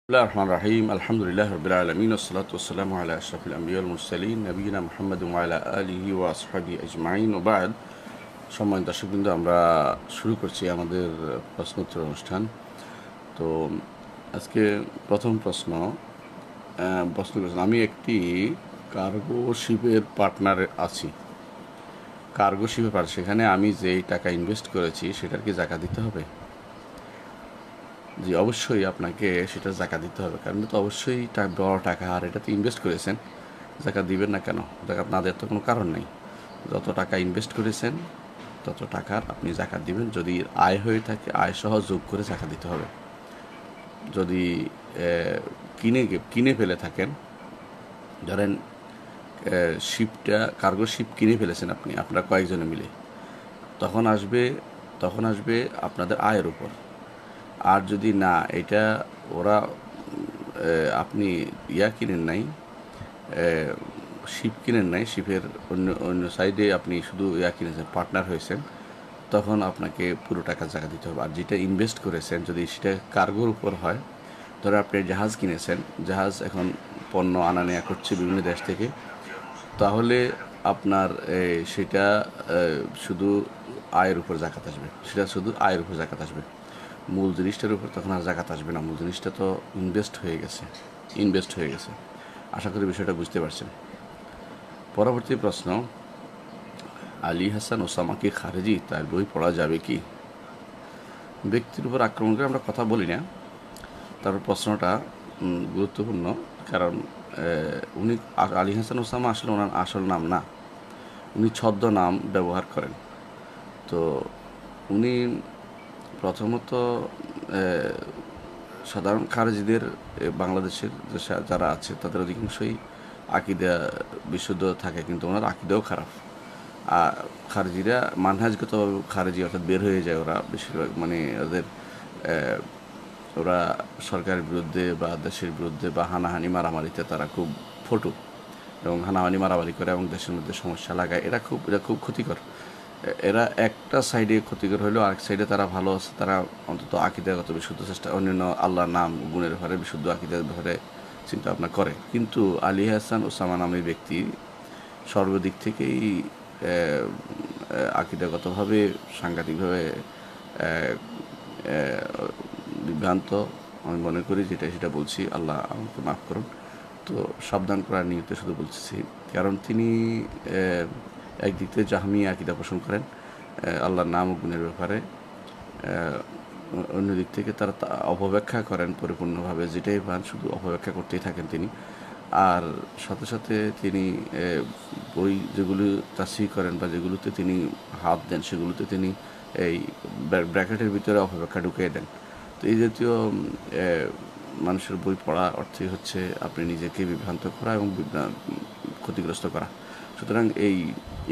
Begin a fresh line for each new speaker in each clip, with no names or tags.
الله الرحمن الرحيم الحمد لله رب العالمين والصلاة والسلام على أشرف الأنبياء والمرسلين نبينا محمد وعلى آله وأصحابه أجمعين وبعد সম্মানিত দর্শকবৃন্দ আমরা শুরু করছি আমাদের প্রশ্নোত্তর অনুষ্ঠান। তো আজকে প্রথম প্রশ্ন করেছেন, আমি একটি কার্গো শিপের পার্টনার আছি। কার্গো শিপের পার্টনার, সেখানে আমি যেই টাকা ইনভেস্ট করেছি সেটার কি জাকাত দিতে হবে? জি, অবশ্যই আপনাকে সেটা জাকাত দিতে হবে, কারণ তো অবশ্যই বড় টাকা, আর এটাতে ইনভেস্ট করেছেন, জাকাত দিবেন না কেন? জাকাত না দেওয়ার তো কোনো কারণ নেই। যত টাকা ইনভেস্ট করেছেন তত টাকার আপনি জাকাত দিবেন। যদি আয় হয়ে থাকে, আয় সহ যোগ করে জাকাত দিতে হবে। যদি কিনে ফেলে থাকেন, ধরেন শিপটা, কার্গো শিপ কিনে ফেলেছেন আপনি, আপনারা কয়েকজনে মিলে, তখন আসবে আপনাদের আয়ের উপর। আর যদি না, এটা ওরা আপনি কিনেন নাই, শিপ কিনেন নাই, শিপের অন্য সাইডে আপনি শুধু কিনেছেন, পার্টনার হয়েছেন, তখন আপনাকে পুরো টাকা জায়গা দিতে হবে। আর যেটা ইনভেস্ট করেছেন, যদি সেটা কার্গোর উপর হয়, ধরো আপনি জাহাজ কিনেছেন, জাহাজ এখন পণ্য আনা নেওয়া করছে বিভিন্ন দেশ থেকে, তাহলে আপনার সেটা শুধু আয়ের উপর জাকাত আসবে, শুধু আয়ের উপর জাকাত আসবে। মূল জিনিসটার উপর তখন আর জাকাত আসবে না, মূল জিনিসটা তো ইনভেস্ট হয়ে গেছে। আশা করি বিষয়টা বুঝতে পারছেন। পরবর্তী প্রশ্ন, আলী হাসান ওসামা কি খারেজি? তার বই পড়া যাবে কি? ব্যক্তির উপর আক্রমণ করে আমরা কথা বলি না। তার প্রশ্নটা গুরুত্বপূর্ণ, কারণ উনি আলী হাসান ওসামা আসলে ওনার আসল নাম না, উনি ছদ্মনাম ব্যবহার করেন। তো উনি প্রথমত সাধারণ খারেজিদের, বাংলাদেশের যারা আছে তাদের অধিকাংশই আকিদা বিশুদ্ধ থাকে, কিন্তু ওনার আকিদাও খারাপ। আর খারেজিরা মানহাজগতভাবে খারেজি, অর্থাৎ বের হয়ে যায় ওরা বেশিরভাগ, মানে ওরা সরকারের বিরুদ্ধে বা দেশের বিরুদ্ধে বা হানাহানি মারামারিতে তারা খুব ফটু, এবং হানাহানি মারামারি করে এবং দেশের মধ্যে সমস্যা লাগায়। এরা খুব ক্ষতিকর। এরা একটা সাইডে ক্ষতিকর হলেও আরেক সাইডে তারা ভালো আছে, তারা অন্তত আকিদাগত বিশুদ্ধ চেষ্টা, অন্যান্য আল্লাহর নাম গুণের ব্যাপারে, বিশুদ্ধ আকিদার ব্যাপারে চিন্তা ভাবনা করে। কিন্তু আলী হাসান ওসামা নামের ব্যক্তি সর্বদিক থেকেই আকিদাগতভাবে সাংঘাতিকভাবে বিভ্রান্ত। আমি মনে করি সেটা বলছি, আল্লাহ আমাকে মাফ করুন। তো সাবধান করার নিয়তে শুধু বলছি, কারণ তিনি একদিক থেকে জাহমিয়া আকিদা পোষণ করেন আল্লাহর নাম ও গুণের ব্যাপারে, অন্য দিক থেকে তারা অপব্যাখ্যা করেন পরিপূর্ণভাবে, যেটাই পান শুধু অপব্যাখ্যা করতেই থাকেন তিনি। আর সাথে সাথে তিনি বই যেগুলো তাসিহ করেন বা যেগুলোতে তিনি হাত দেন, সেগুলোতে তিনি এই ব্র্যাকেটের ভিতরে অপব্যাখ্যা ঢুকিয়ে দেন। তো এই জাতীয় মানুষের বই পড়া অর্থই হচ্ছে আপনি নিজেকে বিভ্রান্ত করা এবং ক্ষতিগ্রস্ত করা। সুতরাং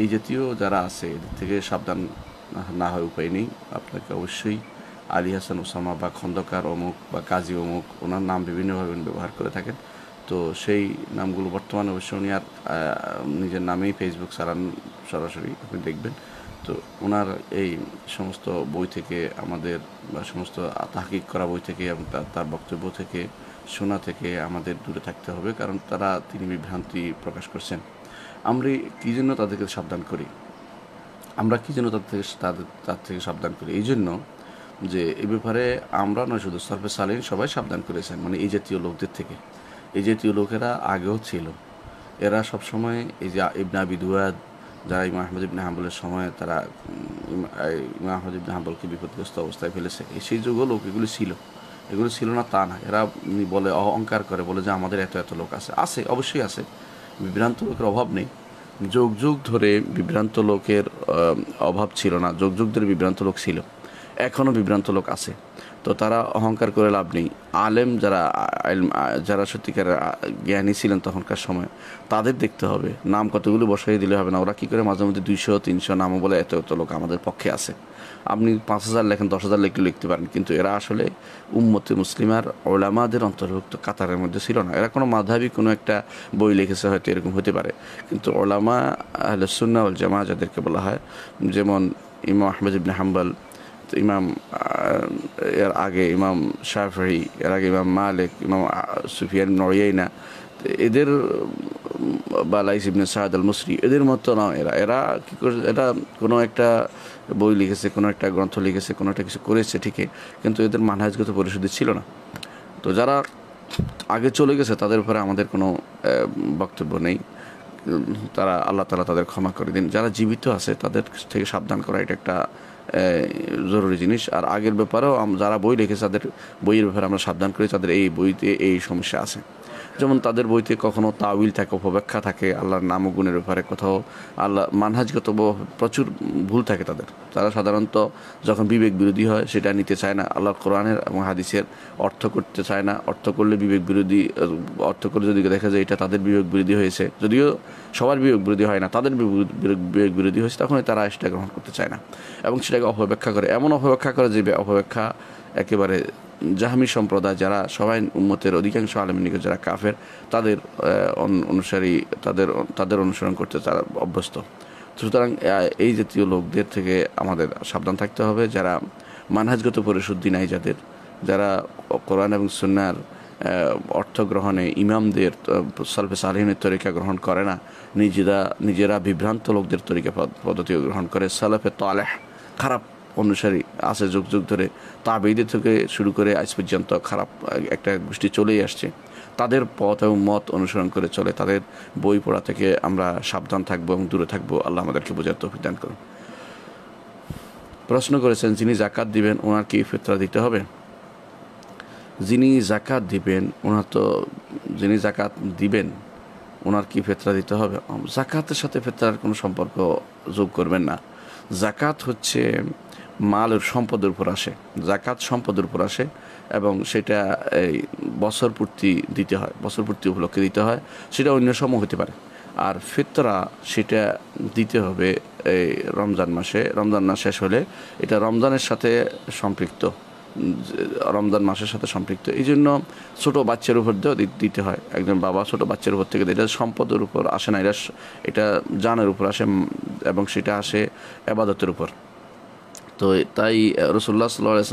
এই জাতীয় যারা আছে, এদের থেকে সাবধান না হয় উপায় নেই। আপনাকে অবশ্যই আলী হাসান ওসামা বা খন্দকার অমুক বা কাজী অমুক, ওনার নাম বিভিন্নভাবে ব্যবহার করে থাকেন। তো সেই নামগুলো বর্তমানে অবশ্যই উনি আর নিজের নামেই ফেসবুক চালান, সরাসরি আপনি দেখবেন। তো ওনার এই সমস্ত বই থেকে আমাদের, বা সমস্ত তাহকিক করা বই থেকে এবং তার বক্তব্য থেকে শোনা থেকে আমাদের দূরে থাকতে হবে, কারণ তিনি বিভ্রান্তি প্রকাশ করছেন। আমরা কী জন্য তাদেরকে সাবধান করি? তার থেকে সাবধান করি এই জন্য যে এ ব্যাপারে আমরা নয়, শুধু সরফে সালিন সবাই সাবধান করেছেন, মানে এই জাতীয় লোকদের থেকে। এই জাতীয় লোকেরা আগেও ছিল, এরা সবসময় এই যে ইবনে আবি দুয়াদ, যারা ইমাম আহমদ ইবনে হাম্বলের সময় তারা ইমাম আহমদ ইবনে হাম্বলকে বিপদগ্রস্ত অবস্থায় ফেলেছে, সেই যুগ লোক এগুলো ছিল না তা না। এরা বলে, অহংকার করে বলে যে আমাদের এত এত লোক আছে, অবশ্যই আছে, বিভ্রান্ত লোকের অভাব নেই। যুগ ধরে বিভ্রান্ত লোকের অভাব ছিল না, যুগ ধরে বিভ্রান্ত লোক ছিল, এখনও বিভ্রান্ত লোক আছে। তো তারা অহংকার করে লাভ নেই। আলেম যারা সত্যিকার জ্ঞানী ছিলেন তখনকার সময়, তাদের দেখতে হবে। নাম কতগুলো বসাই দিলে হবে না। ওরা কী করে মাঝে মধ্যে 200-300 নামও বলে এত এত লোক আমাদের পক্ষে আছে। আপনি 5000 লেখেন, 10,000 লিখতে পারেন, কিন্তু এরা আসলে উম্মতে মুসলিমার ওলামাদের অন্তর্ভুক্ত কাতারের মধ্যে ছিল না। এরা কোনো মাযহাবী কোনো একটা বই লিখেছে, হয়তো এরকম হতে পারে, কিন্তু ওলামা আহলে সুন্নাহ ওয়াল জামাআহ যাদেরকে বলা হয়, যেমন ইমাম আহমদ ইবনে হাম্বল, ইমাম এর আগে ইমাম শাফিঈ, এর আগে ইমাম মালিক, ইমাম সুফিয়ান ইবনে উয়াইনা, এদের বা লাইস ইবনে সাদ আল মুসরি, এদের মতো না। এরা কী করে, এটা কোনো একটা বই লিখেছে, কোনো একটা গ্রন্থ লিখেছে, কোনো একটা কিছু করেছে ঠিকই, কিন্তু এদের মানহাজগত পরিশুদ্ধি ছিল না। তো যারা আগে চলে গেছে তাদের উপরে আমাদের কোনো বক্তব্য নেই, তারা আল্লাহ তাআলা তাদের ক্ষমা করে দিন। যারা জীবিত আছে তাদের থেকে সাবধান করা এটা একটা জরুরি জিনিস। আর আগের ব্যাপারেও যারা বই লিখেছে তাদের বইয়ের ব্যাপারে আমরা সাবধান করি, তাদের এই বইতে এই সমস্যা আছে। যেমন তাদের বইতে কখনো তাউইল থাকে, অপব্যাখ্যা থাকে, আল্লাহর নাম ও গুণের ব্যাপারে কোথাও আল্লাহ মানহাজগত প্রচুর ভুল থাকে তাদের। তারা সাধারণত যখন বিবেক বিরোধী হয় সেটা নিতে চায় না, আল্লাহর কোরআনের এবং হাদিসের অর্থ করতে চায় না। অর্থ করলে বিবেক বিরোধী, অর্থ করে যদি দেখা যায় এটা তাদের বিবেক বিরোধী হয়েছে, যদিও সবার বিবেক বিরোধী হয় না, তাদের বিবেক বিরোধী হয়েছে, তখনই তারা সেটা গ্রহণ করতে চায় না এবং সেটাকে অপব্যাখ্যা করে। এমন অপব্যাখ্যা করে যে অপব্যাখ্যা একেবারে জাহমি সম্প্রদায়, যারা সবাই উম্মতের অধিকাংশ আলেমের নিকট যারা কাফের, তাদের অনুসারী, তাদের অনুসরণ করতে তারা অভ্যস্ত। সুতরাং এই জাতীয় লোকদের থেকে আমাদের সাবধান থাকতে হবে, যারা মানহাজগত পরিশুদ্ধি নাই, যারা কোরআন এবং সুন্নাহর অর্থ গ্রহণে ইমামদের সালফে সালেহিনের তরিকা গ্রহণ করে না, নিজেরা বিভ্রান্ত লোকদের তরিকা পদ্ধতি গ্রহণ করে। সালাফে তালেহ খারাপ অনুসারী আছে যুগ যুগ ধরে, তাবেঈদের থেকে শুরু করে আজ পর্যন্ত খারাপ একটা গোষ্ঠী চলেই আসছে, তাদের পথ এবং মত অনুসরণ করে চলে। তাদের বই পড়া থেকে আমরা সাবধান থাকবো এবং দূরে থাকবো। আল্লাহ আমাদেরকে বোঝার তৌফিক দান করুন। প্রশ্ন করেছেন, যিনি জাকাত দিবেন ওনার কি ফিতরা দিতে হবে? যিনি জাকাত দিবেন ওনার কি ফিতরা দিতে হবে? জাকাতের সাথে ফিতরার কোনো সম্পর্ক যোগ করবেন না। জাকাত হচ্ছে মালের সম্পদের উপর আসে, জাকাত সম্পদের উপর আসে এবং সেটা এই বছর পূর্তি দিতে হয়, বছর পূর্তি উপলক্ষে দিতে হয়, সেটা অন্য সময় হতে পারে। আর ফিতরা সেটা দিতে হবে এই রমজান মাসে, রমজান মাস শেষ হলে, এটা রমজানের সাথে সম্পৃক্ত, রমজান মাসের সাথে সম্পৃক্ত। এই জন্য ছোটো বাচ্চার উপর দিতে হয়। একজন বাবা ছোটো বাচ্চার উপর থেকে, এটা সম্পদের উপর আসে না, এটা জানের উপর আসে এবং সেটা আসে ইবাদতের উপর। তো তাই রাসূলুল্লাহ সাল্লাল্লাহু আলাইহি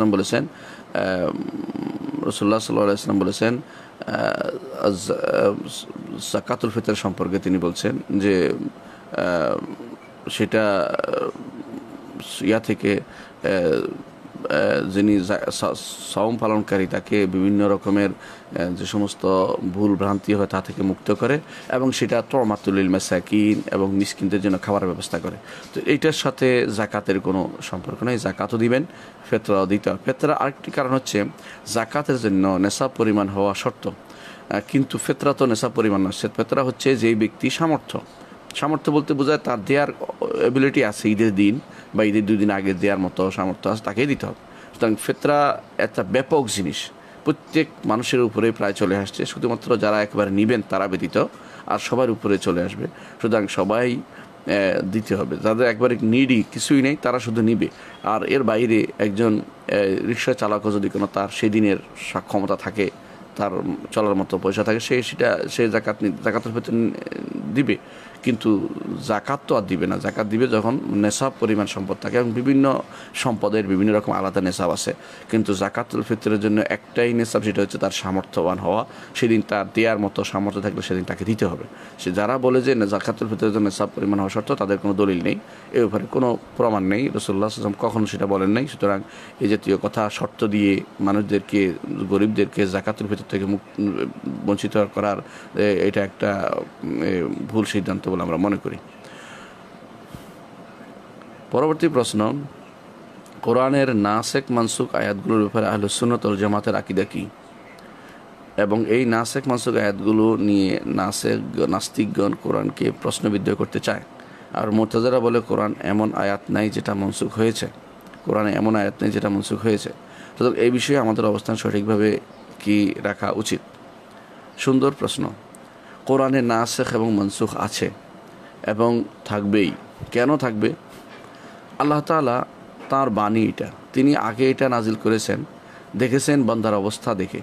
ওয়াসাল্লাম বলেছেন যাকাতুল ফিতর সম্পর্কে তিনি বলছেন যে সেটা থেকে যিনি সাওম পালনকারী তাকে বিভিন্ন রকমের যে সমস্ত ভুল ভ্রান্তি হয় তা থেকে মুক্ত করে এবং সেটা তু'মাতুল লিল মাসাকিন এবং মিসকিনদের জন্য খাবারের ব্যবস্থা করে। তো এইটার সাথে জাকাতের কোনো সম্পর্ক নেই। জাকাতও দিবেন, ফিতরাও দিতে হবে। ফিতরা আরেকটি কারণ হচ্ছে জাকাতের জন্য নেশাব পরিমাণ হওয়া শর্ত, কিন্তু ফিতরা তো নেশাব পরিমাণ নয়। ফিতরা হচ্ছে যেই ব্যক্তি সামর্থ্য বলতে বোঝায় তার দেওয়ার এবিলিটি আছে, ঈদের দিন বা ঈদের 2 দিন আগে দেওয়ার মতো সামর্থ্য আছে, তাকেই দিতে হবে। সুতরাং ফিতরা একটা ব্যাপক জিনিস, প্রত্যেক মানুষের উপরে প্রায় চলে আসছে, শুধুমাত্র যারা একবারে নিবেন তারা ব্যতীত আর সবার উপরে চলে আসবে। সুতরাং সবাই দিতে হবে। যাদের একবারে নিডি কিছুই নেই তারা শুধু নিবে। আর এর বাইরে একজন রিক্সা চালকও যদি কোনো তার সেদিনের সক্ষমতা থাকে, তার চলার মতো পয়সা থাকে, সে জাকাতের ভিতরে দিবে, কিন্তু জাকাত তো আর দিবে না। জাকাত দিবে যখন নেশাব পরিমাণ সম্পদ থাকে, এবং বিভিন্ন সম্পদের বিভিন্ন রকম আলাদা নেশাব আছে, কিন্তু জাকাতুল ফিতরের জন্য একটাই নেশাব, সেটা হচ্ছে তার সামর্থ্যবান হওয়া। সেদিন তার দেওয়ার মতো সামর্থ্য থাকলে সেদিন তাকে দিতে হবে। সে যারা বলে যে জাকাতুল ফিতরের জন্য নেশাব পরিমাণ হওয়া শর্ত, তাদের কোনো দলিল নেই, এ ব্যাপারে কোনো প্রমাণ নেই, রাসূলুল্লাহ সাল্লাল্লাহু আলাইহি ওয়াসাল্লাম কখনো সেটা বলেন নাই। সুতরাং এই জাতীয় কথা শর্ত দিয়ে মানুষদেরকে, গরিবদেরকে জাকাতুল ফিতর থেকে বঞ্চিত করার এটা একটা ভুল সিদ্ধান্ত বলে আমরা মনে করি। পরবর্তী প্রশ্ন, কোরআনের নাসেখ মানসুখ আয়াতগুলোর ব্যাপারে আহলুস সুন্নাত ওয়াল জামাতের আকীদা কি? এবং এই নাসেখ মানসুখ আয়াতগুলো নিয়ে নাস্তিকগণ কোরআনকে প্রশ্নবিদ্ধ করতে চায়। আর মুরতাজিলা বলে কোরআন এমন আয়াত নাই যেটা মনসুখ হয়েছে, কোরআনে এমন আয়াত নেই যেটা মনসুখ হয়েছে। সুতরাং এই বিষয়ে আমাদের অবস্থান সঠিকভাবে কি রাখা উচিত? সুন্দর প্রশ্ন। কোরআনে নাসেখ এবং মনসুখ আছে এবং থাকবেই। কেন থাকবে? আল্লাহ তাআলা তাঁর বাণী এটা, তিনি আগে এটা নাজিল করেছেন, দেখেছেন বান্দার অবস্থা দেখে।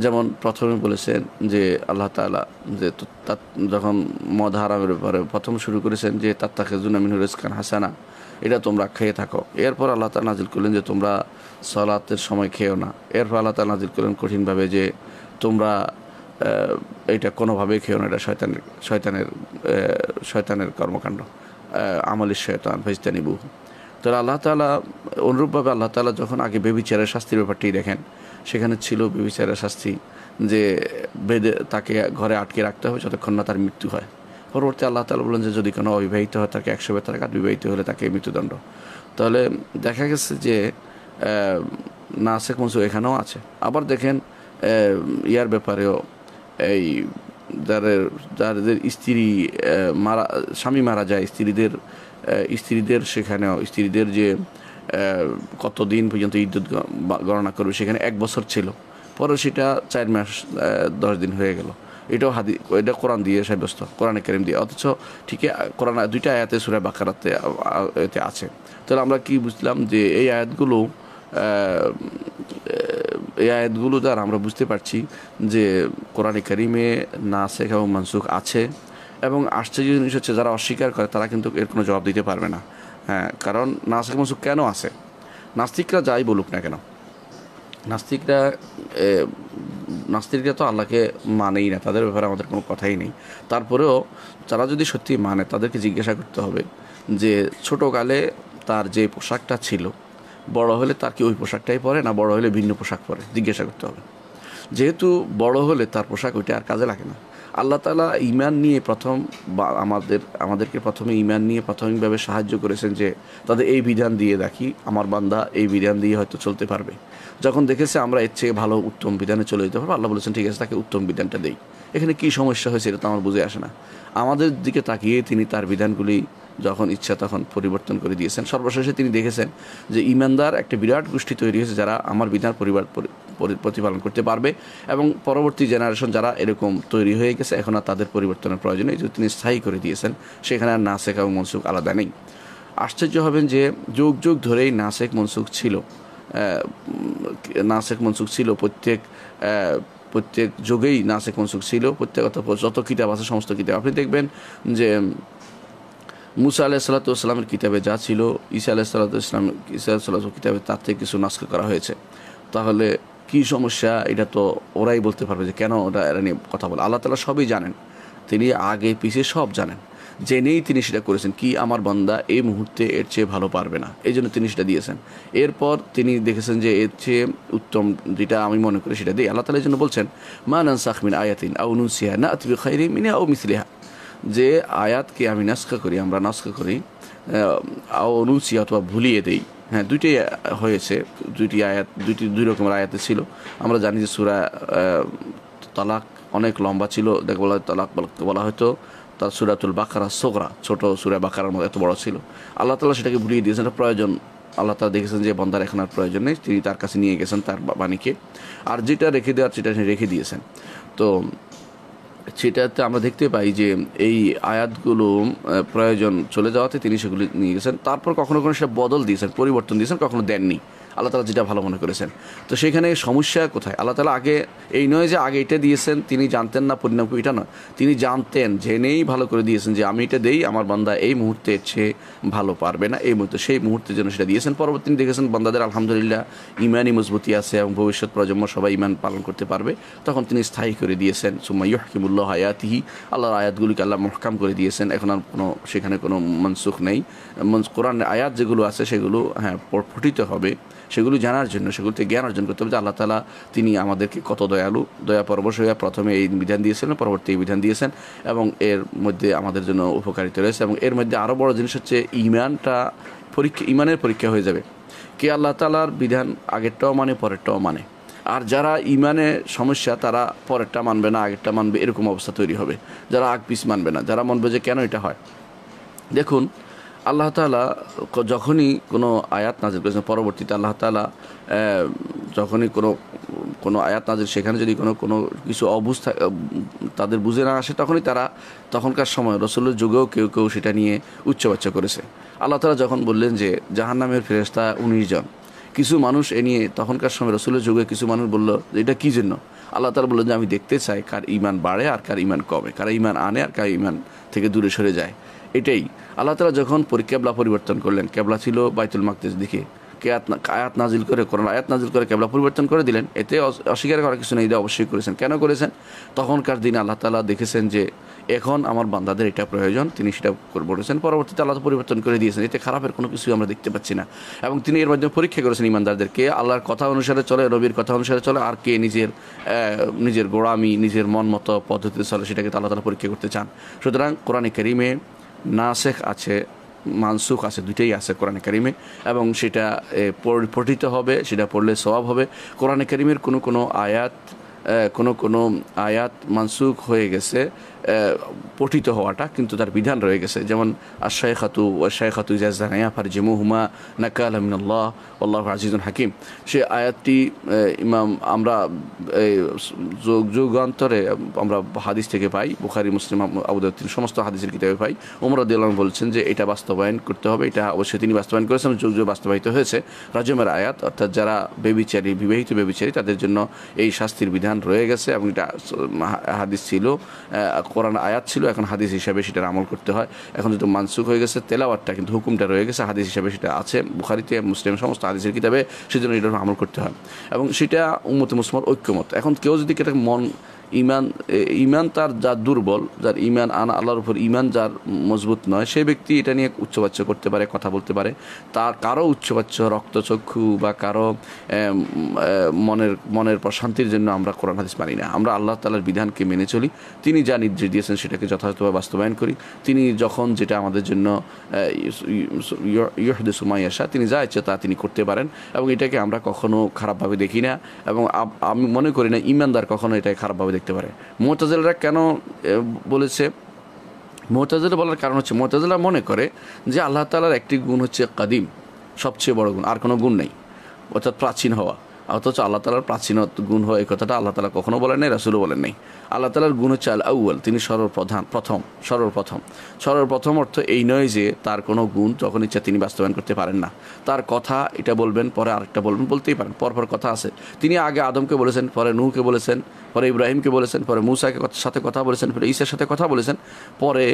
যেমন প্রথমে বলেছেন যে আল্লাহ তাআলা যে যখন মদ হারামের ব্যাপারে প্রথম শুরু করেছেন যে তাত্তাখিযুনা মিনহু রিজকান হাসানা, এটা তোমরা খেয়ে থাকো। এরপর আল্লাহ তাআলা নাজিল করলেন যে তোমরা সালাতের সময় খেও না। এরপর আল্লাহ তাআলা নাজিল করলেন কঠিনভাবে যে তোমরা এটা কোনোভাবেই খেও না, এটা শয়তানের কর্মকাণ্ড, আমলের শয়তান ফাজতানিবুহু। তাহলে আল্লাহ তাআলা অনুরূপভাবে আল্লাহ তাআলা যখন আগে ব্যভিচারের শাস্তির ব্যাপারটি দেখেন, সেখানে ছিল ব্যভিচারের শাস্তি যে বেঁধে তাকে ঘরে আটকে রাখতে হবে যতক্ষণ না তার মৃত্যু হয়। পরবর্তী আল্লাহ তাআলা বলেন যে যদি কোনো অবিবাহিত হয় তাকে 100 বেতার কাট, বিবাহিত হলে তাকে মৃত্যুদণ্ড। তাহলে দেখা গেছে যে নাসেখ মনসুখ এখানেও আছে। আবার দেখেন ইয়ার ব্যাপারেও এই যাদের স্ত্রী স্বামী মারা যায়, স্ত্রীদের সেখানেও স্ত্রীদের যে কতদিন পর্যন্ত ইদ্যুৎ গণনা করবে, সেখানে 1 বছর ছিল, পরে সেটা 4 মাস 10 দিন হয়ে গেল। এটা কোরআন দিয়ে সাব্যস্ত, কোরআনে কারীম দিয়ে। অথচ ঠিকই কোরআন 2টা আয়াতে সূরা বাকারাতে এতে আছে। তাহলে আমরা কি বুঝলাম যে এই আয়াতগুলো দ্বারা আমরা বুঝতে পারছি যে কোরআনে কারীমে নাসেখ এবং মানসুখ আছে। এবং আশ্চর্য জিনিস হচ্ছে যারা অস্বীকার করে তারা কিন্তু এর কোনো জবাব দিতে পারবে না। হ্যাঁ, কারণ নাসেখ মানসুখ কেন আছে? নাস্তিকরা যাই বলুক না কেন, নাস্তিকরা তো আল্লাহকে মানেই না, তাদের ব্যাপারে আমাদের কোনো কথাই নেই। তারপরেও যারা যদি সত্যি মানে তাদেরকে জিজ্ঞাসা করতে হবে যে ছোটোকালে তার যে পোশাকটা ছিল, বড় হলে তার কি ওই পোশাকটাই পরে না বড় হলে ভিন্ন পোশাক পরে, জিজ্ঞাসা করতে হবে। যেহেতু বড় হলে তার পোশাক ওইটা আর কাজে লাগে না। আল্লাহ তাআলা ঈমান নিয়ে আমাদেরকে প্রথমে ঈমান নিয়ে প্রাথমিকভাবে সাহায্য করেছেন যে তাদের এই বিধান দিয়ে দেখি আমার বান্দা এই বিধান দিয়ে হয়তো চলতে পারবে। যখন দেখেছে আমরা এর চেয়ে ভালো উত্তম বিধানে চলে যেতে পারবো, আল্লাহ বলেছেন ঠিক আছে তাকে উত্তম বিধানটা দেই। এখানে কি সমস্যা হয়েছে এটা তো আমার বুঝে আসে না। আমাদের দিকে তাকিয়ে তিনি তার বিধানগুলি যখন ইচ্ছা তখন পরিবর্তন করে দিয়েছেন। সর্বশেষে তিনি দেখেছেন যে ঈমানদার একটা বিরাট গোষ্ঠী তৈরি হয়েছে যারা আমার বিধান প্রতিপালন করতে পারবে, এবং পরবর্তী জেনারেশন যারা এরকম তৈরি হয়ে গেছে এখন আর তাদের পরিবর্তনের প্রয়োজন নেই, যেহেতু তিনি স্থায়ী করে দিয়েছেন। সেখানে আর নাসেখ এবং মনসুখ আলাদা নেই। আশ্চর্য হবেন যে যুগ যুগ ধরেই নাসেখ মনসুখ ছিল, প্রত্যেক যুগেই নাসেখ মনসুখ ছিল। যত কিতাব আছে সমস্ত কিতাব আপনি দেখবেন যে মুসা আলাইহিসসালামের কিতাবে যা ছিল ঈসা আলাইহিসসালামের কিতাবে তার থেকে কিছু নাস্খ করা হয়েছে। তাহলে কি সমস্যা? এটা তো ওরাই বলতে পারবে যে কেন এরা নিয়ে কথা বলে। আল্লাহ তাআলা সবই জানেন, তিনি আগে পিছিয়ে সব জানেন, জেনেই তিনি সেটা করেছেন কি আমার বান্দা এই মুহূর্তে এর চেয়ে ভালো পারবে না, এই জন্য তিনি সেটা দিয়েছেন। এরপর তিনি দেখেছেন যে এর চেয়ে উত্তম যেটা আমি মনে করি সেটা দিই। আল্লাহ তাআলা এই জন্য বলছেন মা নানসাখ মিন আয়াতিন আও নুনসিহা না'তি বিখাইরিন মিনহা আও মিসলিহা, যে আয়াতকে আমরা নাস্খ করি আও নুনসিহা অথবা ভুলিয়ে দেই। হ্যাঁ, দুইটাই হয়েছে, দুই রকমের আয়াতে ছিল। আমরা জানি যে সূরা তালাক অনেক লম্বা ছিল, তালাক বলা হয়তো তার সূরাতুল বাকারা সোগরা, ছোট সূরা বাকারার মতো এত বড় ছিল। আল্লাহ তাআলা সেটাকে ভুলিয়ে দিয়েছেন, প্রয়োজন আল্লাহ তাআলা দেখেছেন যে বান্দার এখন আর প্রয়োজন নেই, তিনি তার কাছে নিয়ে গেছেন তার বাণীকে, আর যেটা রেখে দেওয়ার সেটা রেখে দিয়েছেন। তো সেটাতে আমরা দেখতে পাই যে এই আয়াতগুলো প্রয়োজন চলে যাওয়াতে তিনি সেগুলি নিয়ে গেছেন। তারপর কখনো সেটা বদল দিয়েছেন, পরিবর্তন দিয়েছেন, কখনো দেননি। আল্লাহ তাআলা যেটা ভালো মনে করেছেন। তো সেখানে সমস্যা কোথায়? আল্লাহ তাআলা আগে এই নয় যে আগে এটা দিয়েছেন তিনি জানতেন না পরিণাম এটা নয়, তিনি জানতেন, জেনেই ভালো করে দিয়েছেন যে আমি এটা দেই আমার বান্দা এই মুহূর্তে সে ভালো পারবে না, এই মুহূর্তে সেই মুহূর্তের জন্য সেটা দিয়েছেন। পরবর্তী তিনি দেখেছেন বান্দাদের আলহামদুলিল্লাহ ইমানই মজবুতি আছে এবং ভবিষ্যৎ প্রজন্ম সবাই ইমান পালন করতে পারবে, তখন তিনি স্থায়ী করে দিয়েছেন সুম্মা ইউহকিমুল্লাহু আয়াতিহি, আল্লাহর আয়াতগুলিকে আল্লাহ মুহকাম করে দিয়েছেন। এখন আর সেখানে কোনো মনসুখ নেই। কোরআনের আয়াত যেগুলো আছে সেগুলো পঠিত হবে, সেগুলো জানার জন্য, সেগুলোতে জ্ঞান অর্জন করতে হবে যে আল্লাহ তাআলা তিনি আমাদেরকে কত দয়ালু, দয়া পরবশ হয়ে প্রথমে এই বিধান দিয়েছেন, পরবর্তী এই বিধান দিয়েছেন, এবং এর মধ্যে আমাদের জন্য উপকারিতা রয়েছে। এবং এর মধ্যে আরও বড় জিনিস হচ্ছে ইমানের পরীক্ষা হয়ে যাবে। কে আল্লাহ তাআলার বিধান আগেরটাও মানে পরেরটাও মানে, আর যারা ইমানে সমস্যা তারা পরেরটা মানবে না আগেরটা মানবে, এরকম অবস্থা তৈরি হবে। যারা আগ পিছ মানবে না, যারা মানবে যে কেন এটা হয়। দেখুন আল্লাহ তাআলা যখনই কোনো আয়াত নাজিল করেছেন, পরবর্তীতে আল্লাহ তাআলা যখনই কোনো আয়াত নাজিল, সেখানে যদি কোনো কিছু অবস্থা তাদের বুঝে না আসে, তখনকার সময় রাসূলের যুগেও কেউ সেটা নিয়ে উচ্চবাচ্য করেছে। আল্লাহ তাআলা যখন বললেন যে জাহান্নামের ফেরেশতা 19 জন, কিছু মানুষ এ নিয়ে তখনকার সময় রাসূলের যুগে কিছু মানুষ বলল যে এটা কী জন্য? আল্লাহ তাআলা বললেন যে আমি দেখতে চাই কার ঈমান বাড়ে আর কার ঈমান কমে, কার ঈমান আনে আর কার ঈমান থেকে দূরে সরে যায়। এটাই আল্লাহ তাআলা যখন কেবলা পরিবর্তন করলেন, কেবলা ছিল বাইতুল মাকদিস দিকে, আয়াত নাজিল করে, কোরআন আয়াত নাজিল করে কেবলা পরিবর্তন করে দিলেন, এতে অস্বীকার করার কিছু নেই, এটা অবশ্যই করেছেন। কেন করেছেন? তখনকার দিনে আল্লাহ তাআলা দেখেছেন যে এখন আমার বান্দাদের এটা প্রয়োজন, তিনি সেটা বলেছেন। পরবর্তীতে আল্লাহ পরিবর্তন করে দিয়েছেন, এতে খারাপের কোনো কিছুই আমরা দেখতে পাচ্ছি না। এবং তিনি এর মাধ্যমে পরীক্ষা করেছেন ইমানদারদেরকে, আল্লাহর কথা অনুসারে চলে, নবীর কথা অনুসারে চলে, আর কে নিজের গোড়ামি, নিজের মন মতো পদ্ধতিতে চলে, সেটাকে আল্লাহ তাআলা পরীক্ষা করতে চান। সুতরাং কোরআনে কারীমে নাসেখ আছে, মানসুখ আছে, দুইটাই আছে কোরআনে কারীমে, এবং সেটা পঠিত হবে, সেটা পড়লে সওয়াব হবে। কোরআনে কারীমের কোনো আয়াত মানসুখ হয়ে গেছে, পঠিত হওয়াটা, কিন্তু তার বিধান রয়ে গেছে। যেমন আশ-শাইখাতু ওয়াশ-শাইখাতু ইযা যানায়া ফারজুমুহুমা নাকালা মিনাল্লাহ আল্লাহু আজিজুন হাকিম। সে আয়াতটি আমরা যুগান্তরে আমরা হাদিস থেকে পাই, বুখারী, মুসলিম, আবু দাউদ, সমস্ত হাদিসের কিতাবে পাই। ওমর রাদিয়াল্লাহু আনহু বলছেন যে এটা বাস্তবায়ন করতে হবে, এটা অবশ্যই তিনি বাস্তবায়ন করেছেন, যুগ বাস্তবায়িত হয়েছে। রাজমের আয়াত, অর্থাৎ যারা বেবিচারী, বিবাহিত বেবিচারী, তাদের জন্য এই শাস্তির বিধান রয়ে গেছে, এবং এটা হাদিস ছিল, কোরআন আয়াত ছিল, এখন হাদিস হিসাবে সেটার আমল করতে হয়। এখন যেহেতু মানসুখ হয়ে গেছে, তেলাওয়াতটা কিন্তু হুকুমটা রয়ে গেছে, হাদিস হিসাবে সেটা আছে বুখারীতে, মুসলিম, সমস্ত হাদিসের কিতাবে, সেজন্য এটার আমল করতে হয়, এবং সেটা উম্মতে মুসলিমার ঐক্যমত। এখন কেউ যদি এটা ইমান তার যার দুর্বল, যার ইমান আল্লাহর উপর ইমান যার মজবুত নয়, সেই ব্যক্তি এটা নিয়ে উচ্চবাচ্য করতে পারে, কথা বলতে পারে। তার কারো উচ্চবাচ্য, রক্তচক্ষু বা কারো মনের প্রশান্তির জন্য আমরা কোরআন হাদিস মানি না। আমরা আল্লাহ তাআলার বিধানকে মেনে চলি, তিনি যা নির্দেশ দিয়েছেন সেটাকে যথাযথভাবে বাস্তবায়ন করি। তিনি যখন যেটা আমাদের জন্য ইউহদিসু মা ইয়াশা, তিনি যা ইচ্ছে তা তিনি করতে পারেন, এবং এটাকে আমরা কখনো খারাপভাবে দেখি না, এবং আমি মনে করি না ইমানদার কখনো এটাকে খারাপভাবে দেখতে পারে। মুতাজিলারা কেন বলেছে? মুতাজিলা বলার কারণ হচ্ছে, মুতাজিলা মনে করে যে আল্লাহ তাআলার একটি গুণ হচ্ছে কাদিম, সবচেয়ে বড় গুণ, আর কোনো গুণ নেই, অর্থাৎ প্রাচীন হওয়া। অথচ আল্লাহ তাআলার প্রাচীন গুণ হয়, এই কথাটা আল্লাহ তাআলা কখনো বলেন নাই, রাসূলও বলেন নাই। আল্লাহ তাআলার গুণ হচ্ছে আল আউয়াল, তিনি সর্বপ্রথম অর্থ এই নয় যে তার কোনো গুণ যখন ইচ্ছা তিনি বাস্তবায়ন করতে পারেন না। তার কথা এটা বলবেন, পরে আরেকটা বলবেন, বলতেই পারেন, পরপর কথা আছে। তিনি আগে আদমকে বলেছেন, পরে নূহকে বলেছেন, পরে ইব্রাহিমকে বলেছেন, পরে মূসাকে সাথে কথা বলেছেন, পরে ঈসার সাথে কথা বলেছেন, পরে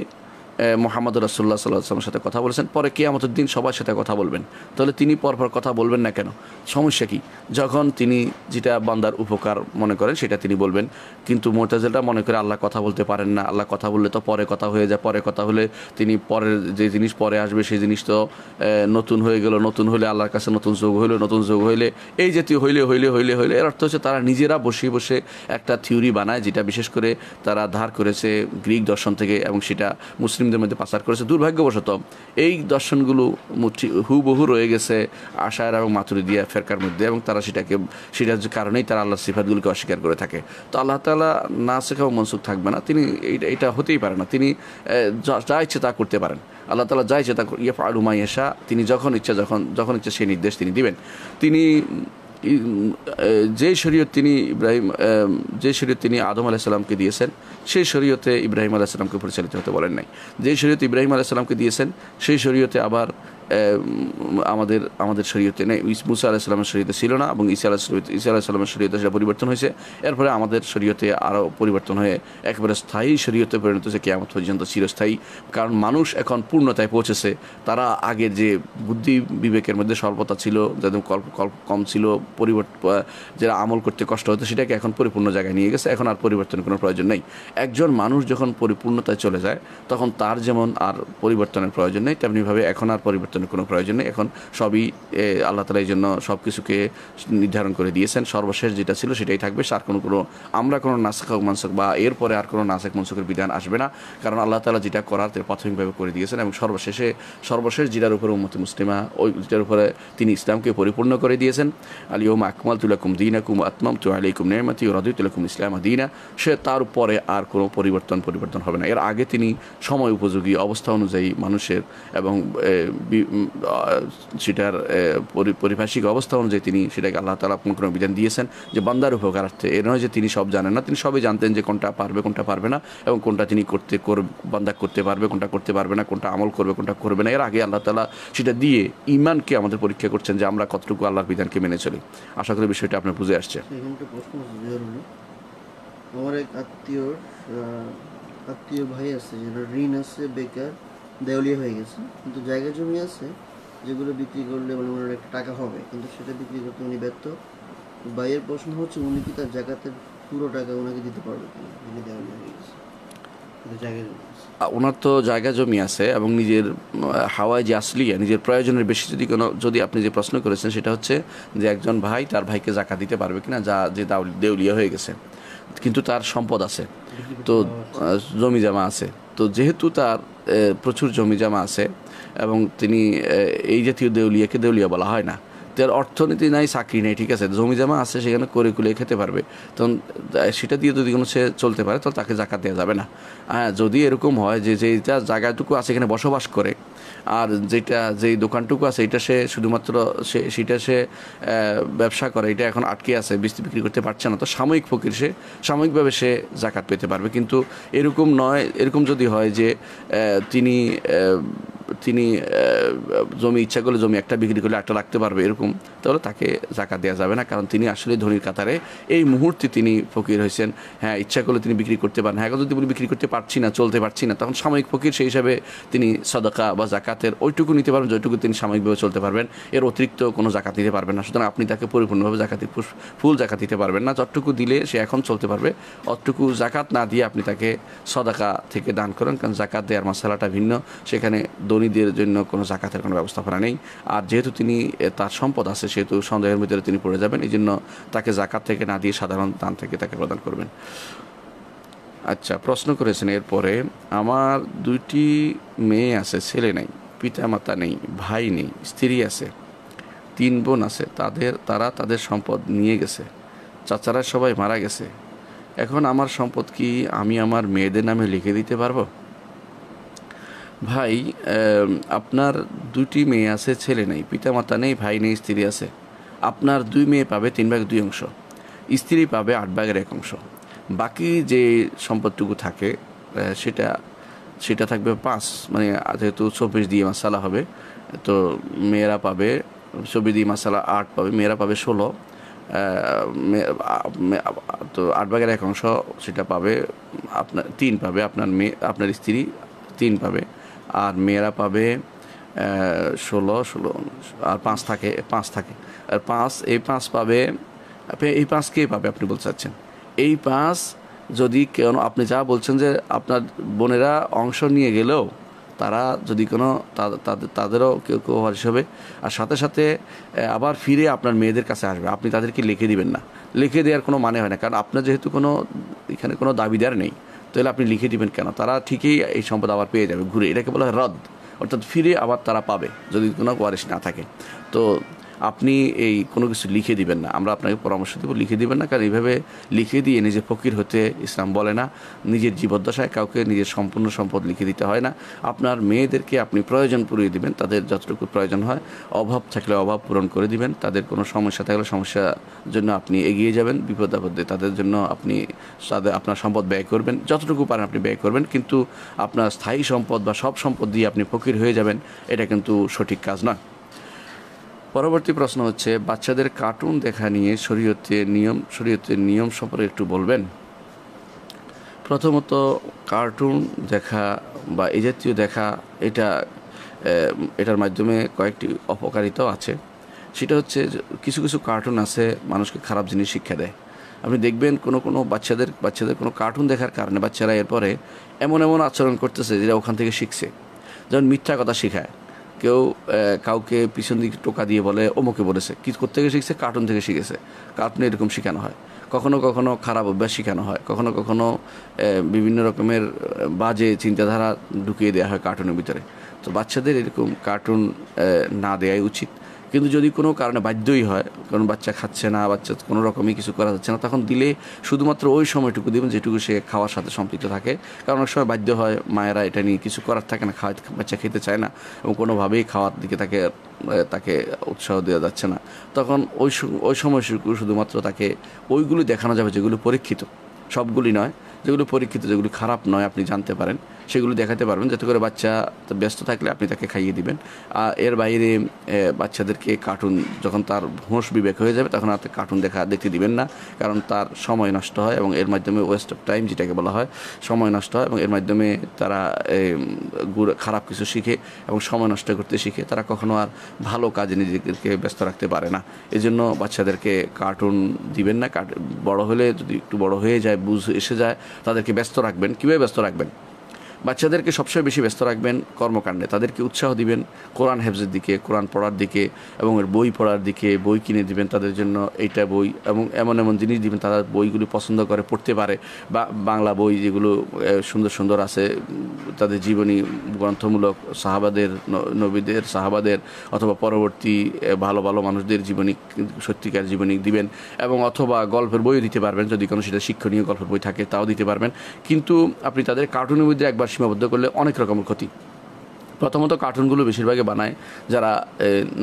মুহাম্মদ রাসূলুল্লাহ সাল্লাল্লাহু আলাইহি ওয়াসাল্লামের সাথে কথা বলেছেন, পরে কিয়ামতের দিন সবার সাথে কথা বলবেন। তাহলে তিনি পরপর কথা বলবেন না কেন? সমস্যা কি? যখন তিনি যেটা বান্দার উপকার মনে করেন সেটা তিনি বলবেন। কিন্তু মুতাজিলারা মনে করে আল্লাহ কথা বলতে পারেন না, আল্লাহ কথা বললে তো পরে কথা হয়ে যায়, পরে কথা হলে তিনি পরের যে জিনিস পরে আসবে সেই জিনিস তো নতুন হয়ে গেল, নতুন হলে আল্লাহর কাছে নতুন যোগ হইলো, নতুন যোগ হইলে এই জাতীয় হইলে এর অর্থ হচ্ছে তারা নিজেরা বসে একটা থিওরি বানায়, যেটা বিশেষ করে তারা ধার করেছে গ্রিক দর্শন থেকে, এবং সেটা মুসলিমদের মধ্যে পাচার করেছে। দুর্ভাগ্যবশত এই দর্শনগুলো হুবহু রয়ে গেছে আশায়রা এবং মাতুরিদিয়া ফেরকার মধ্যে, এবং তারা সেটার কারণেই তারা আল্লাহর সিফাতগুলোকে অস্বীকার করে থাকে। তো আল্লাহ তাআলা নাসিখ এবং মনসুখ থাকবে না, তিনি এটা হতেই পারে না, তিনি যা ইচ্ছে তা করতে পারেন। আল্লাহ তাআলা যা ইচ্ছে তা ইয়াফআলু মা ইয়াশা, তিনি যখন ইচ্ছা সেই নির্দেশ তিনি দিবেন। তিনি যে শরীয়ত তিনি আদম আলাইহিস সালামকে দিয়েছেন, সেই শরীয়তে ইব্রাহিম আলাইহিস সালামকে পরিচালিত হতে বলেন নাই। যে শরীয়ত ইব্রাহিম আলাইহিস সালামকে দিয়েছেন, সেই শরীয়তে আবার আমাদের শরীয়তে নেই। মুসা আলাইহিস সালামের শরীয়তে ছিল না, এবং ঈসা আলাইহিস সালামের শরীয়তে সেটা পরিবর্তন হয়েছে। এরপরে আমাদের শরীয়তে আরও পরিবর্তন হয়ে একেবারে স্থায়ী শরীয়তে পরিণত হয়েছে, কিয়ামত পর্যন্ত চিরস্থায়ী। কারণ মানুষ এখন পূর্ণতায় পৌঁছেছে। তারা আগের যে বুদ্ধি বিবেকের মধ্যে স্বল্পতা ছিল, যাদের কম ছিল, যারা আমল করতে কষ্ট হতো, সেটাকে এখন পরিপূর্ণ জায়গায় নিয়ে গেছে। এখন আর পরিবর্তনের কোনো প্রয়োজন নেই। একজন মানুষ যখন পরিপূর্ণতায় চলে যায়, তখন তার যেমন আর পরিবর্তনের প্রয়োজন নেই, তেমনিভাবে এখন আর পরিবর্তনের কোনো প্রয়োজন নেই। এখন সবই আল্লাহ তাআলা এই জন্য সব কিছুকে নির্ধারণ করে দিয়েছেন। সর্বশেষ যেটা ছিল সেটাই থাকবে। আর আমরা কোনো নাসিখ মানসুখ বা এরপরে আর কোনো নাসিখ মানসুখের বিধান আসবে না, কারণ আল্লাহ তাআলা যেটা করার প্রাথমিকভাবে করে দিয়েছেন, এবং সর্বশেষ যেটার উপরে উম্মতে মুসলিমা, ওই যেটার উপরে তিনি ইসলামকে পরিপূর্ণ করে দিয়েছেন। আল ইয়াউমা আকমালতু লাকুম দীনাকুম ওয়া আতমামতু আলাইকুম নি'মাতি ওয়া রাদিতু লাকুম ইসলামা দীনা। সে তার উপরে আর কোনো পরিবর্তন হবে না। এর আগে তিনি সময় উপযোগী অবস্থা অনুযায়ী মানুষের এবং সেটার পরিভাষিক অবস্থা অনুযায়ী তিনি সেটাকে আল্লাহ তাআলা কোনো বিধান দিয়েছেন যে বান্দার উপকারার্থে। এর নয় যে তিনি সব জানেন না, তিনি সবই জানতেন যে কোনটা পারবে কোনটা পারবে না, এবং কোনটা তিনি বান্দা করতে পারবে, কোনটা করতে পারবে না, কোনটা আমল করবে কোনটা করবে না। এর আগে আল্লাহ তাআলা সেটা দিয়ে ঈমানকে আমাদের পরীক্ষা করছেন যে আমরা কতটুকু আল্লাহর বিধানকে মেনে চলি। আশা করি বিষয়টা আপনার বুঝে আসছে।
আমার এক আত্মীয় ভাই আছে, যেটা ঋণ আছে বেকার, দেউলিয়া হয়ে গেছে, কিন্তু জায়গা জমি আছে যেগুলো বিক্রি করলে মানে ওনার একটা টাকা হবে, কিন্তু সেটা বিক্রি করতে উনি ব্যর্থ। ভাইয়ের প্রশ্ন হচ্ছে উনি কি তার জাকাতের পুরো টাকা ওনাকে দিতে পারবে কিনা, যিনি দেউলিয়া হয়ে গেছে, কিন্তু জায়গা জমি আছে।
ওনার তো জায়গা জমি আছে এবং নিজের হাওয়ায় যে আসলিয়া নিজের প্রয়োজনের বেশি যদি আপনি যে প্রশ্ন করেছেন সেটা হচ্ছে যে একজন ভাই তার ভাইকে জাকাত দিতে পারবে কিনা যে দেউলিয়া হয়ে গেছে কিন্তু তার সম্পদ আছে,
বিক্রি করতে
তো
পাওয়া যাচ্ছে না।
জমি জমা আছে। তো যেহেতু তার প্রচুর জমি জমা আছে এবং তিনি এই জাতীয় দেউলিয়াকে দেউলিয়া বলা হয় না, তার অর্থনীতি নাই, চাকরি নেই, ঠিক আছে, জমি জমা আছে, সেখানে করে কুলে খেতে পারবে, তখন সেটা দিয়ে যদি কোনো সে চলতে পারে তাহলে তাকে জাকাত দেওয়া যাবে না। হ্যাঁ, যদি এরকম হয় যে যেটা জায়গাটুকু আছে এখানে বসবাস করে আর যেই দোকানটুকু আছে এটা সে শুধুমাত্র সেটা সে ব্যবসা করে, এটা এখন আটকে আছে, বিক্রি করতে পারছে না, তো সাময়িক ফকির, সে সাময়িকভাবে সে জাকাত পেতে পারবে। কিন্তু এরকম নয়, এরকম যদি হয় যে তিনি তিনি জমি ইচ্ছা করলে জমি একটা বিক্রি করলে একটা রাখতে পারবে এরকম, তাহলে তাকে জাকাত দেওয়া যাবে না, কারণ তিনি আসলে ধনীর কাতারে এই মুহূর্তে তিনি ফকির হয়েছেন। হ্যাঁ, ইচ্ছা করলে তিনি বিক্রি করতে পারেন, হ্যাঁ, যদি বলি বিক্রি করতে পারছি না, চলতে পারছি না, তখন সাময়িক ফকির, সেই হিসাবে তিনি সাদাকা বা জাকাতের ওইটুকু নিতে পারবেন যেটুকু তিনি সাময়িকভাবে চলতে পারবেন, এর অতিরিক্ত কোনো জাকাত দিতে পারবেন না। সুতরাং আপনি তাকে পরিপূর্ণভাবে ফুল জাকাত দিতে পারবেন না, যতটুকু দিলে সে এখন চলতে পারবে অতটুকু জাকাত না দিয়ে আপনি তাকে সাদাকা থেকে দান করেন, কারণ জাকাত দেওয়ার মশালাটা ভিন্ন, সেখানে ধনীদের জন্য কোনো জাকাতের কোনো ব্যবস্থাপনা নেই। আর যেহেতু তিনি তার সম্পদ আছে সেহেতু সন্দেহের ভিতরে তিনি পড়ে যাবেন, এই জন্য তাকে জাকাত থেকে না দিয়ে সাধারণ দান থেকে তাকে প্রদান করবেন। আচ্ছা, প্রশ্ন করেছেন এরপরে, আমার 2টি মেয়ে আছে, ছেলে নেই, পিতা মাতা নেই, ভাই নেই, স্ত্রী আছে, 3 বোন আছে, তারা তাদের সম্পদ নিয়ে গেছে, চাচারা সবাই মারা গেছে, এখন আমার সম্পদ কি আমি আমার মেয়েদের নামে লিখে দিতে পারবো? ভাই, আপনার 2টি মেয়ে আছে, ছেলে নেই, পিতা মাতা নেই, ভাই নেই, স্ত্রী আছে, আপনার 2 মেয়ে পাবে 3/2 অংশ, স্ত্রী পাবে 8/1 অংশ, বাকি যে সম্পদটুকু থাকে সেটা সেটা থাকবে 5, মানে যেহেতু 24 দিয়ে মাসালা হবে, তো মেয়েরা পাবে 24 দিয়ে মাসালা 8 পাবে, মেয়েরা পাবে 16, তো 8/1 অংশ সেটা পাবে আপনার 3 পাবে আপনার স্ত্রী 3 পাবে, আর মেয়েরা পাবে 16 আর 5 থাকে আর 5, এই 5 পাবে, এই 5 কে পাবে আপনি বলতে চাচ্ছেন? এই 5 যদি কেন আপনি যা বলছেন যে আপনার বোনেরা অংশ নিয়ে গেলেও তারা যদি কোনো তাদেরও কেউ কেউ ওয়ারিশ হবে, আর সাথে সাথে আবার ফিরে আপনার মেয়েদের কাছে আসবে, আপনি তাদেরকে লিখে দিবেন না, লিখে দেওয়ার কোনো মানে হয় না, কারণ আপনার যেহেতু এখানে কোনো দাবিদার নেই, তাহলে আপনি লিখে দিবেন কেন? তারা ঠিকই এই সম্পদ আবার পেয়ে যাবে ঘুরে, এটাকে বলা হয় রদ, অর্থাৎ ফিরে আবার তারা পাবে যদি কোনো ওয়ারিশ না থাকে। তো আপনি এই কোনো কিছু লিখে দিবেন না, আমরা আপনাকে পরামর্শ দেবো লিখে দিবেন না, কারণ এইভাবে লিখে দিয়ে নিজে ফকির হতে ইসলাম বলে না। নিজের জীবদ্দশায় কাউকে নিজের সম্পূর্ণ সম্পদ লিখে দিতে হয় না। আপনার মেয়েদেরকে আপনি প্রয়োজন পুরিয়ে দিবেন, তাদের যতটুকু প্রয়োজন হয়, অভাব থাকলে অভাব পূরণ করে দিবেন, তাদের কোনো সমস্যা থাকলে সমস্যার জন্য আপনি এগিয়ে যাবেন, বিপদ আপদে তাদের জন্য আপনি আপনার সম্পদ ব্যয় করবেন, যতটুকু পারেন আপনি ব্যয় করবেন, কিন্তু আপনার স্থায়ী সম্পদ বা সব সম্পদ দিয়ে আপনি ফকির হয়ে যাবেন, এটা কিন্তু সঠিক কাজ নয়। পরবর্তী প্রশ্ন হচ্ছে, বাচ্চাদের কার্টুন দেখা নিয়ে শরীয়তের নিয়ম সম্পর্কে একটু বলবেন। প্রথমত, কার্টুন দেখা বা এই জাতীয় দেখা এটার মাধ্যমে কয়েকটি অপকারিতাও আছে। সেটা হচ্ছে কিছু কিছু কার্টুন আছে মানুষকে খারাপ জিনিস শিক্ষা দেয়। আপনি দেখবেন কোনো বাচ্চাদের কোনো কার্টুন দেখার কারণে বাচ্চারা এরপরে এমন এমন আচরণ করতেছে যেটা ওখান থেকে শিখছে। যেমন মিথ্যা কথা শেখায়, কেউ কাউকে পিছন দিকে টোকা দিয়ে বলে অমুকে বলেছে, কি কোত্থেকে শিখছে? কার্টুন থেকে শিখেছে। কার্টুনে এরকম শেখানো হয়, কখনো কখনো খারাপ অভ্যাস শেখানো হয়, কখনো কখনো বিভিন্ন রকমের বাজে চিন্তাধারা ঢুকিয়ে দেওয়া হয় কার্টুনের ভিতরে। তো বাচ্চাদের এরকম কার্টুন না দেওয়াই উচিত। কিন্তু যদি কোনো কারণে বাধ্যই হয়, কারণ বাচ্চা খাচ্ছে না, বাচ্চা কোনো রকমই কিছু করা যাচ্ছে না, তখন দিলে শুধুমাত্র ওই সময়টুকু দেবেন যেটুকু সে খাওয়ার সাথে সম্পৃক্ত থাকে। কারণ অনেক সময় বাধ্য হয়, মায়েরা এটা নিয়ে কিছু করার থাকে না, বাচ্চা খেতে চায় না এবং কোনোভাবেই খাওয়ার দিকে তাকে উৎসাহ দেওয়া যাচ্ছে না, তখন ওই সময়টুকু শুধুমাত্র তাকে ওইগুলি দেখানো যাবে যেগুলো পরীক্ষিত, সবগুলি নয়, যেগুলো পরীক্ষিত, যেগুলো খারাপ নয় আপনি জানতে পারেন, সেগুলো দেখাতে পারবেন, যাতে করে বাচ্চা ব্যস্ত থাকলে আপনি তাকে খাইয়ে দিবেন। এর বাইরে বাচ্চাদেরকে কার্টুন, যখন তার হোশ বিবেক হয়ে যাবে তখন আর কার্টুন দেখতে দিবেন না, কারণ তার সময় নষ্ট হয় এবং এর মাধ্যমে ওয়েস্ট অফ টাইম যেটাকে বলা হয়, সময় নষ্ট হয় এবং এর মাধ্যমে তারা খারাপ কিছু শিখে এবং সময় নষ্ট করতে শিখে। তারা কখনো আর ভালো কাজে নিজেদেরকে ব্যস্ত রাখতে পারে না। এই জন্য বাচ্চাদেরকে কার্টুন দিবেন না। বড় হলে, যদি একটু বড় হয়ে যায়, বুঝ এসে যায়, তাদেরকে ব্যস্ত রাখবেন। কীভাবে ব্যস্ত রাখবেন? বাচ্চাদেরকে সবসময় বেশি ব্যস্ত রাখবেন কর্মকাণ্ডে। তাদেরকে উৎসাহ দিবেন কোরআন হেফজের দিকে, কোরআন পড়ার দিকে এবং এর বই পড়ার দিকে। বই কিনে দিবেন তাদের জন্য, এইটা বই, এবং এমন এমন জিনিস দিবেন তারা বইগুলি পছন্দ করে পড়তে পারে। বা বাংলা বই যেগুলো সুন্দর সুন্দর আছে, তাদের জীবনী গ্রন্থমূলক, সাহাবাদের, নবীদের, সাহাবাদের অথবা পরবর্তী ভালো ভালো মানুষদের জীবনী, সত্যিকার জীবনী দিবেন। এবং অথবা গল্পের বইও দিতে পারবেন, যদি কোনো সেটা শিক্ষণীয় গল্পের বই থাকে তাও দিতে পারবেন। কিন্তু আপনি তাদের কার্টুনের মধ্যে একবার সীমাবদ্ধ করলে অনেক রকমের ক্ষতি। প্রথমত কার্টুনগুলো বেশিরভাগই বানায় যারা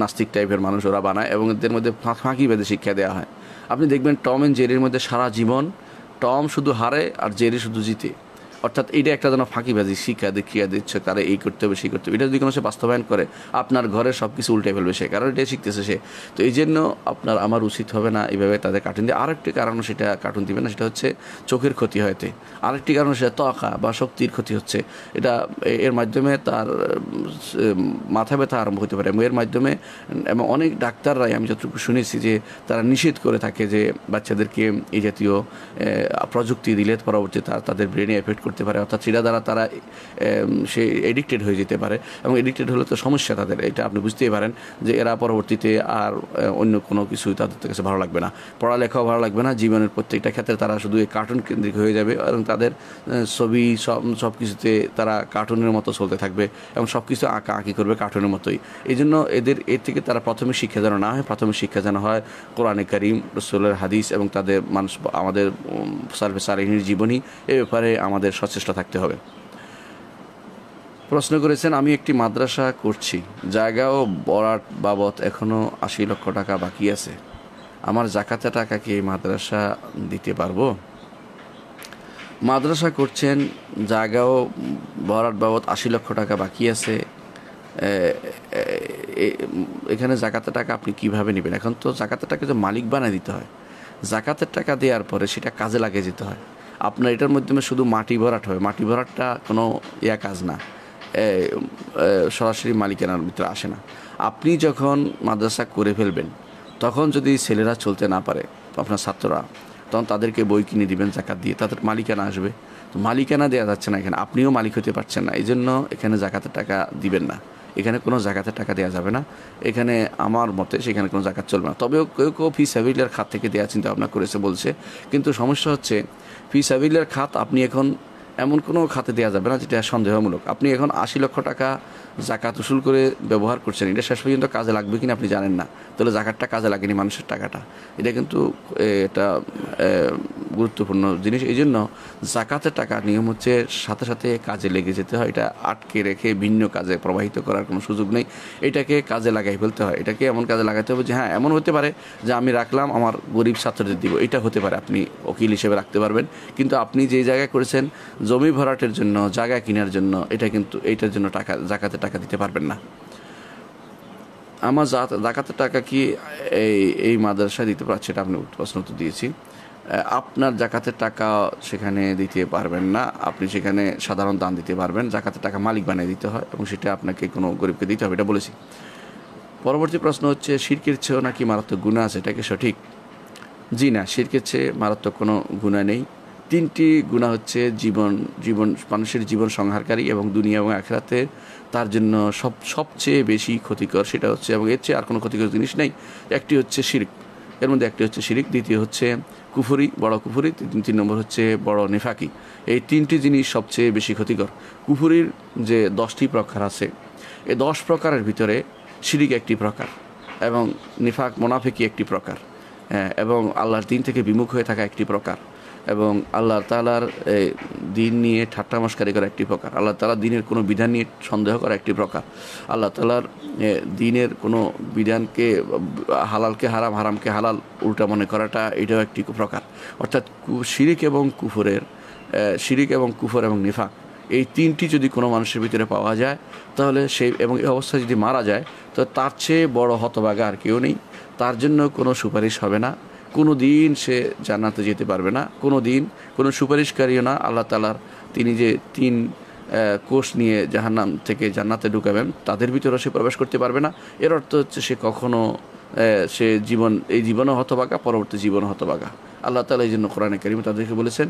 নাস্তিক টাইপের মানুষ, ওরা বানায় এবং এদের মধ্যে ফাঁকি বেঁধে শিক্ষা দেওয়া হয়। আপনি দেখবেন টম অ্যান্ড জেরির মধ্যে সারা জীবন টম শুধু হারে আর জেরি শুধু জিতে। অর্থাৎ এইটা একটা যেন ফাঁকিবাজি শিক্ষা দেখিয়ে দিচ্ছে, তারা এই করতে হবে, সেই করতে হবে। এটা যদি কোনো সে বাস্তবায়ন করে, আপনার ঘরের সব কিছু উল্টে ফেলবে সে, কারণ এটাই শিখতেছে সে। তো এই জন্য আমার উচিত হবে না এইভাবে তাদের কার্টুন দিয়ে। আরেকটি কারণ সেটা কার্টুন দিবে না, সেটা হচ্ছে চোখের ক্ষতি হয়তে। আরেকটি কারণ সেটা ত্বকা বা শক্তির ক্ষতি হচ্ছে। এটা এর মাধ্যমে তার মাথা ব্যথা আরম্ভ হতে পারে এবং এর মাধ্যমে, এবং অনেক ডাক্তাররাই আমি যতটুকু শুনেছি যে তারা নিষেধ করে থাকে যে বাচ্চাদেরকে এই জাতীয় প্রযুক্তি দিলে পরবর্তীতে তাদের ব্রেনে এফেক্ট করতে পারে, অর্থাৎ সেটা দ্বারা তারা সে এডিক্টেড হয়ে যেতে পারে এবং এডিক্টেড হলে তো সমস্যা তাদের। এটা আপনি বুঝতেই পারেন যে এরা পরবর্তীতে আর অন্য কোনো কিছু তাদের কাছে ভালো লাগবে না, পড়ালেখাও ভালো লাগবে না, জীবনের প্রত্যেকটা ক্ষেত্রে তারা শুধু এই কার্টুন কেন্দ্রিক হয়ে যাবে এবং তাদের ছবি সব কিছুতে তারা কার্টুনের মতো চলতে থাকবে এবং সব কিছু আঁকা আঁকি করবে কার্টুনের মতোই। এই জন্য এর থেকে তারা প্রাথমিক শিক্ষা যেন না হয়, প্রাথমিক শিক্ষা যেন হয় কোরআনে কারীম, রাসূলের হাদিস এবং তাদের আমাদের সালফে সালেহীনের জীবনী। এ ব্যাপারে আমাদের সচেষ্ট থাকতে হবে। প্রশ্ন করেছেন, আমি একটি মাদ্রাসা করছি, জায়গা ও বরাত বাবদ এখনও 80 লক্ষ টাকা বাকি আছে, আমার জাকাতের টাকা কি এই মাদ্রাসা দিতে পারবো? মাদ্রাসা করছেন, জায়গা ও বরাত বাবদ 80 লক্ষ টাকা বাকি আছে, এখানে জাকাতের টাকা আপনি কিভাবে নেবেন? এখন তো জাকাতের টাকা তো মালিক বানিয়ে দিতে হয়। জাকাতের টাকা দেওয়ার পরে সেটা কাজে লাগিয়ে যেতে হয়। আপনার এটার মাধ্যমে শুধু মাটি ভরাট হয়, মাটি ভরাটটা কোনো কাজ না, সরাসরি মালিকানার ভিতরে আসে না। আপনি যখন মাদ্রাসা করে ফেলবেন, তখন যদি ছেলেরা চলতে না পারে, আপনার ছাত্ররা, তখন তাদেরকে বই কিনে দিবেন জাকাত দিয়ে, তাদের মালিকানা আসবে। তো মালিকানা দেওয়া যাচ্ছে না এখানে, আপনিও মালিক হতে পারছেন না, এই জন্য এখানে জাকাতের টাকা দিবেন না। এখানে কোনো জাকাতের টাকা দেওয়া যাবে না। এখানে আমার মতে সেখানে কোনো জাকাত চলবে না। তবেও কেউ কেউ ফি সাবিলের খাত থেকে দেওয়ার চিন্তা ভাবনা করেছে বলছে, কিন্তু সমস্যা হচ্ছে ফি সাবিলের খাত আপনি এখন এমন কোনো খাতে দেওয়া যাবে না যেটা সন্দেহমূলক। আপনি এখন 80 লক্ষ টাকা জাকাত উসুল করে ব্যবহার করছেন, এটা শেষ পর্যন্ত কাজে লাগবে কিনা আপনি জানেন না, তাহলে জাকাতটা কাজে লাগেনি মানুষের টাকাটা। এটা কিন্তু এটা গুরুত্বপূর্ণ জিনিস। এই জন্য জাকাতের টাকা নিয়ম হচ্ছে সাথে সাথে কাজে লেগে যেতে হয়, এটা আটকে রেখে ভিন্ন কাজে প্রবাহিত করার কোনো সুযোগ নেই। এটাকে কাজে লাগাই ফেলতে হয়, এটাকে এমন কাজে লাগাতে হবে যে হ্যাঁ, এমন হতে পারে যে আমি রাখলাম আমার গরিব ছাত্রদের দিব, এটা হতে পারে, আপনি উকিল হিসেবে রাখতে পারবেন। কিন্তু আপনি যে জায়গায় করেছেন জমি ভরাটের জন্য, জায়গা কেনার জন্য, এটা কিন্তু এইটার জন্য জাকাতের টাকা দিতে পারবেন না। আমার জাকাতের টাকা কি এই মাদ্রাসায় দিতে পারছে, এটা আপনি প্রশ্ন তো দিয়েছি। আপনার জাকাতের টাকা সেখানে দিতে পারবেন না, আপনি সেখানে সাধারণ দান দিতে পারবেন। জাকাতের টাকা মালিক বানিয়ে দিতে হয় এবং সেটা আপনাকে কোনো গরিবকে দিতে হবে, এটা বলেছি। পরবর্তী প্রশ্ন হচ্ছে, শিরকের চেয়েও নাকি মারাত্মক গুনাহ আছে, এটা কি সঠিক? জি না, শিরকের চেয়ে মারাত্মক কোনো গুনাহ নেই। 3টি গুনাহ হচ্ছে মানুষের জীবন সংহারকারী এবং দুনিয়া এবং আখিরাতে তার জন্য সবচেয়ে বেশি ক্ষতিকর, সেটা হচ্ছে, এবং এর চেয়ে আর কোনো ক্ষতিকর জিনিস নেই। একটি হচ্ছে শিরক, এর মধ্যে একটি হচ্ছে শিরক, দ্বিতীয় হচ্ছে কুফরি, বড় কুফরি, 3 নম্বর হচ্ছে বড় নেফাকি। এই 3টি জিনিস সবচেয়ে বেশি ক্ষতিকর। কুফরির যে 10টি প্রকার আছে, এই 10 প্রকারের ভিতরে শিরক একটি প্রকার এবং নিফাক মোনাফিকি একটি প্রকার, এবং আল্লাহর দিন থেকে বিমুখ হয়ে থাকা একটি প্রকার, এবং আল্লাহ তাআলার দিন নিয়ে ঠাট্টা মশকারি করা একটি প্রকার, আল্লাহ তাআলার দিনের কোনো বিধান নিয়ে সন্দেহ করা একটি প্রকার, আল্লাহ তাআলার দিনের কোনো বিধানকে, হালালকে হারাম, হারামকে হালাল উল্টা মনে করাটা, এটাও একটি প্রকার। অর্থাৎ শিরিক এবং কুফর এবং নিফাক, এই তিনটি যদি কোনো মানুষের ভিতরে পাওয়া যায় তাহলে সেই এবং এই অবস্থায় যদি মারা যায় তো তার চেয়ে বড় হতভাগা আর কেউ নেই। তার জন্য কোনো সুপারিশ হবে না, কোনো দিন সে জান্নাতে যেতে পারবে না, কোনো দিন কোনো সুপারিশকারীও না। আল্লাহ তাআলার তিনি যে 3 কোষ নিয়ে জাহান্নাম থেকে জান্নাতে ঢুকাবেন তাদের ভিতরেও সে প্রবেশ করতে পারবে না। এর অর্থ হচ্ছে সে কখনো সে এই জীবনও হতভাগা, পরবর্তী জীবনও হতভাগা। আল্লাহ তাআলা এই জন্য কোরআনে কারিমে তাদেরকে বলেছেন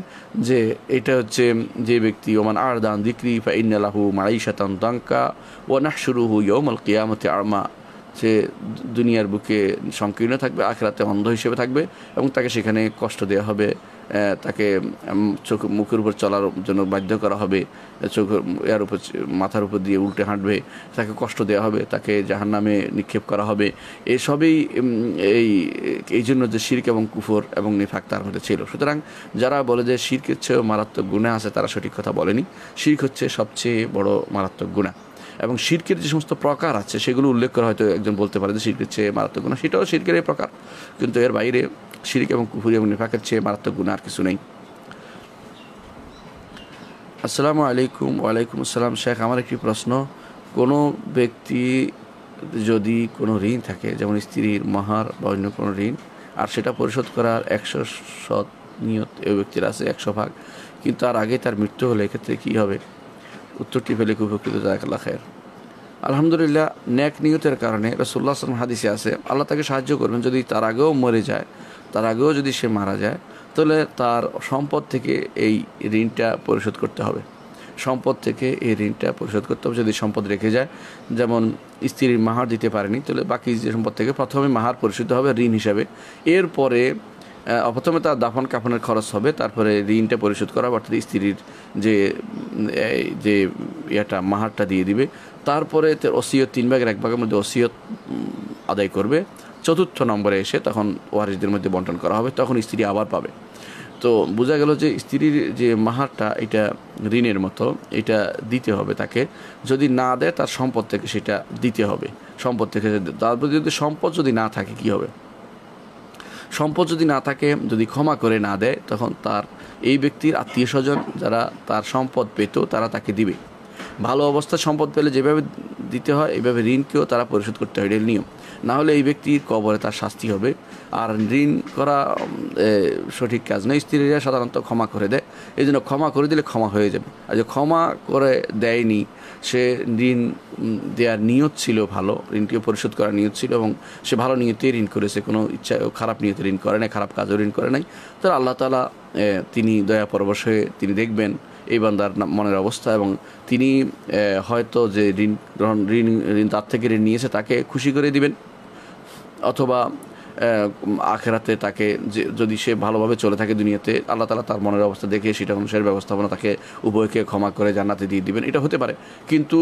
যে এটা হচ্ছে যে ব্যক্তি ওমান আরদান যিকরি ফাইন্না লাহু মাঈশাতান দাঙ্কা ওয়া নাহশুরুহু ইয়াওমাল কিয়ামাতি আমা, সে দুনিয়ার বুকে সংকীর্ণ থাকবে, আখিরাতে অন্ধ হিসেবে থাকবে এবং তাকে সেখানে কষ্ট দেওয়া হবে, তাকে চোখ মুখের উপর চলার জন্য বাধ্য করা হবে, চোখ এর উপর মাথার উপর দিয়ে উল্টে হাঁটবে, তাকে কষ্ট দেওয়া হবে, তাকে জাহান্নামে নিক্ষেপ করা হবে। এসবই এই জন্য যে শিরক এবং কুফর এবং নিফাক তার মধ্যে ছিল। সুতরাং যারা বলে যে শিরকের চেয়েও মারাত্মক গুনাহ আছে তারা সঠিক কথা বলেনি। শিরক হচ্ছে সবচেয়ে বড় মারাত্মক গুনাহ এবং শিরকের যে সমস্ত প্রকার আছে সেগুলো উল্লেখ করা হয়তো একজন বলতে পারে যে শিরকের চেয়ে মারাত্মক গুনাহ, সেটাও শিরকের এই প্রকার, কিন্তু এর বাইরে শিরক এবং কুফরি এবং নিফাকের চেয়ে মারাত্মক গুনাহ আর কিছু নেই। আসসালামু আলাইকুম। ওয়ালাইকুম আসসালাম। শেখ, আমার একটি প্রশ্ন, কোনো ব্যক্তি যদি কোনো ঋণ থাকে, যেমন স্ত্রীর মাহার বা অন্য কোনো ঋণ, আর সেটা পরিশোধ করার 100% নিয়ত এই ব্যক্তির আছে 100 ভাগ, কিন্তু তার আগে তার মৃত্যু হলে এক্ষেত্রে কী হবে? উত্তরটি পেলে খুব উপকৃত। জাযাকাল্লাহ খায়ের। আলহামদুলিল্লাহ, নেক নিয়তের কারণে রাসূলুল্লাহ সাল্লাল্লাহু আলাইহি ওয়াসাল্লাম হাদিসে আছে আল্লাহ তাকে সাহায্য করবেন যদি তার আগেও মরে যায়, তার আগেও যদি সে মারা যায় তাহলে তার সম্পদ থেকে এই ঋণটা পরিশোধ করতে হবে। সম্পদ থেকে এই ঋণটা পরিশোধ করতে হবে। যদি সম্পদ রেখে যায়, যেমন স্ত্রীর মাহার দিতে পারেনি, তাহলে বাকি যে সম্পদ থেকে প্রথমে মাহার পরিশোধ হবে ঋণ হিসাবে, এরপরে প্রথমে তার দাফন কাফনের খরচ হবে, তারপরে ঋণটা পরিশোধ করা অর্থাৎ স্ত্রীর যে যে ইয়েটা মাহারটা দিয়ে দিবে, তারপরে তার ওসিয়ত 3 ভাগের 1 ভাগের মধ্যে ওসিয়ত আদায় করবে। 4র্থ নম্বরে এসে তখন ওয়ারিসদের মধ্যে বন্টন করা হবে, তখন স্ত্রী আবার পাবে। তো বোঝা গেল যে স্ত্রীর যে মাহারটা এটা ঋণের মতো, এটা দিতে হবে তাকে। যদি না দেয় তার সম্পদ থেকে সেটা দিতে হবে। সম্পদ থেকে তারপর যদি সম্পদ যদি না থাকে কি হবে? সম্পদ যদি না থাকে, যদি ক্ষমা করে না দেয়, তখন তার এই ব্যক্তির আত্মীয় স্বজন যারা তার সম্পদ পেত তারা তাকে দিবে। ভালো অবস্থায় সম্পদ পেলে যেভাবে দিতে হয় এইভাবে ঋণকেও তারা পরিশোধ করতে হয়, এর নিয়ম। না হলে এই ব্যক্তির কবরে তার শাস্তি হবে। আর ঋণ করা সঠিক কাজ নয়। স্ত্রীরা সাধারণত ক্ষমা করে দেয়, এই জন্য ক্ষমা করে দিলে ক্ষমা হয়ে যাবে। আর যে ক্ষমা করে দেয়নি, সে ঋণ দেওয়ার নিয়ত ছিল ভালো, ঋণটিও পরিশোধ করার নিয়ত ছিল এবং সে ভালো নিয়তে ঋণ করেছে, কোনো ইচ্ছা খারাপ নিয়তে ঋণ করে নাই, খারাপ কাজও ঋণ করে নাই, তাহলে আল্লাহ তাআলা তিনি দয়া পরবশ হয়ে তিনি দেখবেন এই বান্দার মনের অবস্থা এবং তিনি হয়তো যে ঋণ তার থেকে ঋণ নিয়েছে তাকে খুশি করে দিবেন, অথবা আখেরাতে তাকে যদি সে ভালোভাবে চলে থাকে দুনিয়াতে, আল্লাহ তাআলা তার মনের অবস্থা দেখে সেটা অনুসারে ব্যবস্থাপনা তাকে উভয়কে ক্ষমা করে জান্নাতে দিয়ে দিবেন, এটা হতে পারে। কিন্তু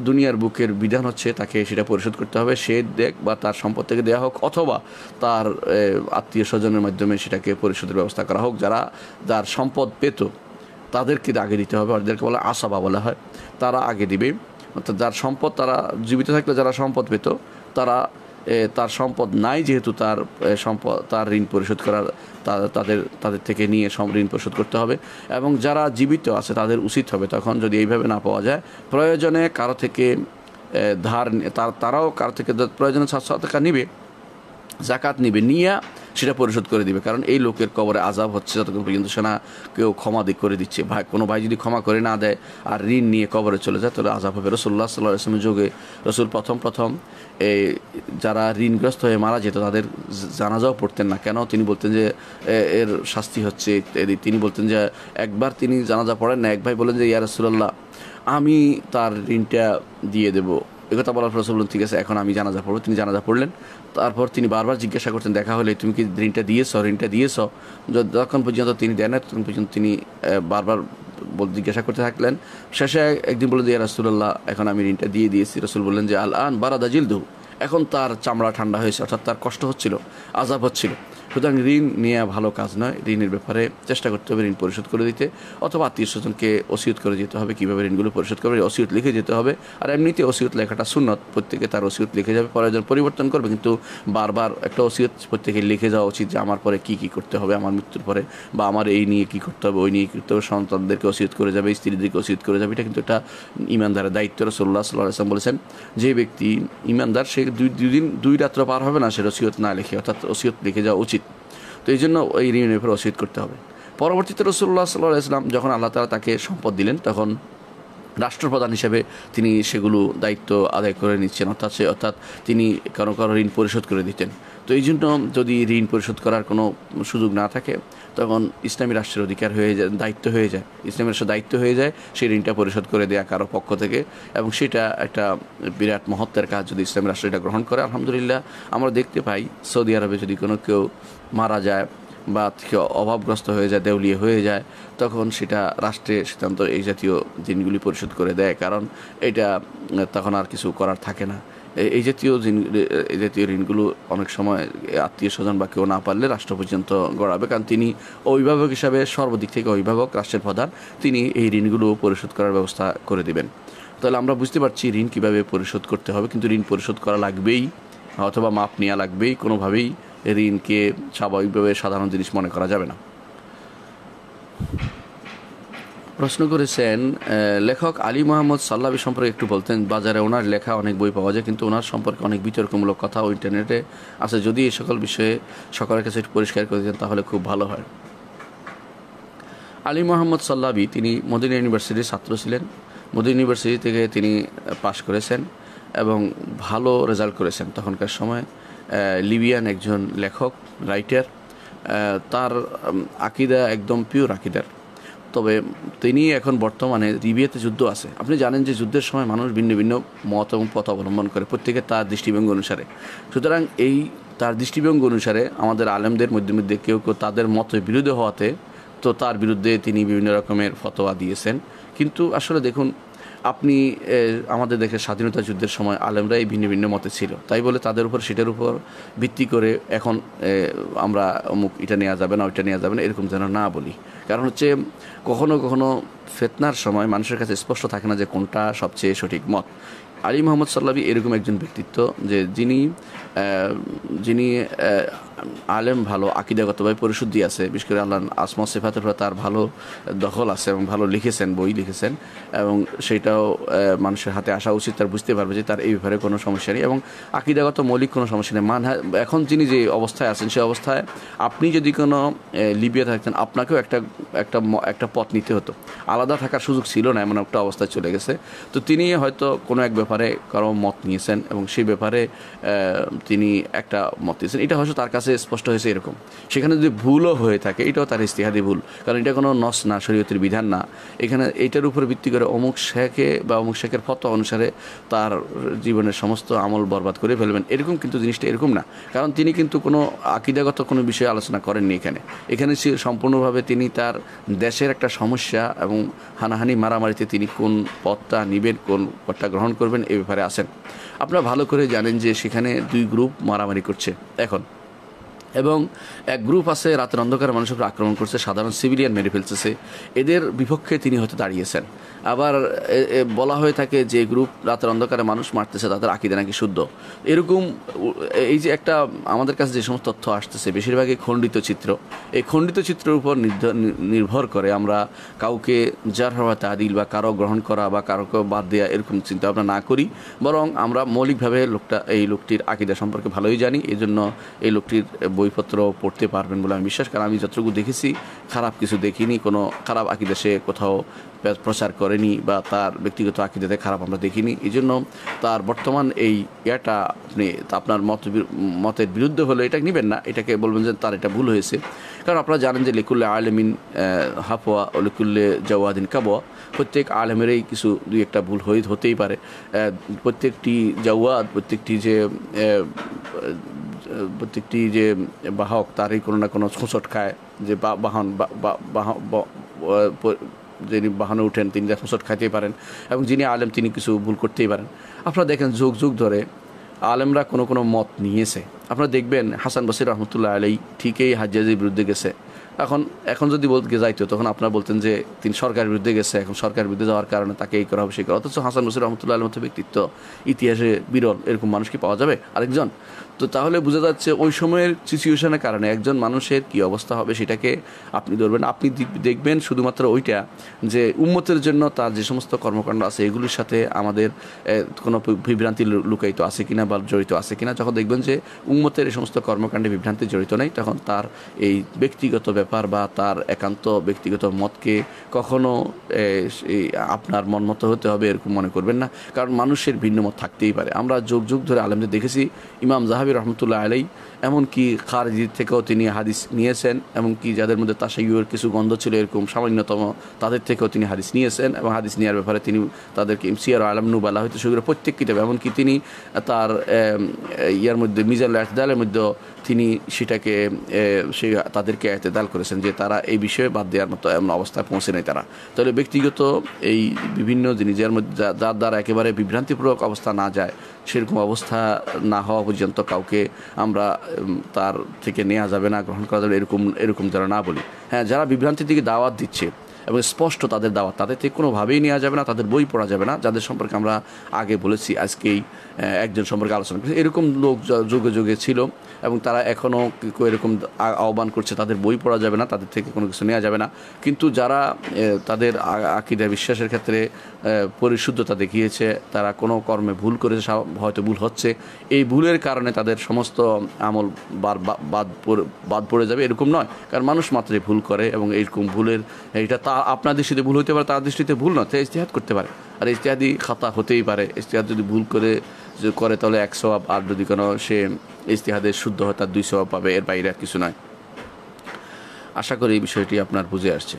দুনিয়ার বুকের বিধান হচ্ছে তাকে সেটা পরিশোধ করতে হবে, সে দেখ বা তার সম্পদ থেকে দেওয়া হোক অথবা তার আত্মীয় স্বজনের মাধ্যমে সেটাকে পরিশোধের ব্যবস্থা করা হোক। যার সম্পদ পেত তাদেরকে আগে দিতে হবে, ওদেরকে বলা আসাবা বলা হয়, তারা আগে দিবে। অর্থাৎ যার সম্পদ, তারা জীবিত থাকলে যারা সম্পদ পেত তারা, তার সম্পদ নাই যেহেতু তার সম্পদ, তার ঋণ পরিশোধ করার তাদের থেকে নিয়ে ঋণ পরিশোধ করতে হবে। এবং যারা জীবিত আছে তাদের উচিত হবে তখন, যদি এইভাবে না পাওয়া যায়, প্রয়োজনে কারো থেকে ধার, তারাও কারো থেকে প্রয়োজনে টাকা নিবে, জাকাত নিবে, নিয়ে সেটা পরিশোধ করে দিবে। কারণ এই লোকের কবরে আযাব হচ্ছে যতক্ষণ পর্যন্ত সে না কেউ ক্ষমা করে দিচ্ছে। কোনো ভাই যদি ক্ষমা করে না দেয় আর ঋণ নিয়ে কবরে চলে যায় তাহলে আযাব হবে। রাসূলুল্লাহ সাল্লাল্লাহু আলাইহি ওয়াসাল্লামের যুগে রাসূল প্রথম যারা ঋণগ্রস্ত হয়ে মারা যেত তাদের জানাজাও পড়তেন না। কেন? তিনি বলতেন যে এর শাস্তি হচ্ছে ইত্যাদি। তিনি বলতেন যে একবার তিনি জানাজা পড়েন না, এক ভাই বলেন যে ইয়া রাসূলুল্লাহ আমি তার ঋণটা দিয়ে দেবো। একথা বলার পর রাসূল বললেন ঠিক আছে এখন আমি জানাজা পড়ব। তিনি জানাজা পড়লেন। তারপর তিনি বারবার জিজ্ঞাসা করতেন দেখা হলে তুমি কি ঋণটা দিয়েছ? যতক্ষণ পর্যন্ত তিনি দেন না ততক্ষণ পর্যন্ত তিনি বারবার জিজ্ঞাসা করতে থাকলেন। শেষে একদিন বললেন যে ইয়া রাসূলুল্লাহ এখন আমি ঋণটা দিয়ে দিয়েছি। রাসূল বললেন যে আল আন বারাদা জিলদু, এখন তার চামড়া ঠান্ডা হয়েছে, অর্থাৎ তার কষ্ট হচ্ছিল, আযাব হচ্ছিল। সুতরাং ঋণ নেওয়া ভালো কাজ নয়। ঋণের ব্যাপারে চেষ্টা করতে হবে ঋণ পরিশোধ করে দিতে, অথবা আত্মীয় স্বজনকে ওসিয়ত করে যেতে হবে কীভাবে ঋণগুলো পরিশোধ করবে, ওসিয়ত লিখে যেতে হবে। আর এমনিতে ওসিয়ত লেখাটা সুন্নত, প্রত্যেকে তার ওসিয়ত লিখে যাবে, প্রয়োজন পরিবর্তন করবে, কিন্তু বারবার একটা ওসিয়ত প্রত্যেকে লিখে যাওয়া উচিত যে আমার পরে কী কী করতে হবে আমার মৃত্যুর পরে, বা আমার এই নিয়ে কী করতে হবে ওই নিয়ে কী করতে হবে। সন্তানদেরকে ওসিয়ত করে যাবে, স্ত্রীদেরকে ওসিয়ত করে যাবে, এটা কিন্তু একটা ইমানদারের দায়িত্ব। রাসূলুল্লাহ সাল্লাল্লাহু আলাইহি ওয়াসাল্লাম বলেছেন যে ব্যক্তি ইমানদার সে দুই রাত্র পার হবে না সে ওসিয়ত না লিখে, অর্থাৎ ওসিয়ত লিখে যাওয়া উচিত। তো এই জন্য এই ঋণের উপর ওসিয়ত করতে হবে। পরবর্তীতে রাসূলুল্লাহ সাল্লাল্লাহু আলাইহি ওয়াসাল্লাম যখন আল্লাহ তাআলা তাকে সম্পদ দিলেন, তখন রাষ্ট্রপ্রধান হিসেবে তিনি সেগুলো দায়িত্ব আদায় করে নিচ্ছেন, অর্থাৎ তিনি কারো ঋণ পরিশোধ করে দিতেন। তো এই জন্য যদি ঋণ পরিশোধ করার কোনো সুযোগ না থাকে, তখন ইসলামী রাষ্ট্রের অধিকার হয়ে যায়, দায়িত্ব হয়ে যায়, ইসলামী রাষ্ট্রের দায়িত্ব হয়ে যায় সেই ঋণটা পরিশোধ করে দেয়া কারো পক্ষ থেকে, এবং সেটা একটা বিরাট মহত্বের কাজ যদি ইসলামী রাষ্ট্র এটা গ্রহণ করে। আলহামদুলিল্লাহ আমরা দেখতে পাই সৌদি আরবে যদি কেউ মারা যায় বা অভাবগ্রস্ত হয়ে যায়, দেউলিয়া হয়ে যায়, তখন সেটা রাষ্ট্রে সিদ্ধান্ত এই জাতীয় ঋণগুলি পরিশোধ করে দেয়, কারণ এটা তখন আর কিছু করার থাকে না। এই জাতীয় ঋণগুলো অনেক সময় আত্মীয় স্বজন বা কেউ না পারলে রাষ্ট্র পর্যন্ত গড়াবে, কারণ তিনি অভিভাবক হিসাবে সর্বদিক থেকে অভিভাবক, রাষ্ট্রের প্রধান, তিনি এই ঋণগুলো পরিশোধ করার ব্যবস্থা করে দেবেন। তাহলে আমরা বুঝতে পারছি ঋণ কীভাবে পরিশোধ করতে হবে, কিন্তু ঋণ পরিশোধ করা লাগবেই, অথবা মাপ নেওয়া লাগবেই, কোনোভাবেই ঋণকে স্বাভাবিকভাবে সাধারণ জিনিস মনে করা যাবে না। প্রশ্ন করেছেন লেখক আলী মোহাম্মদ সাল্লাবী সম্পর্কে একটু বলতেন। বাজারে ওনার লেখা অনেক বই পাওয়া যায়, কিন্তু ওনার সম্পর্কে অনেক বিতর্কমূলক কথা ইন্টারনেটে আছে। যদি এই সকল বিষয়ে সকলের কাছে একটু পরিষ্কার করে দেন তাহলে খুব ভালো হয়। আলী মোহাম্মদ সাল্লাবী তিনি মদিনা ইউনিভার্সিটির ছাত্র ছিলেন। মদিনা ইউনিভার্সিটি থেকে তিনি পাশ করেছেন এবং ভালো রেজাল্ট করেছেন তখনকার সময়। লিবিয়ান একজন লেখক, রাইটার। তার আকিদা একদম পিওর আকিদার। তবে তিনি এখন বর্তমানে লিবিয়াতে যুদ্ধ আছে। আপনি জানেন যে যুদ্ধের সময় মানুষ ভিন্ন ভিন্ন মত এবং পথ অবলম্বন করে, প্রত্যেকে তার দৃষ্টিভঙ্গি অনুসারে। সুতরাং এই তার দৃষ্টিভঙ্গি অনুসারে আমাদের আলেমদের মধ্যে কেউ তাদের মতের বিরুদ্ধে হওয়াতে তো তার বিরুদ্ধে তিনি বিভিন্ন রকমের ফতোয়া দিয়েছেন। কিন্তু আসলে দেখুন, আপনি আমাদের দেশের স্বাধীনতা যুদ্ধের সময় আলেমরাই ভিন্ন ভিন্ন মতে ছিল, তাই বলে তাদের উপর সেটার উপর ভিত্তি করে এখন আমরা অমুক এটা নেওয়া যাবে না ওইটা নেওয়া যাবে না এরকম যেন না বলি। কারণ হচ্ছে কখনো কখনো ফিতনার সময় মানুষের কাছে স্পষ্ট থাকে না যে কোনটা সবচেয়ে সঠিক মত। আলী মোহাম্মদ সাল্লাবী এরকম একজন ব্যক্তিত্ব যে যিনি আলেম, ভালো আকিদাগতভাবে পরিশুদ্ধি আছে, বিশেষ করে আল্লাহ আসমা সিফাতের উপর তার ভালো দখল আছে এবং ভালো লিখেছেন, বই লিখেছেন, এবং সেটাও মানুষের হাতে আসা উচিত। তার বুঝতে পারবে যে তার এই ব্যাপারে কোনো সমস্যা নেই এবং আকিদাগত মৌলিক কোনো সমস্যা নেই। এখন যিনি যে অবস্থায় আছেন সেই অবস্থায় আপনি যদি কোনো লিবিয়া থাকতেন আপনাকেও একটা পথ নিতে হতো, আলাদা থাকার সুযোগ ছিল না, এমন একটা অবস্থায় চলে গেছে। তো তিনি হয়তো কোনো এক ব্যাপারে কারো মত নিয়েছেন এবং সেই ব্যাপারে তিনি একটা মত দিয়েছেন, এটা হয়তো তার কাছে স্পষ্ট হয়েছে এরকম। সেখানে যদি ভুলও হয়ে থাকে এটাও তার ইজতিহাদি ভুল, কারণ এটা কোনো নস না, শরীয়তের বিধান না। এখানে এইটার উপর ভিত্তি করে অমুক শেখে বা অমুক শেখের ফতোয়া অনুসারে তার জীবনের সমস্ত আমল বরবাদ করে ফেলবেন, এরকম কিন্তু জিনিসটা এরকম না। কারণ তিনি কিন্তু কোনো আকিদাগত কোনো বিষয়ে আলোচনা করেননি। এখানে সম্পূর্ণভাবে তিনি তার দেশের একটা সমস্যা এবং হানাহানি মারামারিতে তিনি কোন পথটা নেবেন, কোন পথটা গ্রহণ করবেন এই ব্যাপারে আছেন। আপনারা ভালো করে জানেন যে সেখানে দুই গ্রুপ মারামারি করছে এখন, এবং এক গ্রুপ আছে রাতের অন্ধকারে মানুষের উপর আক্রমণ করছে, সাধারণ সিভিলিয়ান মেরে ফেলতেছে। এদের বিপক্ষে তিনি হয়তো দাঁড়িয়েছেন। আবার বলা হয়ে থাকে যে গ্রুপ রাতের অন্ধকারে মানুষ মারতেছে তাদের আকীদা নাকি শুদ্ধ। এরকম এই যে একটা আমাদের কাছে যে সমস্ত তথ্য আসতেছে বেশিরভাগই খণ্ডিত চিত্র। এই খণ্ডিত চিত্রের উপর নির্ভর করে আমরা কাউকে জারহ ওয়া তা'দীল বা কারো গ্রহণ করা বা কারোকে বাদ দেওয়া এরকম চিন্তা ভাবনা না করি, বরং আমরা মৌলিকভাবে এই লোকটির আকীদা সম্পর্কে ভালোই জানি, এই জন্য এই লোকটির বইপত্র পড়তে পারবেন বলে আমি বিশ্বাস। কারণ আমি যতটুকু দেখেছি খারাপ কিছু দেখিনি, কোনো খারাপ আকীদা সে কোথাও প্রচার করেনি বা তার ব্যক্তিগত আকীদাতে খারাপ আমরা দেখিনি। এই জন্য তার বর্তমান এই আপনি আপনার মতের বিরুদ্ধে হলে এটা নেবেন না, এটাকে বলবেন যে তার এটা ভুল হয়েছে। কারণ আপনারা জানেন যে লিকুল্লে আলেমিন হাফওয়া ও লিকুল্লে জাওয়াদিন কাবওয়া, প্রত্যেক আলেমেরই কিছু দুই একটা ভুল হতেই পারে। প্রত্যেকটি জাওয়াদ, প্রত্যেকটি যে বাহক তারই কোনো না কোনো ছোঁচট খায়, যে যিনি বাহনে উঠেন তিনি হোঁচট খাইতেই পারেন, এবং যিনি আলেম তিনি কিছু ভুল করতেই পারেন। আপনারা দেখেন যুগ যুগ ধরে আলেমরা কোনো মত নিয়েছে, আপনারা দেখবেন হাসান বসির রহমতুল্লাহ আলাই ঠিকই হাজ্জাজের বিরুদ্ধে গেছে। এখন যদি বলতে যাইতো তখন আপনারা বলতেন যে তিনি সরকারের বিরুদ্ধে গেছে, এখন সরকারের বিরুদ্ধে যাওয়ার কারণে তাকে এই করা হবে সেই করা। অথচ হাসান বসির রহমতুল্লাহ আলের মতো ব্যক্তিত্ব ইতিহাসে বিরল, এরকম মানুষ কি পাওয়া যাবে আরেকজন? তো তাহলে বোঝা যাচ্ছে ওই সময়ের সিচুয়েশনের কারণে একজন মানুষের কি অবস্থা হবে সেটাকে আপনি ধরবেন। আপনি দেখবেন শুধুমাত্র ওইটা যে উম্মতের জন্য তার যে সমস্ত কর্মকাণ্ড আছে এগুলির সাথে আমাদের কোনো বিভ্রান্তি লুকায়িত আছে কিনা বা জড়িত আছে কিনা। যখন দেখবেন যে উম্মতের এই সমস্ত কর্মকাণ্ডে বিভ্রান্তি জড়িত নেই, তখন তার এই ব্যক্তিগত ব্যাপার বা তার একান্ত ব্যক্তিগত মতকে কখনো আপনার মন মতো হতে হবে এরকম মনে করবেন না, কারণ মানুষের ভিন্ন মত থাকতেই পারে। আমরা যুগ যুগ ধরে আলেমদের দেখেছি, ইমাম জাহাবি রহমতুল্লাহ আলাই এমনকি খারিজির থেকেও তিনি হাদিস নিয়েছেন, এমনকি যাদের মধ্যে তাশাইয়ুর কিছু গন্ধ ছিল এরকম সামান্যতম তাদের থেকেও তিনি হাদিস নিয়েছেন, এবং হাদিস নেওয়ার ব্যাপারে তিনি তাদেরকে সিয়ার আলম নুবালা হইতে শুরু করে প্রত্যেক কিতাবে, এমনকি তিনি তার ইয়ার মধ্যে মিজানুল ইতিদালের মধ্যেও তিনি সেটাকে তাদেরকে এতেদাল করেছেন যে তারা এই বিষয়ে বাদ দেওয়ার মতো এমন অবস্থায় পৌঁছে নেই তারা। তাহলে ব্যক্তিগত এই বিভিন্ন জিনিস যার মধ্যে যার দ্বারা একেবারে বিভ্রান্তিপূর্বক অবস্থা না যায়, সেরকম অবস্থা না হওয়া পর্যন্ত কাউকে আমরা তার থেকে নেওয়া যাবে না, গ্রহণ করা যাবে এরকম যারা না বলি। হ্যাঁ, যারা বিভ্রান্তির দিকে দাওয়াত দিচ্ছে এবং স্পষ্ট তাদের দাওয়াত, তাদের থেকে কোনোভাবেই নেওয়া যাবে না, তাদের বই পড়া যাবে না, যাদের সম্পর্কে আমরা আগে বলেছি, আজকেই একজন সম্পর্কে আলোচনা করছি। এরকম লোক যুগে যুগে ছিল এবং তারা এখনও এরকম আহ্বান করছে, তাদের বই পড়া যাবে না, তাদের থেকে কোনো কিছু নেওয়া যাবে না। কিন্তু যারা তাদের আকীদা বিশ্বাসের ক্ষেত্রে পরিশুদ্ধতা দেখিয়েছে, তারা কোনো কর্মে ভুল করেছে, হয়তো ভুল হচ্ছে, এই ভুলের কারণে তাদের সমস্ত আমল বাদ পড়ে যাবে এরকম নয়, কারণ মানুষ মাত্রই ভুল করে এবং এইরকম ভুলের এটা আপনার দৃষ্টিতে ভুল হতে পারে, তার দৃষ্টিতে ভুল নয়, তাই ইজতিহাদ করতে পারে। আর ইজতিহাদি খাতা হতেই পারে, ইজতিহাদ যদি ভুল করে তাহলে 100 সওয়াব, আর যদি কোনো সে ইজতিহাদের শুদ্ধ হয় তার 2 সওয়াব পাবে, এর বাইরে আর কিছু নয়। আশা করি এই বিষয়টি আপনার বুঝে আসছে।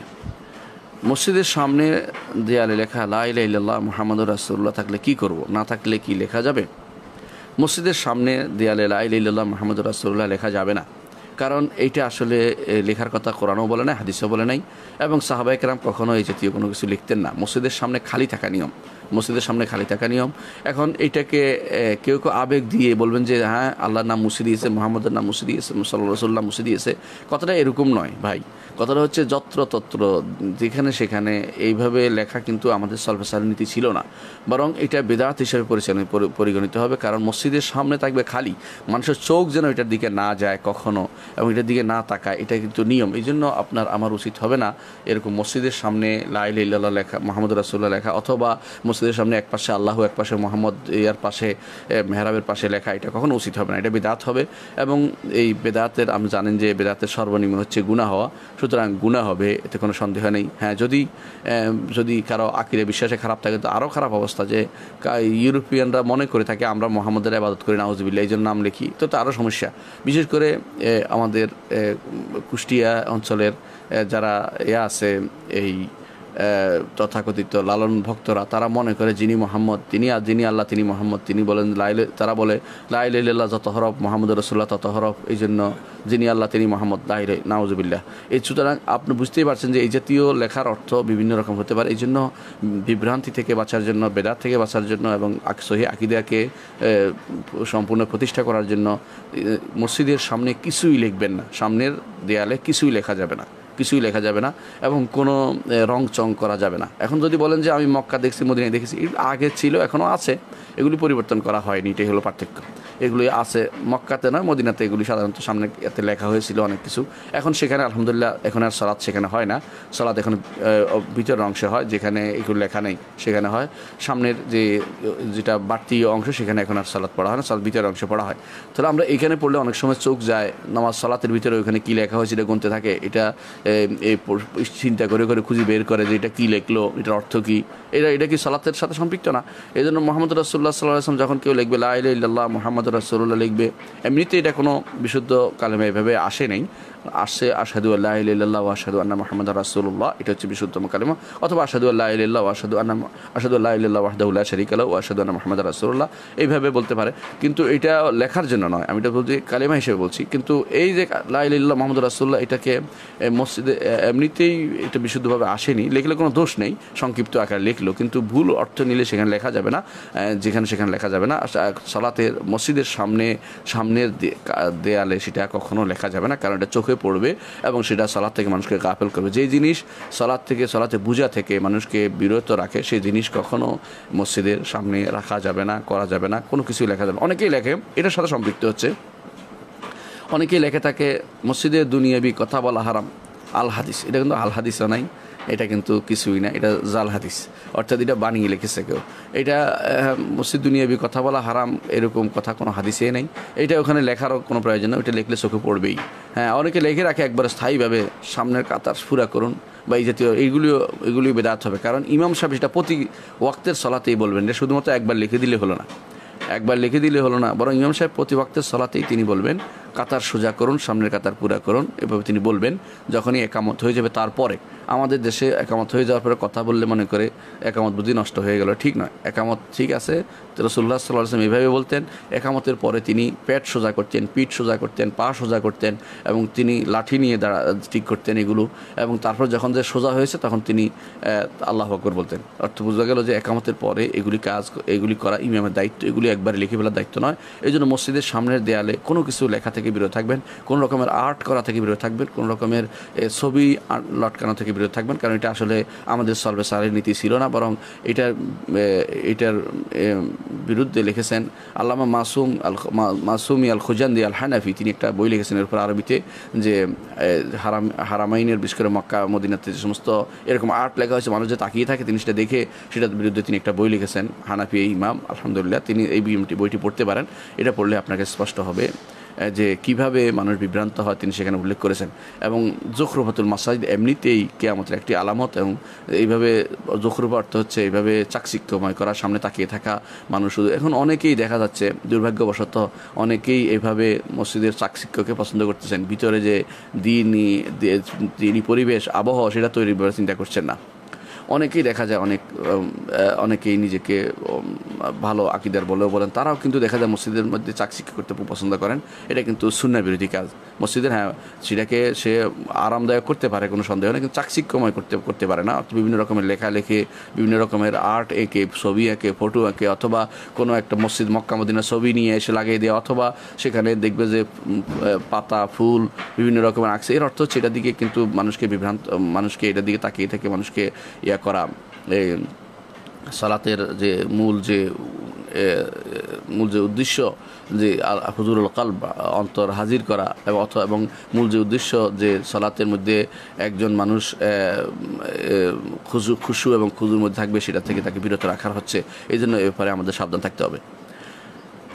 মসজিদের সামনে দেয়ালে লেখা লা ইলাহা ইল্লাল্লাহ মুহাম্মাদুর রাসূলুল্লাহ থাকলে কি করব, না থাকলে কি লেখা যাবে? মসজিদের সামনে দেয়ালে লা ইলাহা ইল্লাল্লাহ মুহাম্মাদুর রাসূলুল্লাহ লেখা যাবে না, কারণ এইটা আসলে লেখার কথা কোরআনও বলে নাই, হাদিসও বলে নাই, এবং সাহাবায়ে কেরাম কখনো এই জাতীয় কোনো কিছু লিখতেন না। মসজিদের সামনে খালি থাকা নিয়ম, মসজিদের সামনে খালি থাকা নিয়ম। এখন এইটাকে কেউ কেউ আবেগ দিয়ে বলবেন যে হ্যাঁ আল্লাহর নাম মুছে দিয়েছে, মুহাম্মদের নাম মুছে দিয়েছে, সাল্লাল্লাহু আলাইহি ওয়াসাল্লাম মুছে দিয়েছে। কথাটা এরকম নয় ভাই, কথাটা হচ্ছে যত্রতত্র যেখানে সেখানে এইভাবে লেখা কিন্তু আমাদের সলফে সালেহীন নীতি ছিল না, বরং এটা বিদআত হিসেবে পরিগণিত হবে। কারণ মসজিদের সামনে থাকবে খালি, মানুষের চোখ যেন এটার দিকে না যায় কখনো এবং এটার দিকে না তাকায়, এটা কিন্তু নিয়ম। এই জন্য আমার উচিত হবে না এরকম মসজিদের সামনে লা ইলাহা ইল্লাল্লাহ লেখা, মুহাম্মদুর রাসূলুল্লাহ লেখা, অথবা মসজিদের সামনে এক পাশে আল্লাহ, এক পাশে মোহাম্মদ, ইয়ার পাশে মেহরাবের পাশে লেখা, এটা কখনো উচিত হবে না, এটা বিদআত হবে। এবং এই বেদাতের আপনি জানেন যে বেদাতের সর্বনিম্ন হচ্ছে গুনাহ হওয়া, সুতরাং গুনাহ হবে, এতে কোনো সন্দেহ নেই। হ্যাঁ, যদি কারো আকীদা বিশ্বাসে খারাপ থাকে তো আরও খারাপ অবস্থা, যে ইউরোপিয়ানরা মনে করে থাকে আমরা মোহাম্মদের ইবাদত করি, নাউজুবিল্লাহ, এই জন্য নাম লিখি, তো আরও সমস্যা। বিশেষ করে আমাদের কুষ্টিয়া অঞ্চলের যারা আছে এই তথাকথিত লালন ভক্তরা, তারা মনে করে যিনি মোহাম্মদ তিনি, আর যিনি আল্লাহ তিনি মোহাম্মদ। তিনি বলেন তারা বলে লা ইলাহা ইল্লাল্লাহ যত হরফ, মুহাম্মদুর রাসূলুল্লাহ তত হরফ, এই জন্য যিনি আল্লাহ তিনি মোহাম্মদ, লা ইলাহা নাউজুবিল্লাহ। এই সুতরাং আপনি বুঝতেই পারছেন যে এই জাতীয় লেখার অর্থ বিভিন্ন রকম হতে পারে। এই জন্য বিভ্রান্তি থেকে বাঁচার জন্য, বেদাত থেকে বাঁচার জন্য এবং সহিহ আকীদাকে সম্পূর্ণ প্রতিষ্ঠা করার জন্য মসজিদের সামনে কিছুই লিখবেন না, সামনের দেয়ালে কিছুই লেখা যাবে না, কিছুই লেখা যাবে না, এবং কোনো রং চং করা যাবে না। এখন যদি বলেন যে আমি মক্কা দেখছি, মদিনায় দেখেছি, আগে ছিল এখনও আছে, এগুলি পরিবর্তন করা হয়নি, এটাই হলো পার্থক্য। এগুলি আছে মক্কাতে নয়, মদিনাতে এগুলি সাধারণত সামনে এতে লেখা হয়েছিল অনেক কিছু। এখন সেখানে আলহামদুলিল্লাহ এখন আর সালাত সেখানে হয় না, সালাত এখন ভিতরের অংশে হয়, যেখানে এগুলো লেখা নেই সেখানে হয়। সামনের যেটা বাড়তি অংশ সেখানে এখন আর সালাত পড়া হয় না, সালাত ভিতরের অংশে পড়া হয়। তাহলে আমরা এখানে পড়লে অনেক সময় চোখ যায়, নামাজ সালাতের ভিতরে ওইখানে কী লেখা হয়েছে এটা গুনতে থাকে, এটা এই চিন্তা করে করে খুঁজে বের করে যে এটা কী লেখলো, এটার অর্থ কী, এটা কি সালাতের সাথে সম্পৃক্ত না। এই জন্য মুহাম্মদ রাসূলুল্লাহ সাল্লাল্লাহু আলাইহি ওয়াসাল্লাম যখন কেউ লিখবে লা ইলাহা ইল্লাল্লাহ মুহাম্মাদুর রাসূলুল্লাহ লিখবে, এমনিতে এটা কোনো বিশুদ্ধ কালেমা এভাবে আসে নাই। আসছে আশহাদু আল্লা ইলাহা ইল্লাল্লাহ ওয়া আশহাদু আন্না মুহাম্মাদার রাসূলুল্লাহ, এটা হচ্ছে বিশুদ্ধতম কালিমা, অথবা আশহাদু আল্লা ইলাহা ইল্লাল্লাহ ওয়া আশহাদু আল্লা ইলাহা ওয়াহদাহু লা শারীকা লাহু ওয়া আশহাদু আন্না মুহাম্মাদার রাসূলুল্লাহ, এইভাবে বলতে পারে। কিন্তু এটা লেখার জন্য নয়, আমি এটা বলছি কালিমা হিসেবে বলছি। কিন্তু এই যে লা ইলাহা ইল্লাল্লাহ মুহাম্মাদুর রাসূলুল্লাহ, এটাকে মসজিদে এমনিতেই এটা বিশুদ্ধভাবে আসেনি, লিখলে কোনো দোষ নেই, সংক্ষিপ্ত আকারে লিখলো, কিন্তু ভুল অর্থ নিলে সেখানে লেখা যাবে না, যেখানে সেখানে লেখা যাবে না। সালাতের মসজিদের সামনের দেয়ালে সেটা কখনো লেখা যাবে না, কারণ এটা চোখে পড়বে এবং সেটা সালাত থেকে মানুষকে গাফেল করবে। যেই জিনিস সালাতে বুঝা থেকে মানুষকে বিরত রাখে, সেই জিনিস কখনো মসজিদের সামনে রাখা যাবে না, করা যাবে না, কোনো কিছুই লেখা যাবে না। অনেকেই লেখে, এটার সাথে সম্পৃক্ত হচ্ছে, অনেকেই লেখে থাকে মসজিদে দুনিয়াবি কথা বলা হারাম, আল হাদিস। এটা কিন্তু আল হাদিসও নাই, এটা কিন্তু কিছুই না, এটা জাল হাদিস, অর্থাৎ এটা বানিয়ে লিখেছে কেউ। এটা মসজিদ দুনিয়াবি কথা বলা হারাম এরকম কথা কোনো হাদিসে নেই, এটা ওখানে লেখারও কোনো প্রয়োজন নেই, ওইটা লিখলে চোখে পড়বেই। হ্যাঁ, অনেকে লিখে রাখে একবার স্থায়ীভাবে সামনের কাতার পুরা করুন বা এই জাতীয়, এগুলিও বেদাত হবে। কারণ ইমাম সাহেব সেটা প্রতি ওয়াক্তের সলাতেই বলবেন, এটা শুধুমাত্র একবার লিখে দিলে হলো না, বরং ইমাম সাহেব প্রতি ওয়াক্তের সলাতেই তিনি বলবেন কাতার সোজা করুন, সামনের কাতার পুরা করুন, এভাবে তিনি বলবেন যখনই একামত হয়ে যাবে। তারপরে আমাদের দেশে একামত হয়ে যাওয়ার পরে কথা বললে মনে করে একামত বুদ্ধি নষ্ট হয়ে গেল, ঠিক নয়। একামত ঠিক আছে, রাসূলুল্লাহ সাল্লাল্লাহু আলাইহি ওয়াসাল্লাম এইভাবে বলতেন। একামতের পরে তিনি পেট সোজা করতেন, পিঠ সোজা করতেন, পা সোজা করতেন, এবং তিনি লাঠি নিয়ে ঠিক করতেন এগুলো, এবং তারপর যখন যে সোজা হয়েছে তখন তিনি আল্লাহু আকবার বলতেন। অর্থ বোঝা গেল যে একামতের পরে এগুলি করা ইমামের দায়িত্ব, এগুলি একবারে লিখে ফেলার দায়িত্ব নয়। এই জন্য মসজিদের সামনের দেয়ালে কোনো কিছু লেখা থেকে বিরত থাকবেন, কোনো রকমের আর্ট করা থেকে বিরত থাকবেন, কোনো রকমের ছবি লটকানো থেকে বিরত থাকবেন, কারণ এটা আসলে আমাদের সলভে সালের নীতি ছিল না। বরং এটার বিরুদ্ধে লিখেছেন আল্লামা মাসুমি আল খুজান্দি আল হানাফি, তিনি একটা বই লিখেছেন এর উপর আরবিতে, যে হারামাইনের, বিশেষ করে মক্কা মদিনাতে যে সমস্ত এরকম আর্ট লেখা হয়েছে, মানুষ যে তাকিয়ে থাকে তিনি সেটা দেখে সেটার বিরুদ্ধে তিনি একটা বই লিখেছেন, হানাফি ইমাম, আলহামদুলিল্লাহ। তিনি এই বইটি পড়তে পারেন, এটা পড়লে আপনাকে স্পষ্ট হবে যে কিভাবে মানুষ বিভ্রান্ত হয়, তিনি সেখানে উল্লেখ করেছেন। এবং জখরুফাতুল মাসাজিদ এমনিতেই কিয়ামতের একটি আলামত, এবং এইভাবে জখরুফা অর্থ হচ্ছে এইভাবে চাকচিক্যময় করা, সামনে তাকিয়ে থাকা মানুষ। এখন অনেকেই দেখা যাচ্ছে দুর্ভাগ্যবশত অনেকেই এইভাবে মসজিদের চাকচিক্যকে পছন্দ করতেছেন, ভিতরে যে দিনই পরিবেশ আবহাওয়া সেটা তৈরি করে চিন্তা করছেন না। অনেকেই দেখা যায় অনেকেই নিজেকে ভালো আকিদার বলেও বলেন, তারাও কিন্তু দেখা যায় মসজিদের মধ্যে চাকচিক্য করতে পছন্দ করেন। এটা কিন্তু সুন্নাহ বিরোধী কাজ। মসজিদের, হ্যাঁ, সেটাকে সে আরামদায়ক করতে পারে, কোনো সন্দেহ নেই, কিন্তু চাকচিক্যময় করতে পারে না। বিভিন্ন রকমের লেখা লেখে, বিভিন্ন রকমের আর্ট এঁকে, ছবি এঁকে, ফটো এঁকে, অথবা কোনো একটা মসজিদ মক্কা মদিনার ছবি নিয়ে এসে লাগিয়ে দেওয়া, অথবা সেখানে দেখবে যে পাতা ফুল বিভিন্ন রকমের আঁকছে। এর অর্থ হচ্ছে এটার দিকে কিন্তু মানুষকে এটার দিকে তাকিয়ে থেকে মানুষকে করা। সালাতের যে মূল যে উদ্দেশ্য, যে হুজুরুল কলব, অন্তর হাজির করা, এবং মূল যে উদ্দেশ্য যে সালাতের মধ্যে একজন মানুষ খুশু এবং খুজুর মধ্যে থাকবে, সেটা থেকে তাকে বিরত রাখার হচ্ছে। এই জন্য এ ব্যাপারে আমাদের সাবধান থাকতে হবে।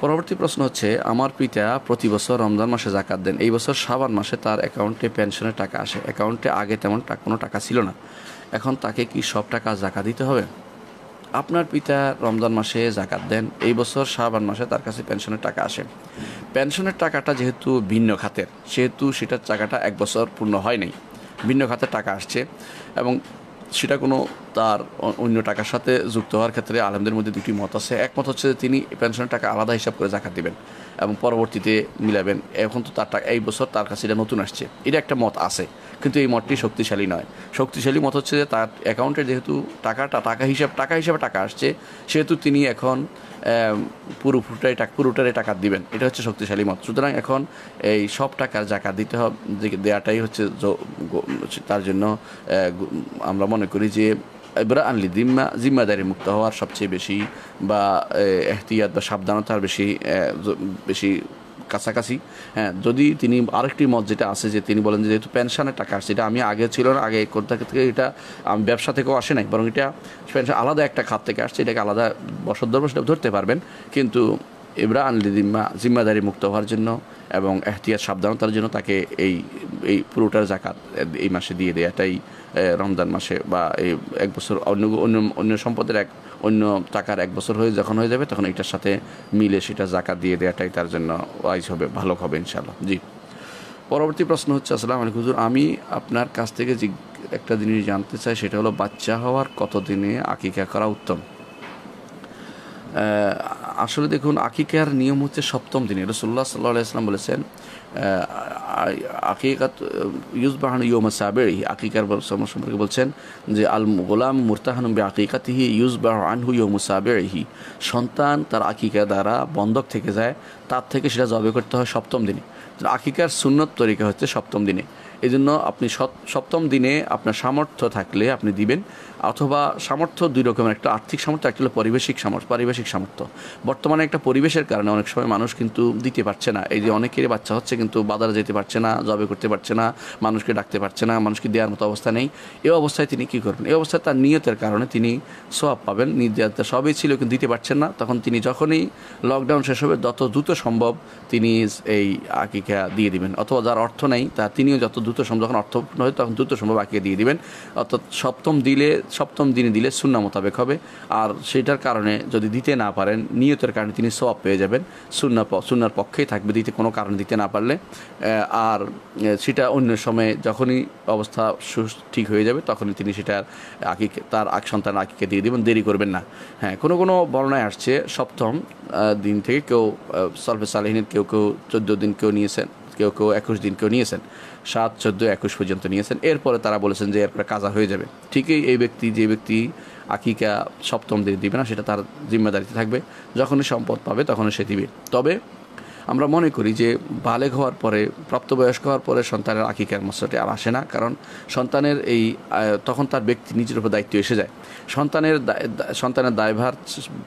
পরবর্তী প্রশ্ন হচ্ছে, আমার পিতা প্রতি বছর রমজান মাসে যাকাত দেন, এই বছর শাবান মাসে তার অ্যাকাউন্টে পেনশনের টাকা আসে, অ্যাকাউন্টে আগে তেমন কোনো টাকা ছিল না, এখন তাকে কি সব টাকা যাকাত দিতে হবে? আপনার পিতা রমজান মাসে যাকাত দেন, এই বছর শাবান মাসে তার কাছে পেনশনের টাকা আসে। পেনশনের টাকাটা যেহেতু ভিন্ন খাতের, সেহেতু সেটার টাকাটা এক বছর পূর্ণ হয় নাই, ভিন্ন খাতের টাকা আসছে, এবং সেটা কোনো তার অন্য টাকার সাথে যুক্ত হওয়ার ক্ষেত্রে আলেমদের মধ্যে দুটি মত আছে। একমত হচ্ছে যে তিনি পেনশনের টাকা আলাদা হিসাব করে যাকাত দিবেন এবং পরবর্তীতে মিলাবেন। এখন তো তার টাকা এই বছর তার কাছে এটা নতুন আসছে, এটা একটা মত আছে, কিন্তু এই মতটি শক্তিশালী নয়। শক্তিশালী মত হচ্ছে যে তার অ্যাকাউন্টে যেহেতু টাকা হিসাবে টাকা আসছে, সেহেতু তিনি এখন পুরোটাই টাকা দিবেন, এটা হচ্ছে শক্তিশালী মত। সুতরাং এখন এই সব টাকার যাকাত দিতে হবে, দেওয়াটাই হচ্ছে তার জন্য আমরা মনে করি যে ইবরা আনলি জিম্মাদারি মুক্ত হওয়ার সবচেয়ে বেশি, বা এহতিয়াত বা সাবধানতার বেশি কাছাকাছি। হ্যাঁ, যদি তিনি আরেকটি মত যেটা আছে যে তিনি বলেন যে যেহেতু পেনশনের টাকা আসছে, এটা আমি আগে ছিল না, আগে কোথা থেকে এটা আমি ব্যবসা থেকেও আসে নাই, বরং এটা পেনশন আলাদা একটা খাত থেকে আসছে, এটাকে আলাদা বছর সেটা ধরতে পারবেন। কিন্তু ইবরা আনলি জিম্মাদারি মুক্ত হওয়ার জন্য এবং এহতিয়াত সাবধানতার জন্য তাকে এই পুরোটার যাকাত এই মাসে দিয়ে দেয়াটাই রমজান মাসে, বা এই এক বছর অন্য সম্পদের অন্য টাকার এক বছর যখন হয়ে যাবে, তখন এটার সাথে মিলে সেটা যাকাত দিয়ে দেওয়াটাই তার জন্য ওয়াইজ হবে, ভালো হবে ইনশাআল্লাহ। জি। পরবর্তী প্রশ্ন হচ্ছে, আসসালামু আলাইকুম হুজুর, আমি আপনার কাছ থেকে একটা জিনিস জানতে চাই, সেটা হলো বাচ্চা হওয়ার কত দিনে আকিকা করা উত্তম? আসলে দেখুন, আকিকার নিয়ম হচ্ছে সপ্তম দিনে। রাসূলুল্লাহ সাল্লাল্লাহু আলাইহি ওয়াসাল্লাম বলেছেন আকিকাত ইউযবাহু ইয়াউমা সাবিহি, আকিকার সম্পর্কে বলছেন যে আল গোলাম মুরতাহানুম বিআকিকাতিহি ইউযবাহু আনহু ইয়াউমা সাবিহি, সন্তান তার আকিকা দ্বারা বন্ধক থেকে যায়, তার থেকে সেটা জবে করতে হয় সপ্তম দিনে। আকিকার সুন্নত তরিকা হচ্ছে সপ্তম দিনে। এই জন্য আপনি সপ্তম দিনে আপনার সামর্থ্য থাকলে আপনি দিবেন, অথবা সামর্থ্য দুই রকমের, একটা আর্থিক সামর্থ্য, একটা হলো পারিবেশিক সামর্থ্য। বর্তমানে একটা পরিবেশের কারণে অনেক সময় মানুষ কিন্তু দিতে পারছে না। এই যে অনেকেরই বাচ্চা হচ্ছে কিন্তু বাজারে যেতে পারছে না, জবে করতে পারছে না, মানুষকে ডাকতে পারছে না, মানুষকে দেওয়ার মতো অবস্থা নেই। এই অবস্থায় তিনি কী করবেন? এই অবস্থায় তার নিয়তের কারণে তিনি সওয়াব পাবেন। নিয়ত সবই ছিল কিন্তু দিতে পারছেন না, তখন তিনি যখনই লকডাউন শেষ হবে যত দ্রুত সম্ভব তিনি এই আকিকা দিয়ে দিবেন। অথবা যার অর্থ নেই তিনিও যত দ্রুত সম্ভব, যখন অর্থ হয় তখন দ্রুত সম্ভব আকিকা দিয়ে দিবেন। অর্থাৎ সপ্তম দিনে দিলে সুন্নাহ মোতাবেক হবে। আর সেটার কারণে যদি দিতে না পারেন, নিয়তের কারণে তিনি সওয়াব পেয়ে যাবেন, সুন্নাহর পক্ষেই থাকবে দিতে, কোনো কারণে দিতে না পারলে। আর সেটা অন্য সময়ে যখনই অবস্থা ঠিক হয়ে যাবে তখনই তিনি সেটার তার সন্তান আকিকা দিয়ে দেবেন, দেরি করবেন না। হ্যাঁ, কোনো বর্ণনায় আসছে সপ্তম দিন থেকে, কেউ সলফে সালেহিনের কেউ 14 দিন কেউ নিয়েছেন, কেউ 21 দিন কেউ নিয়েছেন, 7, 14, 21 পর্যন্ত নিয়েছেন। এরপরে তারা বলেছেন যে এরপরে কাজা হয়ে যাবে। ঠিকই যে ব্যক্তি আকিকা সপ্তম দিন দিবে না, সেটা তার জিম্মাদারিতে থাকবে, যখনই সম্পদ পাবে তখনই সে দিবে। তবে আমরা মনে করি যে বালেগ হওয়ার পরে, প্রাপ্তবয়স্ক হওয়ার পরে সন্তানের আকিকার মশলাটি আর আসে না, কারণ সন্তানের তখন তার ব্যক্তি নিজের উপর দায়িত্ব এসে যায়। সন্তানের দায়ভার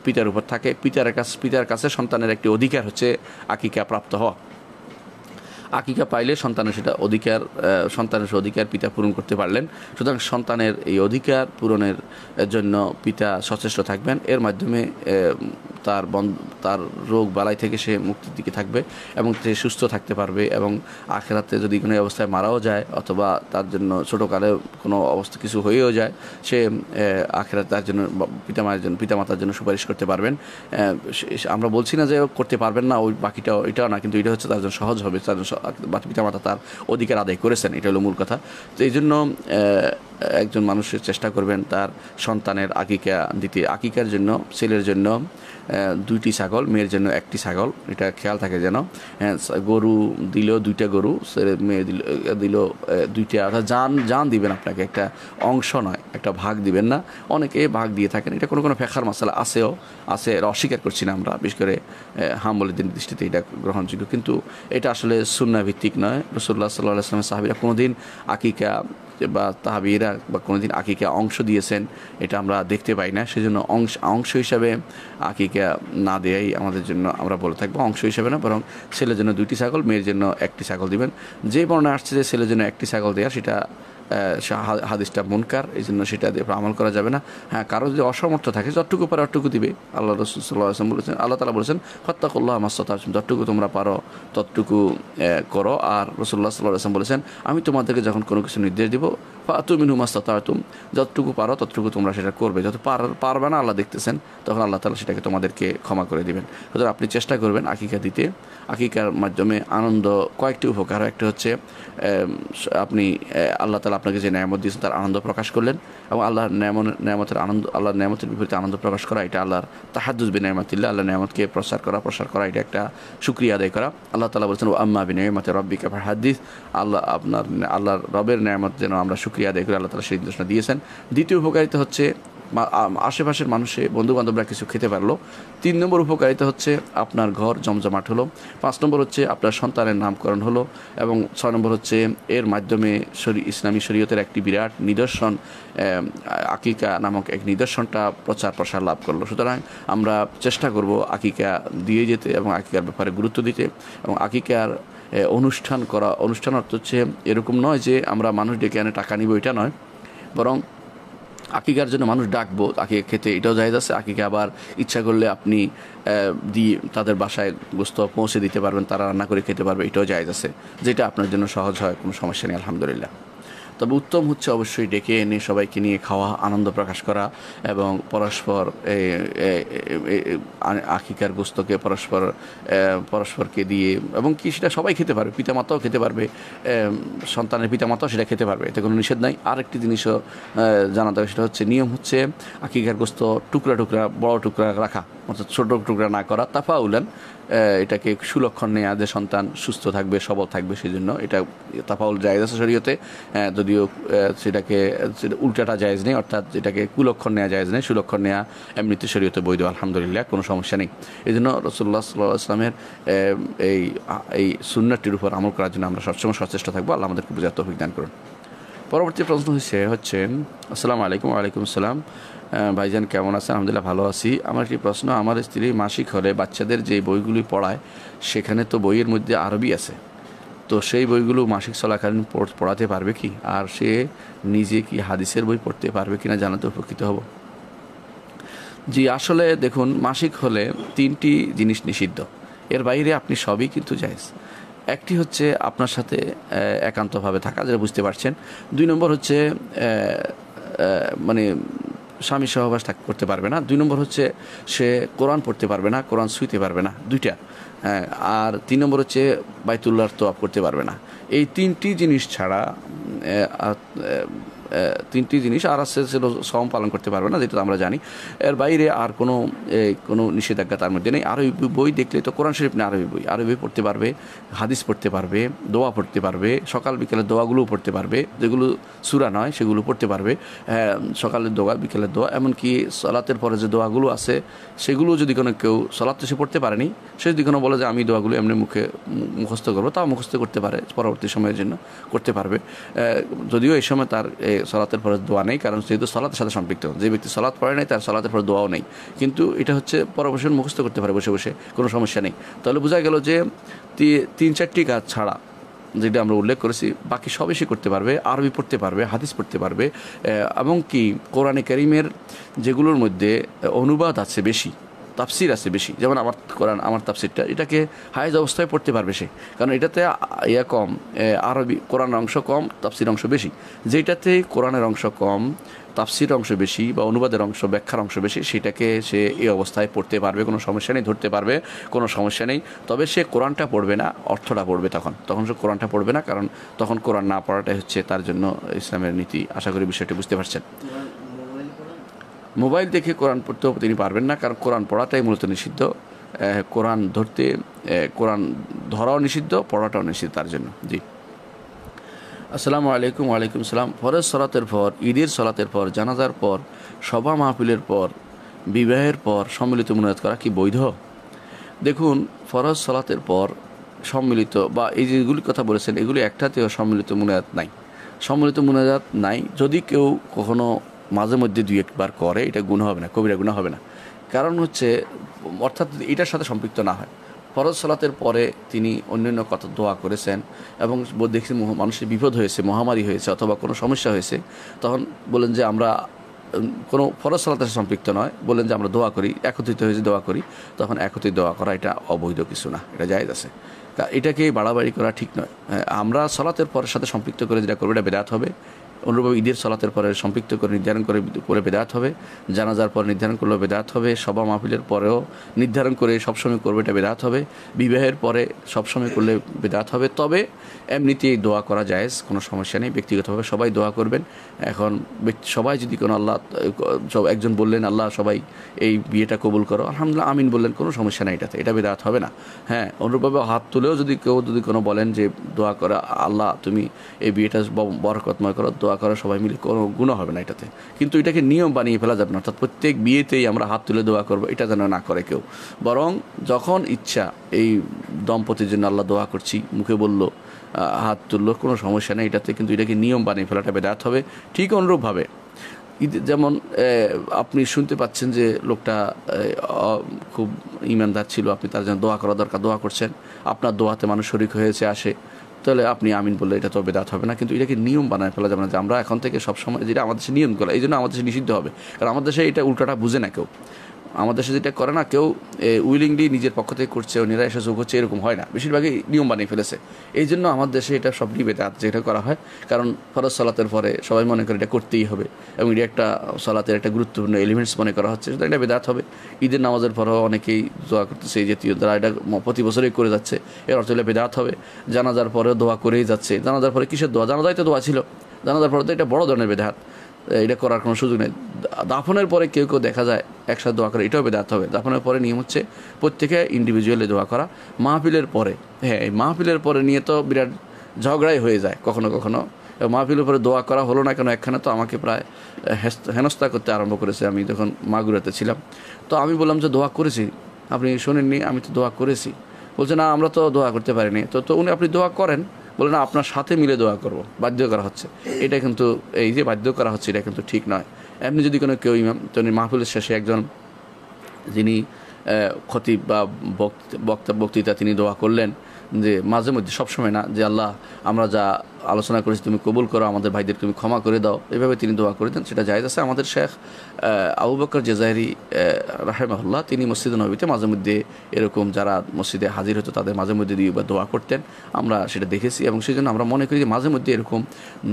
পিতার উপর থাকে। পিতার কাছে সন্তানের একটি অধিকার হচ্ছে আকিকা প্রাপ্ত হওয়া। আকিকা পাইলে সন্তানের অধিকার পিতা পূরণ করতে পারলেন। সুতরাং সন্তানের এই অধিকার পূরণের জন্য পিতা সচেষ্ট থাকবেন। এর মাধ্যমে তার রোগ বালাই থেকে সে মুক্তির দিকে থাকবে এবং সে সুস্থ থাকতে পারবে। এবং আখেরাতে যদি কোনো অবস্থায় মারাও যায়, অথবা তার জন্য ছোটোকালে কোনো অবস্থা কিছু হয়েও যায়, সে আখেরাতে তার জন্য পিতামাতার জন্য সুপারিশ করতে পারবেন। আমরা বলছি না যে করতে পারবেন না, ওই বাকিটাও এটাও না, কিন্তু এটা হচ্ছে তার জন্য সহজ হবে, তার জন্য পিতামাতা তার অধিকার আদায় করেছেন, এটা হলো মূল কথা। তো এই জন্য একজন মানুষের চেষ্টা করবেন তার সন্তানের আকিকা দিতে। আকিকার জন্য ছেলের জন্য 2টি ছাগল, মেয়ের জন্য 1টি ছাগল, এটা খেয়াল থাকে যেন। গরু দিল 2টা গরু, মেয়ে দিল 2টা, অর্থাৎ জান দিবেন আপনাকে, একটা অংশ নয়, একটা ভাগ দিবেন না। অনেকে ভাগ দিয়ে থাকেন, এটা কোনো ফেখার মশলা আছে, অস্বীকার করছি না আমরা, বিশেষ করে হাম্বলীদের দৃষ্টিতে এটা গ্রহণযোগ্য, কিন্তু এটা আসলে সুন্নাহ ভিত্তিক নয়। রাসূলুল্লাহ সাল্লাল্লাহু আলাইহি ওয়াসাল্লামের সাহাবীরা কোনোদিন আকিকা বা তাহাবীরা বা কোনোদিন আকিকা অংশ দিয়েছেন এটা আমরা দেখতে পাই না। সেজন্য অংশ হিসাবে আকিকা না দেয়াই আমাদের জন্য, আমরা বলে থাকবো অংশ হিসাবে না, বরং ছেলের জন্য 2টি ছাগল, মেয়ের জন্য 1টি ছাগল দিবেন। যে বর্ণনা আসছে যে ছেলের জন্য 1টি ছাগল দেওয়া, সেটা হাদিসটা মুনকার, এই জন্য সেটা দিয়ে আমল করা যাবে না। হ্যাঁ, কারো যদি অসমর্থ থাকে যতটুকু পারে অতটুকু দিবে। আল্লাহ রাসূল সাল্লাল্লাহু আলাইহি ওয়াসাল্লাম বলেছেন, আল্লাহ তাআলা বলেছেন ফাত্তাকুল্লাহ মাসতাতা'তুম, যতটুকু তোমরা পারো ততটুকু করো। আর রাসূলুল্লাহ সাল্লাল্লাহু আলাইহি ওয়াসাল্লাম বলেছেন, আমি তোমাদেরকে যখন কোনো কিছু নির্দেশ দিব, ফাতু মিনহু মাসতাতা'তুম, যতটুকু পারো ততটুকু তোমরা সেটা করবে। যত পারবে না আল্লাহ দেখতেছেন, তখন আল্লাহ তাআলা সেটাকে তোমাদেরকে ক্ষমা করে দিবেন। সুতরাং আপনি চেষ্টা করবেন আকিকা দিতে। আকিকার মাধ্যমে আনন্দ, কয়েকটি উপকার। একটা হচ্ছে আপনি আল্লাহ তাআলা আপনাকে যে নেয়ামত দিয়েছেন তার আনন্দ প্রকাশ করলেন, এবং আল্লাহর নেয়ামতের বিপরীতে আনন্দ প্রকাশ করা, এটা আল্লাহর তাহাদ্দুস বিনিয়ামাতিল্লাহ, আল্লাহর নেয়ামতকে প্রসার করা, এটা একটা শুকরিয়া আদায় করা। আল্লাহ তাআলা বলেছেন ওয়া আম্মা বিনিয়ামাতি রাব্বিকা ফাহাদ্দিস, আল্লাহর রবের নেয়ামত যেন আমরা শুকরিয়া আদায় করি, আল্লাহ তাআলা সেই নির্দেশনা দিয়েছেন। দ্বিতীয় উপকারিতা হচ্ছে আশেপাশের মানুষে বন্ধুবান্ধবরা কিছু খেতে পারলো। 3 নম্বর উপকারিতা হচ্ছে আপনার ঘর জমজমাট হলো। 5 নম্বর হচ্ছে আপনার সন্তানের নামকরণ হলো। এবং 6 নম্বর হচ্ছে এর মাধ্যমে ইসলামী শরীয়তের একটি বিরাট নিদর্শন, আকিকা নামক এক নিদর্শনটা প্রসার লাভ করলো। সুতরাং আমরা চেষ্টা করব আকিকা দিয়ে যেতে এবং আকিকার ব্যাপারে গুরুত্ব দিতে। এবং আকিকার অনুষ্ঠান অর্থ হচ্ছে এরকম নয় যে আমরা মানুষ ডেকে আনে টাকা নিব, এটা নয়, বরং আকিকার জন্য মানুষ ডাকবো, আকিকা খেতে, এটাও জায়েজ আছে। আকিকা আবার ইচ্ছা করলে আপনি তাদের বাসায় গোশত পৌঁছে দিতে পারবেন, তারা রান্না করে খেতে পারবে, এটাও জায়েজ আছে, যেটা আপনার জন্য সহজ হয়, কোনো সমস্যা নেই, আলহামদুলিল্লাহ। তবে উত্তম হচ্ছে অবশ্যই ডেকে এনে সবাইকে নিয়ে খাওয়া, আনন্দ প্রকাশ করা এবং পরস্পর আকিকার গোস্তকে পরস্পরকে দিয়ে, এবং কি সেটা সবাই খেতে পারবে, পিতামাতাও খেতে পারবে, সন্তানের পিতামাতাও সেটা খেতে পারবে, এতে কোনো নিষেধ নাই। আরেকটি জিনিসও জানা দরকার, সেটা হচ্ছে নিয়ম হচ্ছে আকিকার গোস্ত টুকরা টুকরা, বড় টুকরা রাখা, অর্থাৎ ছোট টুকরা না করা, তাফাউলান, এটাকে সুলক্ষণ নেওয়া যে সন্তান সুস্থ থাকবে, সবল থাকবে, সেই জন্য এটা তাফাউল জায়েজ আছে শরীয়তে, যদিও সেটাকে উল্টাটা জায়েজ নেই, অর্থাৎ যেটাকে কুলক্ষণ নেওয়া জায়েজ নেই, সুলক্ষণ নেওয়া এমনিতে শরীয়তে বৈধ, আলহামদুলিল্লাহ, কোনো সমস্যা নেই। এই জন্য রাসূলুল্লাহ সাল্লাল্লাহু আলাইহি ওয়াসাল্লামের এই সুন্নাহটির উপর আমল করার জন্য আমরা সবসময় সচেষ্ট থাকবো। আল্লাহ আমাদেরকে বুঝার তৌফিক দান করুন। পরবর্তী প্রশ্ন হচ্ছে আসসালামু আলাইকুম। ওয়ালাইকুম আসসালাম। ভাইজান কেমন আছেন? আলহামদুলিল্লাহ ভালো আছি। আমার একটি প্রশ্ন, আমার স্ত্রী মাসিক হলে বাচ্চাদের যে বইগুলি পড়ায় সেখানে তো বইয়ের মধ্যে আরবি আছে, তো সেই বইগুলো মাসিক চলাকালীন পড়াতে পারবে কি? আর সে নিজে কি হাদিসের বই পড়তে পারবে কিনা জানাতে উপকৃত হব। জি, আসলে দেখুন, মাসিক হলে 3টি জিনিস নিষিদ্ধ, এর বাইরে আপনি সবই কিন্তু জায়েজ। একটি হচ্ছে আপনার সাথে একান্তভাবে থাকা, যেটা বুঝতে পারছেন। 2 নম্বর হচ্ছে মানে স্বামী সহবাস করতে পারবে না। 2 নম্বর হচ্ছে সে কোরআন পড়তে পারবে না, কোরআন ছুঁইতে পারবে না, 2টা। আর 3 নম্বর হচ্ছে বাইতুল্লাহর তওয়াফ করতে পারবে না। এই 3টি জিনিস ছাড়া 3টি জিনিস আর আছে, সেটা সওম পালন করতে পারবে না, যেটা আমরা জানি। এর বাইরে আর কোনো নিষেধাজ্ঞা তার মধ্যে নেই। আরবি বই দেখলে তো কোরআন শরীফ না, আরবি বই পড়তে পারবে, হাদিস পড়তে পারবে, দোয়া পড়তে পারবে, সকাল বিকেলের দোয়াগুলোও পড়তে পারবে, যেগুলো সূরা নয় সেগুলো পড়তে পারবে, সকালের দোয়া, বিকেলের দোয়া, এমনকি সালাতের পরে যে দোয়াগুলো আছে সেগুলো যদি কেউ সালাত সে পড়তে পারেনি, সে যদি কোনো বলে যে আমি দোয়াগুলো এমনি মুখস্থ করবো, তাও মুখস্থ করতে পারে, পরবর্তী সময়ের জন্য করতে পারবে। যদিও এই সময় তার সালাতের পরে দোয়া নেই, কারণ যেহেতু সালাতের সাথে সম্পৃক্ত, যে ব্যক্তি সালাত পড়ে নাই তার সালাতের পরে দোয়াও নেই, কিন্তু এটা হচ্ছে পরবর্তী মুখস্থ করতে পারে বসে বসে, কোনো সমস্যা নেই। তাহলে বোঝা গেল যে 3-4টি কাজ ছাড়া যেটা আমরা উল্লেখ করেছি বাকি সবই সে করতে পারবে, আরবি পড়তে পারবে, হাদিস পড়তে পারবে, এবং কি কোরআনে কারীমের যেগুলোর মধ্যে অনুবাদ আছে বেশি, তাফসির আছে বেশি, যেমন আমার তাফসিরটা, এটাকে হায়েজ অবস্থায় পড়তে পারবে সে, কারণ এটাতে কম, আরবি কোরআনের অংশ কম, তাফসির অংশ বেশি। যেটাতে কোরআনের অংশ কম, তাফসির অংশ বেশি বা অনুবাদের অংশ, ব্যাখ্যার অংশ বেশি, সেটাকে সে এই অবস্থায় পড়তে পারবে, কোনো সমস্যা নেই, ধরতে পারবে, কোনো সমস্যা নেই। তবে সে কোরআনটা পড়বে না, অর্থটা পড়বে, তখন সে কোরআনটা পড়বে না, কারণ তখন কোরআন না পড়াটাই হচ্ছে তার জন্য ইসলামের নীতি। আশা করি বিষয়টি বুঝতে পারছেন। মোবাইল দেখে কোরআন পড়তেও তিনি পারবেন না, কারণ কোরআন পড়াটাই মূলত নিষিদ্ধ। কোরআন কোরআন ধরাও নিষিদ্ধ, পড়াটাও নিষিদ্ধ তার জন্য। জি, আসসালামু আলাইকুম। ওয়ালাইকুম আসসালাম। ফরজ সালাতের পর, ঈদের সালাতের পর, জানাজার পর, সভা মাহফিলের পর, বিবাহের পর সম্মিলিত মুনাজাত করা কি বৈধ? দেখুন, ফরজ সালাতের পর সম্মিলিত বা এই যেগুলি কথা বলেছেন এগুলি একটাতেও সম্মিলিত মুনাজাত নাই। যদি কেউ কখনো মাঝে মধ্যে 2-1 বার করে, এটা গুনাহ হবে না, কবিরা গুনাহ হবে না। কারণ হচ্ছে, অর্থাৎ এটার সাথে সম্পৃক্ত না হয়। ফরজ সালাতের পরে তিনি অন্যান্য কত দোয়া করেছেন, এবং দেখছি মানুষের বিপদ হয়েছে, মহামারী হয়েছে, অথবা কোনো সমস্যা হয়েছে, তখন বলেন যে আমরা কোনো ফরজ সালাতের সাথে সম্পৃক্ত নয়, বলেন যে আমরা দোয়া করি, একত্রিত হয়েছে দোয়া করি, তখন একত্রিত দোয়া করা এটা অবৈধ কিছু না, এটা জায়েজ আছে। এটাকে বাড়াবাড়ি করা ঠিক নয়। আমরা সালাতের পরের সাথে সম্পৃক্ত করে যেটা করবো এটা বেদাত হবে। অনুরূপভাবে ঈদের সালাতের পরে সম্পৃক্ত করে নির্ধারণ করে বেদাত হবে, জানাজার পর নির্ধারণ করলেও বেদাত হবে, সভা মাহফিলের পরেও নির্ধারণ করে সবসময় করবে এটা বেদাত হবে, বিবাহের পরে সবসময় করলে বেদাত হবে। তবে এমনিতেই দোয়া করা জায়েজ, কোনো সমস্যা নেই, ব্যক্তিগতভাবে সবাই দোয়া করবেন। এখন সবাই যদি কোনো একজন বললেন আল্লাহ সবাই এই বিয়েটা কবুল করো, আলহামদুলিল্লাহ আমিন বললেন, কোনো সমস্যা নেই, এটা বেদাত হবে না। হ্যাঁ, অনুরূপভাবে হাত তুলেও যদি কোনো বলেন যে দোয়া করা, আল্লাহ তুমি এই বিয়েটা বরকতময় করো, দোয়া করা, সবাই মিলে, কোনো গুনাহ হবে না এটাতে। কিন্তু এটাকে নিয়ম বানিয়ে ফেলা যাবে না, অর্থাৎ প্রত্যেক বিয়েতেই আমরা হাত তুলে দোয়া করবো, এটা যেন না করে কেউ। বরং যখন ইচ্ছা, এই দম্পতির জন্য আল্লাহ দোয়া করছি, মুখে বললো, হাত তুললো, কোনো সমস্যা নেই এটাতে, কিন্তু এটাকে নিয়ম বানিয়ে ফেলাটা বেদাত হবে। ঠিক অনুরূপভাবে যেমন আপনি শুনতে পাচ্ছেন যে লোকটা খুব ইমানদার ছিল, আপনি তার জন্য দোয়া করা দরকার, দোয়া করছেন, আপনার দোয়াতে মানুষ শরীক হয়েছে আসে, তাহলে আপনি আমিন বললে এটা তো বেদাত হবে না। কিন্তু এটাকে নিয়ম বানায় ফেলা যাবে না যে আমরা এখন থেকে সবসময়, যেটা আমাদের দেশে নিয়ম করা, এই জন্য আমাদের দেশে নিষিদ্ধ হবে, কারণ আমাদের দেশে এটা উল্টাটা বুঝে না কেউ। আমাদের দেশে যেটা করে না, কেউ উইলিংলি নিজের পক্ষ থেকে করছে, ওনারা এসে যোগ হচ্ছে, এরকম হয় না, বেশিরভাগই নিয়ম বানিয়ে ফেলেছে। এই জন্য আমার দেশে এটা সবই বেদাত যেটা করা হয়, কারণ ফরজ সালাতের পরে সবাই মনে করে এটা করতেই হবে এবং এটা একটা সালাতের একটা গুরুত্বপূর্ণ এলিমেন্টস মনে করা হচ্ছে, সুতরাং এটা বেদাত হবে। ঈদের নামাজের পরেও অনেকেই দোয়া করতেছে, এই জাতীয় দ্বারা এটা প্রতি বছরই করে যাচ্ছে, এর অর্থ হলে বেদাত হবে। জানাজার পরেও দোয়া করেই যাচ্ছে, জানাজার পরে কিসের দোয়া? জানাজায় তো দোয়া ছিল, জানাজার পরে তো এটা বড় ধরনের বেদাত, এটা করার কোনো সুযোগ নেই। দাফনের পরে কেউ কেউ দেখা যায় একসাথে দোয়া করে, এটাও বেদাত হবে। দাফনের পরে নিয়ম হচ্ছে প্রত্যেকে ইন্ডিভিজুয়ালি দোয়া করা। মাহফিলের পরে, হ্যাঁ, এই মাহফিলের পরে নিয়ে তো বিরাট ঝগড়াই হয়ে যায় কখনো কখনো। মাহফিলের পরে দোয়া করা হলো না কেন, একখানে তো আমাকে প্রায় হেনস্থা করতে আরম্ভ করেছে। আমি যখন মাগুরাতে ছিলাম, তো আমি বললাম যে দোয়া করেছি, আপনি শোনেননি? আমি তো দোয়া করেছি। বলছে না, আমরা তো দোয়া করতে পারিনি। তো উনি, আপনি দোয়া করেন। বলে না, আপনার সাথে মিলে দোয়া করব, বাধ্য করা হচ্ছে। এটা কিন্তু, এই যে বাধ্য করা হচ্ছে, এটা কিন্তু ঠিক নয়। এমনি যদি কোনো কেউ ইমাম, মাহফিলের শেষে একজন যিনি খতিব বা বক্তৃতা, তিনি দোয়া করলেন যে মাঝে মধ্যে, সবসময় না, যে আল্লাহ আমরা যা আলোচনা করেছি তুমি কবুল করো, আমাদের ভাইদের তুমি ক্ষমা করে দাও, এভাবে তিনি দোয়া করে দেন, সেটা জায়েজ আছে। আমাদের শেখ আবু বকর জেজাইরি রাহেমাহুল্লাহ, তিনি মসজিদে নবীতে মাঝে মধ্যে এরকম যারা মসজিদে হাজির হতো তাদের মাঝে মধ্যে দুইবার দোয়া করতেন, আমরা সেটা দেখেছি। এবং সেই জন্য আমরা মনে করি যে মাঝে মধ্যে এরকম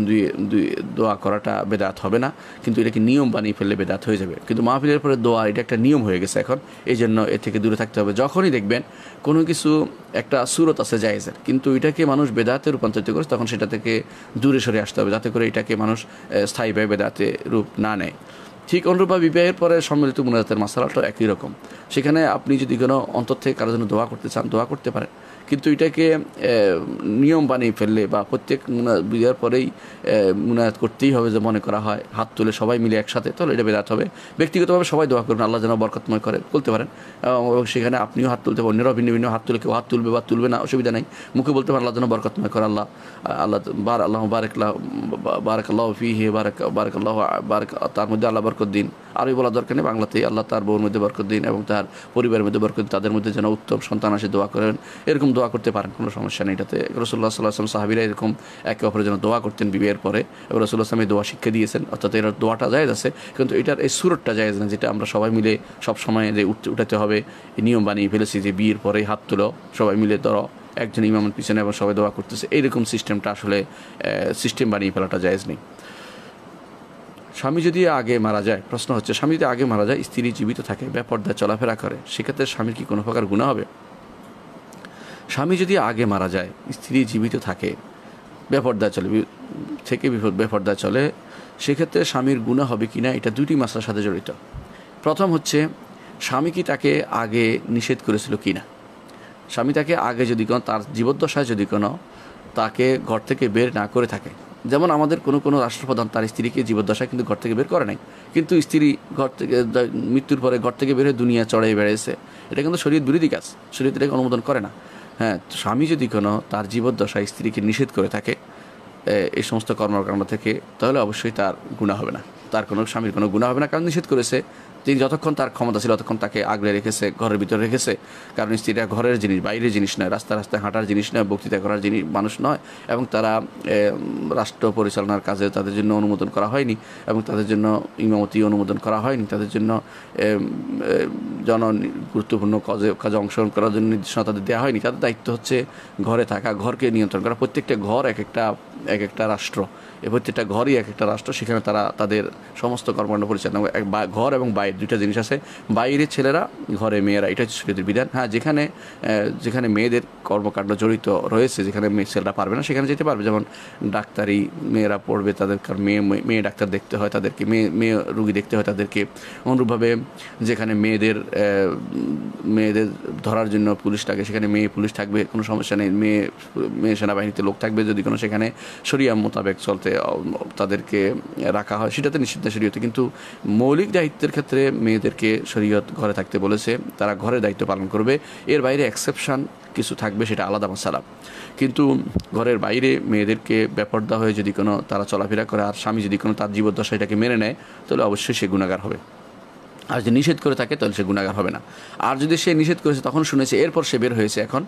দুই দোয়া করাটা বেদাত হবে না, কিন্তু এটাকে নিয়ম বানিয়ে ফেললে বেদাত হয়ে যাবে। কিন্তু মাহফিলের পরে দোয়া, এটা একটা নিয়ম হয়ে গেছে এখন, এই জন্য এর থেকে দূরে থাকতে হবে। যখনই দেখবেন কোনো কিছু একটা সুরত আছে জায়েজের, কিন্তু এটাকে মানুষ বেদাতে রূপান্তরিত করে, তখন সেটা থেকে দূরে সরে আসতে হবে, যাতে করে এটাকে মানুষ স্থায়ীভাবে বেদাতে রূপ না নেয়। ঠিক অনুরূপভাবে বিবাহের পরে সম্মিলিত মুনাজাতের মাসালাটা একই রকম। সেখানে আপনি যদি কোনো অন্তর থেকে কারোর জন্য দোয়া করতে চান, দোয়া করতে পারেন, কিন্তু এটাকে নিয়ম বানিয়ে ফেললে বা প্রত্যেক বিয়ের পরেই মুনাজাত করতেই হবে যে মনে করা হয়, হাত তুলে সবাই মিলে একসাথে, তাহলে এটা বেদাত হবে। ব্যক্তিগতভাবে সবাই দোয়া করবেন, আল্লাহ যেন বরকতময় করে, বলতে পারেন। এবং সেখানে আপনিও হাত তুলতে পারেন, অন্যরাও ভিন্ন ভিন্ন হাত তুলে, কেউ হাত তুলবে বা তুলবে না, অসুবিধা নেই। মুখে বলতে পারেন আল্লাহ যেন বরকতময় করে, আল্লাহ বারাকাল্লাহু ফীহি, বারাকাল্লাহু তার মধ্যে আল্লাহ বরকত দিন। আরবি বলা দরকার নেই, বাংলাতেই আল্লাহ তার বউর মধ্যে বরকত দিন এবং তার পরিবারের মধ্যে বরকত দিন, তাদের মধ্যে যেন উত্তম সন্তান আসে, দোয়া করেন। এরকম দোয়া করতে পারেন, কোনো সমস্যা নেই এটাতে। রাসূলুল্লাহ সাল্লাল্লাহু আলাইহি ওয়াসাল্লাম, সাহাবীরা এরকম একে অপরের জন্য দোয়া করতেন বিয়ের পরে, এবং রাসূলুল্লাহ সাল্লাল্লাহু আলাইহি ওয়াসাল্লাম এই দোয়া শিক্ষা দিয়েছেন। অর্থাৎ এর দোয়াটা জায়েজ আছে, কিন্তু এটার এই সুরতটা জায়েজ না, যেটা আমরা সবাই মিলে সব সময় যে উঠাতে হবে, এই নিয়ম বানিয়ে ফেলেছি যে বিয়ের পরে হাত তুলো, সবাই মিলে ধরো, একজন ইমামের পিছনে এবং সবাই দোয়া করতেছে, এইরকম সিস্টেমটা আসলে সিস্টেম বানিয়ে ফেলাটা জায়েজ নেই। স্বামী যদি আগে মারা যায়, প্রশ্ন হচ্ছে, স্বামী যদি আগে মারা যায়, স্ত্রী জীবিত থাকে, বেপরদায় চলাফেরা করে, সেক্ষেত্রে স্বামীর কি কোনো প্রকার গুনাহ হবে? স্বামী যদি আগে মারা যায়, স্ত্রী জীবিত থাকে, বেপরদায় চলে বেপরদায় চলে, সেক্ষেত্রে স্বামীর গুনাহ হবে কি না, এটা দুইটি মাসলার সাথে জড়িত। প্রথম হচ্ছে, স্বামী কি তাকে আগে নিষেধ করেছিল কি না। স্বামী তাকে আগে যদি কোনো, তার জীবদ্দশায় যদি কোনো তাকে ঘর থেকে বের না করে থাকে, যেমন আমাদের কোনো রাষ্ট্রপ্রধান তার স্ত্রীকে জীবদ্দশায় কিন্তু ঘর থেকে বের করে নাই, কিন্তু স্ত্রী ঘর থেকে মৃত্যুর পরে ঘর থেকে বের হয়ে দুনিয়া চড়াই বেড়েছে, এটা কিন্তু শরীয়ত বিরোধী কাজ, শরীয়ত এটাকে অনুমোদন করে না। হ্যাঁ, স্বামী যদি কোনো তার জীবদ্দশায় স্ত্রীকে নিষেধ করে থাকে এই সমস্ত কর্মকাণ্ড থেকে, তাহলে অবশ্যই তার গুনাহ হবে না, তার কোনো স্বামীর কোনো গুনাহ হবে না, কারণ নিষেধ করেছে। তিনি যতক্ষণ তার ক্ষমতা ছিল ততক্ষণ তাকে আগলে রেখেছে, ঘরের ভিতরে রেখেছে, কারণ স্ত্রীরা ঘরের জিনিস, বাইরের জিনিস নয়, রাস্তায় হাঁটার জিনিস নয়, বক্তৃতা করার জিনিস মানুষ নয়, এবং তারা রাষ্ট্র পরিচালনার কাজে তাদের জন্য অনুমোদন করা হয়নি, এবং তাদের জন্য ইমামতি অনুমোদন করা হয়নি, তাদের জন্য গুরুত্বপূর্ণ কাজে অংশগ্রহণ করার জন্য নির্দেশনা তাদের দেওয়া হয়নি। তাদের দায়িত্ব হচ্ছে ঘরে থাকা, ঘরকে নিয়ন্ত্রণ করা। প্রত্যেকটা ঘর এক একটা রাষ্ট্র, এই প্রত্যেকটা ঘরই এক একটা রাষ্ট্র, সেখানে তারা তাদের সমস্ত কর্মকাণ্ড পরিচালনা, ঘর এবং বাইরে দুইটা জিনিস আছে, বাইরে ছেলেরা, ঘরে মেয়েরা, এটা হচ্ছে শরীয়তের বিধান। হ্যাঁ, যেখানে মেয়েদের কর্মকাণ্ড জড়িত রয়েছে, যেখানে ছেলেরা পারবে না সেখানে যেতে পারবে, যেমন ডাক্তারি মেয়েরা পড়বে, তাদের মেয়ে ডাক্তার দেখতে হয়, তাদেরকে মেয়ে রুগী দেখতে হয় তাদেরকে। অনুরূপভাবে যেখানে মেয়েদের ধরার জন্য পুলিশ লাগে, সেখানে মেয়ে পুলিশ থাকবে, কোনো সমস্যা নেই, মেয়ে সেনাবাহিনীতে লোক থাকবে, যদি কোনো সেখানে শরিয়া মোতাবেক চলতে তাদেরকে রাখা হয়, সেটাতে নিষিদ্ধ শরীয়তে। কিন্তু মৌলিক দায়িত্বের ক্ষেত্রে মেয়েদেরকে শরীয়ত ঘরে থাকতে বলেছে, তারা ঘরের দায়িত্ব পালন করবে। এর বাইরে এক্সেপশন কিছু থাকবে, সেটা আলাদা মাসালা। কিন্তু ঘরের বাইরে মেয়েদেরকে বেপরদা হয়ে যদি কোনো তারা চলাফেরা করে, আর স্বামী যদি কোনো তার জীবদ্দশা এটাকে মেনে নেয়, তাহলে অবশ্যই সে গুনাহগার হবে। আর যদি নিষেধ করে থাকে তাহলে সে গুনাহগার হবে না। আর যদি সে নিষেধ করেছে, তখন শুনেছে, এরপর সে বের হয়েছে, এখন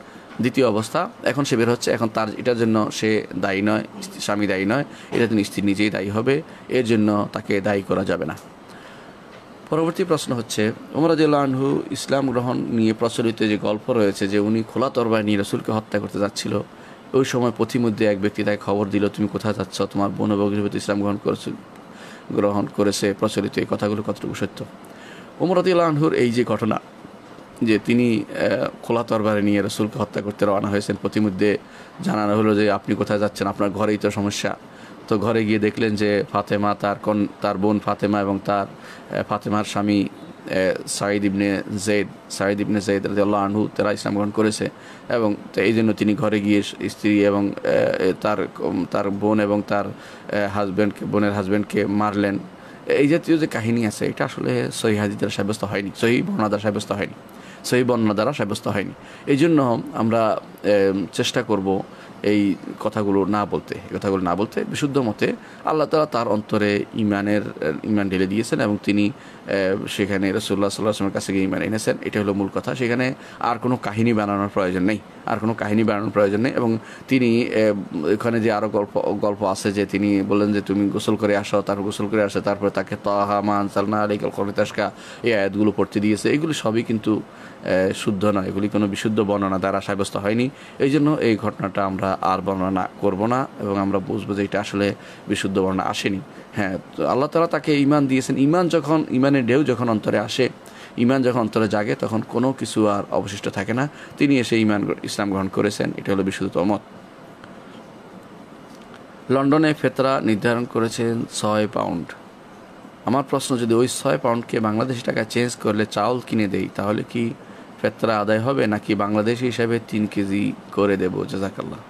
দ্বিতীয় অবস্থা, এখন সে বের হচ্ছে, এখন তার এটার জন্য সে দায়ী নয়, স্বামী দায়ী নয়, এটা তিনি স্ত্রী নিজেই দায়ী হবে, এর জন্য তাকে দায়ী করা যাবে না। পরবর্তী প্রশ্ন হচ্ছে, ওমর রাদিয়াল্লাহু আনহু ইসলাম গ্রহণ নিয়ে প্রচলিত যে গল্প রয়েছে যে উনি খোলা তরবারি নিয়ে রাসূলকে হত্যা করতে যাচ্ছিল, ওই সময় পথিমধ্যে এক ব্যক্তি তাকে খবর দিল, তুমি কোথায় যাচ্ছ, তোমার বোন বগিরভূত ইসলাম গ্রহণ করেছে। প্রচলিত এই কথাগুলো কতটুকু সত্য? ওমর রাদিয়াল্লাহু আনহুর এই যে ঘটনা যে তিনি খোলা তরবারি নিয়ে রাসূলকে হত্যা করতে রওনা হয়েছেন, পথিমধ্যে জানানো হলো যে আপনি কোথায় যাচ্ছেন, আপনার ঘরেই তো সমস্যা। তো ঘরে গিয়ে দেখলেন যে ফাতেমা, তার বোন ফাতেমা এবং তার ফাতেমার স্বামী সাঈদ ইবনে যায়েদ রাদিয়াল্লাহু আনহু তারা ইসলাম গ্রহণ করেছে, এবং এই জন্য তিনি ঘরে গিয়ে স্ত্রী এবং তার বোন এবং তার বোনের হাজব্যান্ডকে মারলেন। এই জাতীয় যে কাহিনী আছে, এটা আসলে সহিহ হাদিস দ্বারা সাব্যস্ত হয়নি, সহিহ বর্ণনা দ্বারা সাব্যস্ত হয়নি। এই জন্য আমরা চেষ্টা করব এই কথাগুলো না বলতে। বিশুদ্ধ মতে আল্লাহ তাআলা তার অন্তরে ইমান ঢেলে দিয়েছেন এবং তিনি সেখানে রাসূলুল্লাহ সাল্লাল্লাহু আলাইহি ওয়াসাল্লামের কাছে গিয়ে ইমান এনেছেন। এটা হলো মূল কথা। সেখানে আর কোনো কাহিনী বানানোর প্রয়োজন নেই। এবং তিনি এখানে যে আরও গল্প আছে যে তিনি বললেন যে তুমি গোসল করে আসো, তারপরে তাকে তাহা মা আনজালনা আলাইকাল কুরআন লিতাশকা এই আয়াতগুলো পড়তে দিয়েছে। এগুলো সবই কিন্তু শুদ্ধ নয়, এগুলি কোনো বিশুদ্ধ বর্ণনা দ্বারা সাব্যস্ত হয়নি। এই জন্য এই ঘটনাটা আমরা আর বর্ণনা করব না এবং আমরা বুঝবো যে এটা আসলে বিশুদ্ধ বর্ণনা আসেনি। হ্যাঁ, তো আল্লাহ তাআলা তাকে ঈমান দিয়েছেন। ঈমানের ঢেউ যখন অন্তরে আসে, ঈমান যখন অন্তরে জাগে, তখন কোনো কিছু আর অবশিষ্ট থাকে না। তিনি এসে ইসলাম গ্রহণ করেছেন। এটা হলো বিশুদ্ধ মত। লন্ডনে ফেতরা নির্ধারণ করেছেন 6 পাউন্ড। আমার প্রশ্ন, যদি ওই 6 পাউন্ডকে বাংলাদেশি টাকায় চেঞ্জ করলে চাউল কিনে দেই, তাহলে কি ফেতরা আদায় হবে নাকি বাংলাদেশি হিসাবে 3 কেজি করে দেব? জাযাকাল্লাহ।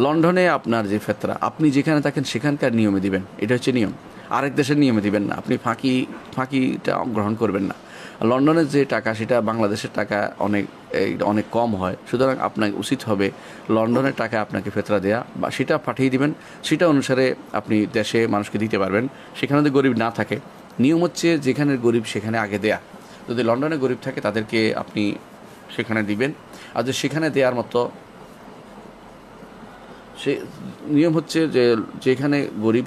লন্ডনে আপনার যে ফেতরা, আপনি যেখানে থাকেন সেখানকার নিয়মে দিবেন, এটা হচ্ছে নিয়ম। আরেক দেশের নিয়মে দিবেন না, আপনি ফাঁকিটা গ্রহণ করবেন না। লন্ডনের যে টাকা সেটা বাংলাদেশের টাকা অনেক কম হয়, সুতরাং আপনার উচিত হবে লন্ডনের টাকা আপনাকে ফেতরা দেয়া বা সেটা পাঠিয়ে দিবেন। সেটা অনুসারে আপনি দেশে মানুষকে দিতে পারবেন। সেখানে যদি গরিব না থাকে, নিয়ম হচ্ছে যেখানে গরিব সেখানে আগে দেয়া। যদি লন্ডনে গরিব থাকে তাদেরকে আপনি সেখানে দিবেন, আর যে সেখানে দেওয়ার মতো সে নিয়ম হচ্ছে যে যেখানে গরিব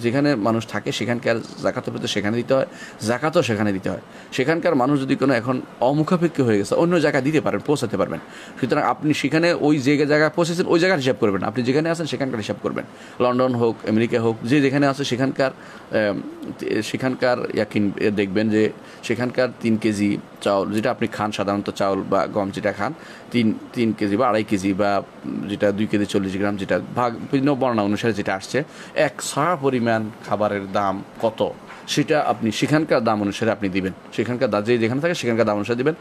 যেখানে মানুষ থাকে সেখানকার জাকাতের প্রতি সেখানে দিতে হয়, জাকাতও সেখানে দিতে হয়। সেখানকার মানুষ যদি কোনো এখন অমুখাপেক্ষী হয়ে গেছে, অন্য জায়গায় দিতে পারেন, পৌঁছাতে পারবেন। সুতরাং আপনি সেখানে ওই জায়গায় পৌঁছেছেন, ওই জায়গার হিসাব করবেন। আপনি যেখানে আছেন সেখানকার হিসাব করবেন। লন্ডন হোক, আমেরিকা হোক, যেখানে আছে সেখানকার দেখবেন যে সেখানকার 3 কেজি চাউল যেটা আপনি খান, সাধারণত চাউল বা গম যেটা খান, 3 কেজি বা 2.5 কেজি বা যেটা 2 কেজি 40 গ্রাম, যেটা বিভিন্ন বর্ণনা অনুসারে যেটা আসছে, এক ছাড়া পরিমাণ খাবারের দাম কত সেটা আপনি সেখানকার দাম অনুসারে আপনি দিবেন। সেখানকার যেখানে থাকে সেখানকার দাম অনুসারে দিবেন।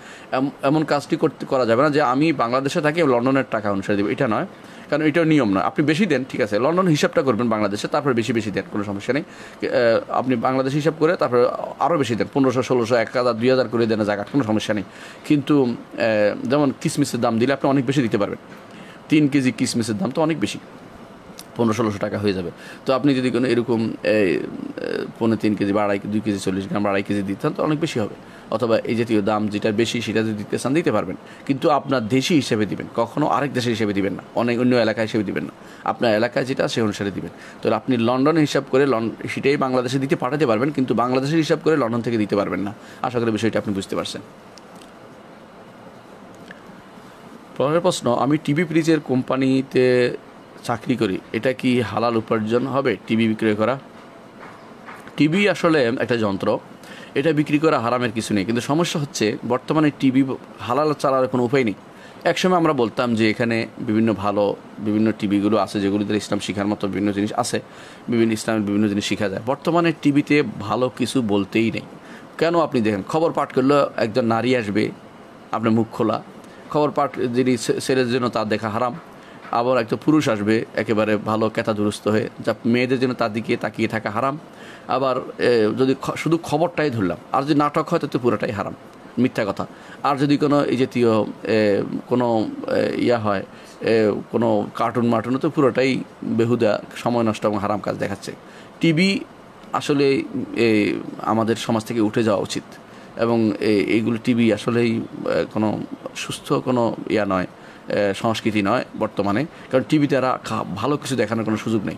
এমন কাজটি করা যাবে না যে আমি বাংলাদেশে থাকি লন্ডনের টাকা অনুসারে দেবো, এটা নয়। কারণ এটাও নিয়ম নয়। আপনি বেশি দেন, ঠিক আছে, লন্ডন হিসাবটা করবেন বাংলাদেশে, তারপরে বেশি দেন, কোনো সমস্যা নেই। আপনি বাংলাদেশ হিসাব করে তারপরে আরও বেশি দেন, 1500, 1600, 1000, 2000 করে দেন জায়গা, কোনো সমস্যা নেই। কিন্তু যেমন কিসমিসের দাম দিলে আপনি অনেক বেশি দিতে পারবেন। 3 কেজি কিসমিসের দাম তো অনেক বেশি, 1500-1600 টাকা হয়ে যাবে। তো আপনি যদি কোনো এরকম 3.5 কেজি বা 2 কেজি 40 গ্রাম বা 2.5 কেজি দিতে চান তো অনেক বেশি হবে। অথবা এই জাতীয় দাম যেটা বেশি সেটা যদি দিতে চান দিতে পারবেন, কিন্তু আপনার দেশি হিসেবে দিবেন, কখনো আরেক দেশের হিসেবে দিবেন না, অন্য এলাকা হিসেবে দিবেন না। আপনার এলাকায় যেটা সে অনুসারে দিবেন। তো আপনি লন্ডনে হিসাব করে সেটাই বাংলাদেশে দিতে পাঠাতে পারবেন, কিন্তু বাংলাদেশের হিসাব করে লন্ডন থেকে দিতে পারবেন না। আশা করি বিষয়টা আপনি বুঝতে পারছেন। পরের প্রশ্ন, আমি টিভি ফ্রিজের কোম্পানিতে চাকরি করি, এটা কি হালাল উপার্জন হবে টিভি বিক্রয় করা? টিভি আসলে একটা যন্ত্র, এটা বিক্রি করা হারামের কিছু নেই। কিন্তু সমস্যা হচ্ছে বর্তমানে টিভি হালাল চালার কোনো উপায় নেই। একসময় আমরা বলতাম যে এখানে বিভিন্ন টিভিগুলো আছে যেগুলিতে ইসলাম শিখার মতো বিভিন্ন জিনিস আছে, ইসলামের বিভিন্ন জিনিস শেখা যায়। বর্তমানে টিভিতে ভালো কিছু বলতেই নেই। কেন? আপনি দেখেন, খবর পাঠ করলে একজন নারী আসবে, আপনার মুখ খোলা, খবর পাঠ যিনি ছেলের জন্য তার দেখা হারাম। আবার একটা পুরুষ আসবে একেবারে ভালো কেতা দুরস্ত হয়ে, যা মেয়েদের জন্য তার দিকে তাকিয়ে থাকা হারাম। আবার যদি শুধু খবরটাই ধরলাম, আর যদি নাটক হয় তাতে পুরোটাই হারাম, মিথ্যা কথা। আর যদি কোনো এই জাতীয় কোনো হয়, কোনো কার্টুন তো পুরোটাই বেহুদা, সময় নষ্ট এবং হারাম কাজ দেখাচ্ছে। টিভি আসলে আমাদের সমাজ থেকে উঠে যাওয়া উচিত, এবং এইগুলো টিভি আসলেই কোনো সুস্থ কোনো নয়, সংস্কৃতি নয় বর্তমানে। কারণ টিভিতে ভালো কিছু দেখানোর কোনো সুযোগ নেই।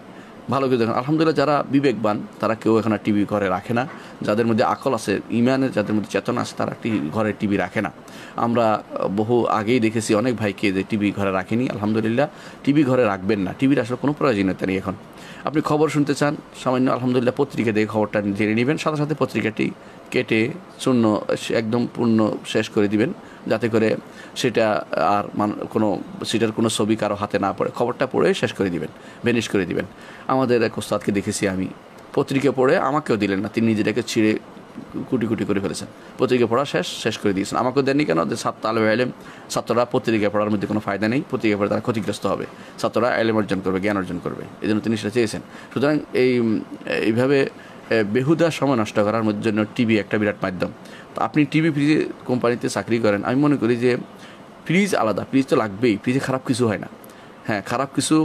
ভালো করে দেখুন। আলহামদুলিল্লাহ যারা বিবেকবান তারা কেউ এখন আর টিভি ঘরে রাখে না। যাদের মধ্যে আকল আছে, ইমানের যাদের মধ্যে চেতনা আছে, তারা ঘরে টিভি রাখে না। আমরা বহু আগেই দেখেছি অনেক ভাইকে যে টিভি ঘরে রাখেনি। আলহামদুলিল্লাহ টিভি ঘরে রাখবেন না, টিভির আসলে কোনো প্রয়োজনীয়তা নেই। এখন আপনি খবর শুনতে চান, সামান্য আলহামদুলিল্লাহ পত্রিকা দেখে খবরটা জেনে নেবেন, সাথে সাথে পত্রিকাটি কেটে শূন্য একদম পূর্ণ শেষ করে দিবেন, যাতে করে সেটা আর কোনো সেটার কোনো ছবি কারো হাতে না পড়ে। খবরটা পড়ে শেষ করে দিবেন, ভ্যানিশ করে দিবেন। আমাদের এক ওস্তাদকে দেখেছি আমি, পত্রিকা পড়ে আমাকেও দিলেন না, তিনি নিজেটাকে ছিঁড়ে কুটি কুটি করে ফেলেছেন। পত্রিকা পড়া শেষ করে দিয়েছেন। আমাকেও দেননি কেন? যে তালেবে আলেম ছাত্ররা পত্রিকা পড়ার মধ্যে কোনো ফায়দা নেই, পত্রিকা পড়ে তারা ক্ষতিগ্রস্ত হবে, ছাত্ররা এলেম অর্জন করবে, জ্ঞান অর্জন করবে, এই জন্য তিনি সেটা চেয়েছেন। সুতরাং এইভাবে বেহুদা সময় নষ্ট করার জন্য টিভি একটা বিরাট মাধ্যম। তো আপনি টিভি ফ্রিজ কোম্পানিতে চাকরি করেন, আমি মনে করি যে ফ্রিজ আলাদা, ফ্রিজ তো লাগবেই, ফ্রিজে খারাপ কিছু হয় না। হ্যাঁ, খারাপ কিছু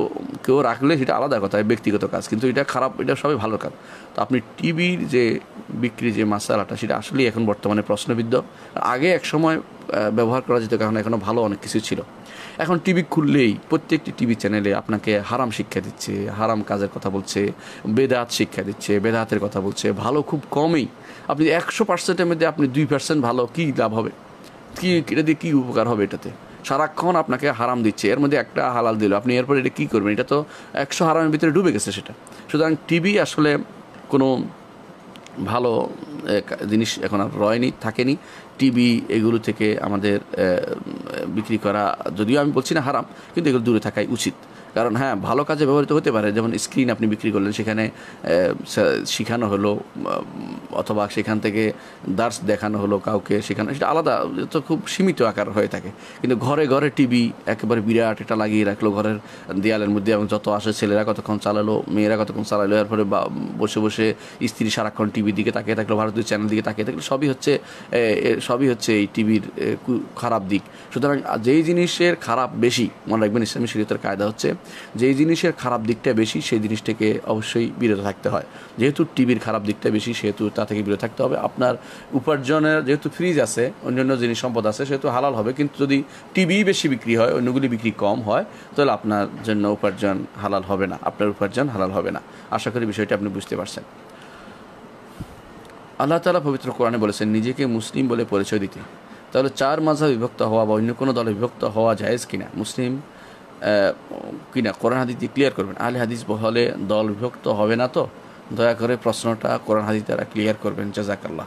কেউ রাখলে সেটা আলাদা কথা, ব্যক্তিগত কাজ, কিন্তু এটা খারাপ, এটা সবই ভালো কাজ। তো আপনি টিভির যে বিক্রি যে মাসালাটা, সেটা আসলেই এখন বর্তমানে প্রশ্নবিদ্ধ। আগে এক সময় ব্যবহার করা যেত, কারণ এখনও ভালো অনেক কিছু ছিল। এখন টিভি খুললেই প্রত্যেকটি টিভি চ্যানেলে আপনাকে হারাম শিক্ষা দিচ্ছে, হারাম কাজের কথা বলছে, বেদাত শিক্ষা দিচ্ছে, বেদাতের কথা বলছে। ভালো খুব কমই, আপনি 100%-এর মধ্যে আপনি 2% ভালো, কী লাভ হবে? এটা দিয়ে কী উপকার হবে? এটাতে সারাক্ষণ আপনাকে হারাম দিচ্ছে, এর মধ্যে একটা হালাল দিল, আপনি এরপর এটা কী করবেন? এটা তো 100 হারামের ভিতরে ডুবে গেছে সেটা। সুতরাং টিভি আসলে কোনো ভালো জিনিস এখন আর থাকেনি। টিভি এগুলো থেকে আমাদের বিক্রি করা, যদিও আমি বলছি না হারাম, কিন্তু এগুলো দূরে থাকাই উচিত। কারণ হ্যাঁ, ভালো কাজে ব্যবহৃত হতে পারে। যেমন স্ক্রিন আপনি বিক্রি করলেন, সেখানে শেখানো হলো, অথবা সেখান থেকে দার্স দেখানো হলো কাউকে শেখানো, সেটা আলাদা, তো খুব সীমিত আকার হয়ে থাকে। কিন্তু ঘরে ঘরে টিভি একেবারে বিরাট এটা লাগিয়ে রাখলো ঘরের দেয়ালের মধ্যে, এবং যত আসে ছেলেরা কতক্ষণ চালালো, মেয়েরা কতক্ষণ চালালো, এরপরে বসে বসে স্ত্রী সারাক্ষণ টিভির দিকে তাকিয়ে থাকলো, ভারতীয় চ্যানেল দিকে তাকিয়ে থাকলো, সবই হচ্ছে এই টিভির খারাপ দিক। সুতরাং যেই জিনিসের খারাপ বেশি, মনে রাখবেন ইসলামী শরীয়তের কায়দা হচ্ছে যেই জিনিসের খারাপ দিকটা বেশি সেই জিনিস থেকে অবশ্যই বিরত থাকতে হয়। যেহেতু টিভির খারাপ দিকটা বেশি, সেহেতু তা থেকে বিরত থাকতে হবে। আপনার উপার্জনের, যেহেতু ফ্রিজ আছে, অন্যান্য জিনিস সম্পদ আছে, সেহেতু হালাল হবে। কিন্তু যদি টিভি বেশি বিক্রি হয়, অন্যগুলি বিক্রি কম হয়, তাহলে আপনার জন্য উপার্জন হালাল হবে না, আপনার উপার্জন হালাল হবে না। আশা করি বিষয়টা আপনি বুঝতে পারছেন। আল্লাহ তাআলা পবিত্র কোরআনে বলেছেন নিজেকে মুসলিম বলে পরিচয় দিতে। তাহলে 4 মাযহাব বিভক্ত হওয়া বা অন্য কোনো দলে বিভক্ত হওয়া জায়েজ কিনা, মুসলিম কিনা, কোরআন হাদিস দিয়ে ক্লিয়ার করবেন। আহলে হাদিস বলে দল বিভক্ত হবে না, তো দয়া করে প্রশ্নটা কোরআন হাদিস দ্বারা ক্লিয়ার করবেন। জাযাকাল্লাহ।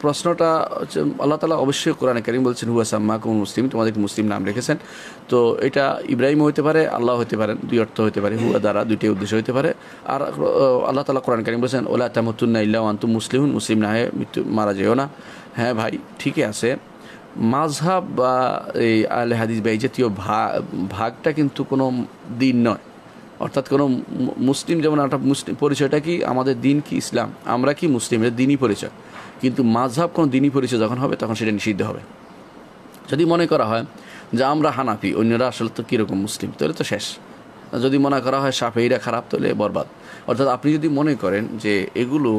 প্রশ্নটা হচ্ছে, আল্লাহ তাআলা অবশ্যই কোরআনে কারীম বলছেন হুয়া সাম্মাকুম মুসলিম, তোমাদেরকে মুসলিম নাম রেখেছেন। তো এটা ইব্রাহিম হতে পারে, আল্লাহ হতে পারেন, দুই অর্থ হতে পারে, হুয়া দ্বারা দুইটাই উদ্দেশ্য হতে পারে। আর আল্লাহ তাআলা কোরআনে কারীম বলছেন ওলা তামুতুন্না ইল্লা ওয়া আনতুম মুসলিমুন, মুসলিম না হয়ে মৃত্যু মারা যেও না। হ্যাঁ ভাই, ঠিকই আছে। মাযহাব বা এই আহলে হাদিস বা এই জাতীয় ভাগটা কিন্তু কোনো দিন নয়। অর্থাৎ কোনো মুসলিম, যেমন একটা মুসলিম পরিচয়টা কি, আমাদের দিন কি ইসলাম, আমরা কি মুসলিম, এটা দিনই পরিচয়। কিন্তু মাযহাব কোনো দিনই পরিচয় যখন হবে, তখন সেটা নিষিদ্ধ হবে। যদি মনে করা হয় যে আমরা হানাফি, অন্যরা আসলে তো কীরকম মুসলিম, তাহলে তো শেষ। যদি মনে করা হয় শাফিঈরা খারাপ, তাহলে বরবাদ। অর্থাৎ আপনি যদি মনে করেন যে এগুলো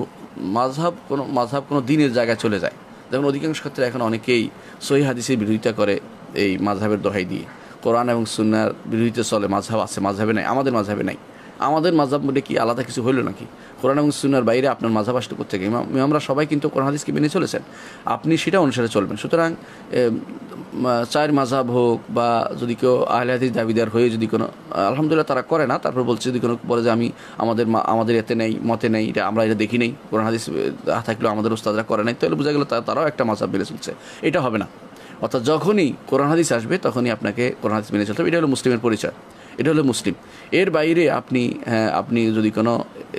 মাযহাব কোনো দিনের জায়গায় চলে যায়, যেমন অধিকাংশ ক্ষেত্রে এখন অনেকেই সহিহ হাদিসের বিরোধিতা করে এই মাযহাবের দোহাই দিয়ে, কোরআন এবং সুন্নাহর বিরোধিতা চলে, মাযহাব আছে, মাযহাবে নাই, আমাদের মাযহাবে নাই। আমাদের মাযহাব মধ্যে কি আলাদা কিছু হইল নাকি? কোরআন এবং সুন্নাহর বাইরে আপনার মাযহাব আসতে কোত্থেকে? আমরা সবাই কিন্তু কোরআন হাদিসকে মেনে চলেছেন, আপনি সেটা অনুসারে চলবেন। সুতরাং 4 মাযহাব হোক, বা যদি কেউ আহলে হাদিস দাবিদার হয়ে যদি কোনো, আলহামদুলিল্লাহ তারা করে না, তারপর বলছে যদি কোনো বলে যে আমাদের এতে নেই, মতে নেই, আমরা এটা দেখি নেই, কোরআন হাদিস থাকলেও আমাদের উস্তাদরা করে নাই, তাহলে বোঝা গেল তারাও একটা মাযহাব মেনে চলছে। এটা হবে না। অর্থাৎ যখনই কোরআন হাদিস আসবে, তখনই আপনাকে কোরআন হাদিস মেনে চলতে হবে। এটা হলো মুসলিমের পরিচয়, এটা হলো মুসলিম। এর বাইরে আপনি যদি কোনো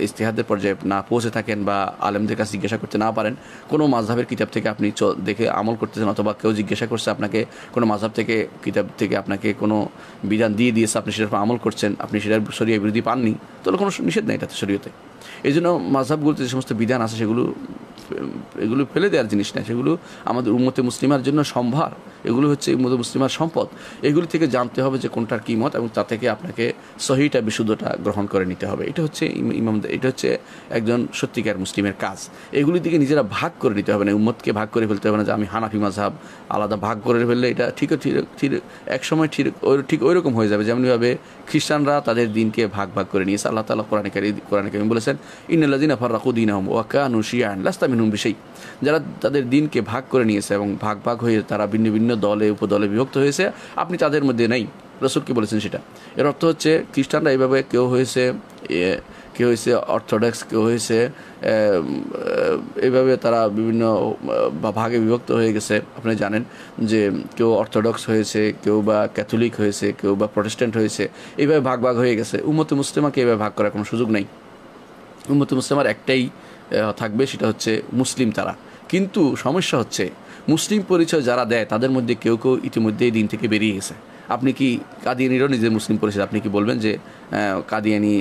ইজতিহাদের পর্যায়ে না পৌঁছে থাকেন, বা আলেমদের কাছে জিজ্ঞাসা করতে না পারেন, কোনো মাযহাবের কিতাব থেকে আপনি দেখে আমল করতেছেন, অথবা কেউ জিজ্ঞাসা করছে আপনাকে কোনো মাযহাব থেকে, কিতাব থেকে আপনাকে কোনো বিধান দিয়ে দিয়েছে, আপনি সেটার উপর আমল করছেন, আপনি সেটার শরীয়ত বিরোধী পাননি, তাহলে কোনো নিষেধ নেই এটাতে শরীয়তে। এই জন্য মাযহাবগুলোতে যে সমস্ত বিধান আছে, এগুলো ফেলে দেওয়ার জিনিস না, সেগুলো আমাদের উম্মতে মুসলিমার জন্য সম্ভার। এগুলো হচ্ছে উম্মতে মুসলিমার সম্পদ। এগুলি থেকে জানতে হবে যে কোনটার কী মত, এবং তা থেকে আপনাকে সহিটা বিশুদ্ধটা গ্রহণ করে নিতে হবে। এটা হচ্ছে এটা হচ্ছে একজন সত্যিকার মুসলিমের কাজ। এগুলির দিকে নিজেরা ভাগ করে নিতে হবে না, উম্মতকে ভাগ করে ফেলতে হবে না যে আমি হানাফি মাযহাব, আলাদা ভাগ করে ফেললে এটা ঠিক এক সময় ঠিক ওই রকম হয়ে যাবে যেমনভাবে খ্রিস্টানরা তাদের দিনকে ভাগ ভাগ করে নিয়েছে। আল্লাহ তাআলা কোরআনে কারীমে বলেছেন, ইন্নাল্লাযীনা ফাররাকু দীনাহুম ওয়া কানু শিয়া'আন লাস্তা মিনহুম বিশাই। যারা তাদের দিনকে ভাগ করে নিয়েছে এবং ভাগ ভাগ হয়ে তারা ভিন্ন ভিন্ন দলে উপদলে বিভক্ত হয়েছে, আপনি তাদের মধ্যে নেই। রাসূল কি বলেছেন সেটা। এর অর্থ হচ্ছে খ্রিস্টানরা এইভাবে কেউ হয়েছে অর্থোডক্স, কেউ হয়েছে এইভাবে তারা বিভিন্ন ভাগে বিভক্ত হয়ে গেছে। আপনি জানেন যে কেউ অর্থোডক্স হয়েছে, কেউ বা ক্যাথলিক হয়েছে, কেউ বা প্রটেস্ট্যান্ট হয়েছে, এইভাবে ভাগ ভাগ হয়ে গেছে। উম্মতে মুসলিমাকে এইভাবে ভাগ করার কোনো সুযোগ নেই। উম্মতে মুসলিমার একটাই থাকবে, সেটা হচ্ছে মুসলিম তারা। কিন্তু সমস্যা হচ্ছে মুসলিম পরিচয় যারা দেয় তাদের মধ্যে কেউ কেউ ইতিমধ্যেই দিন থেকে বেরিয়ে গেছে। আপনি কি কাদিয়ানিরও নিজের মুসলিম পরিচয়, আপনি কি বলবেন যে কাদিয়ানি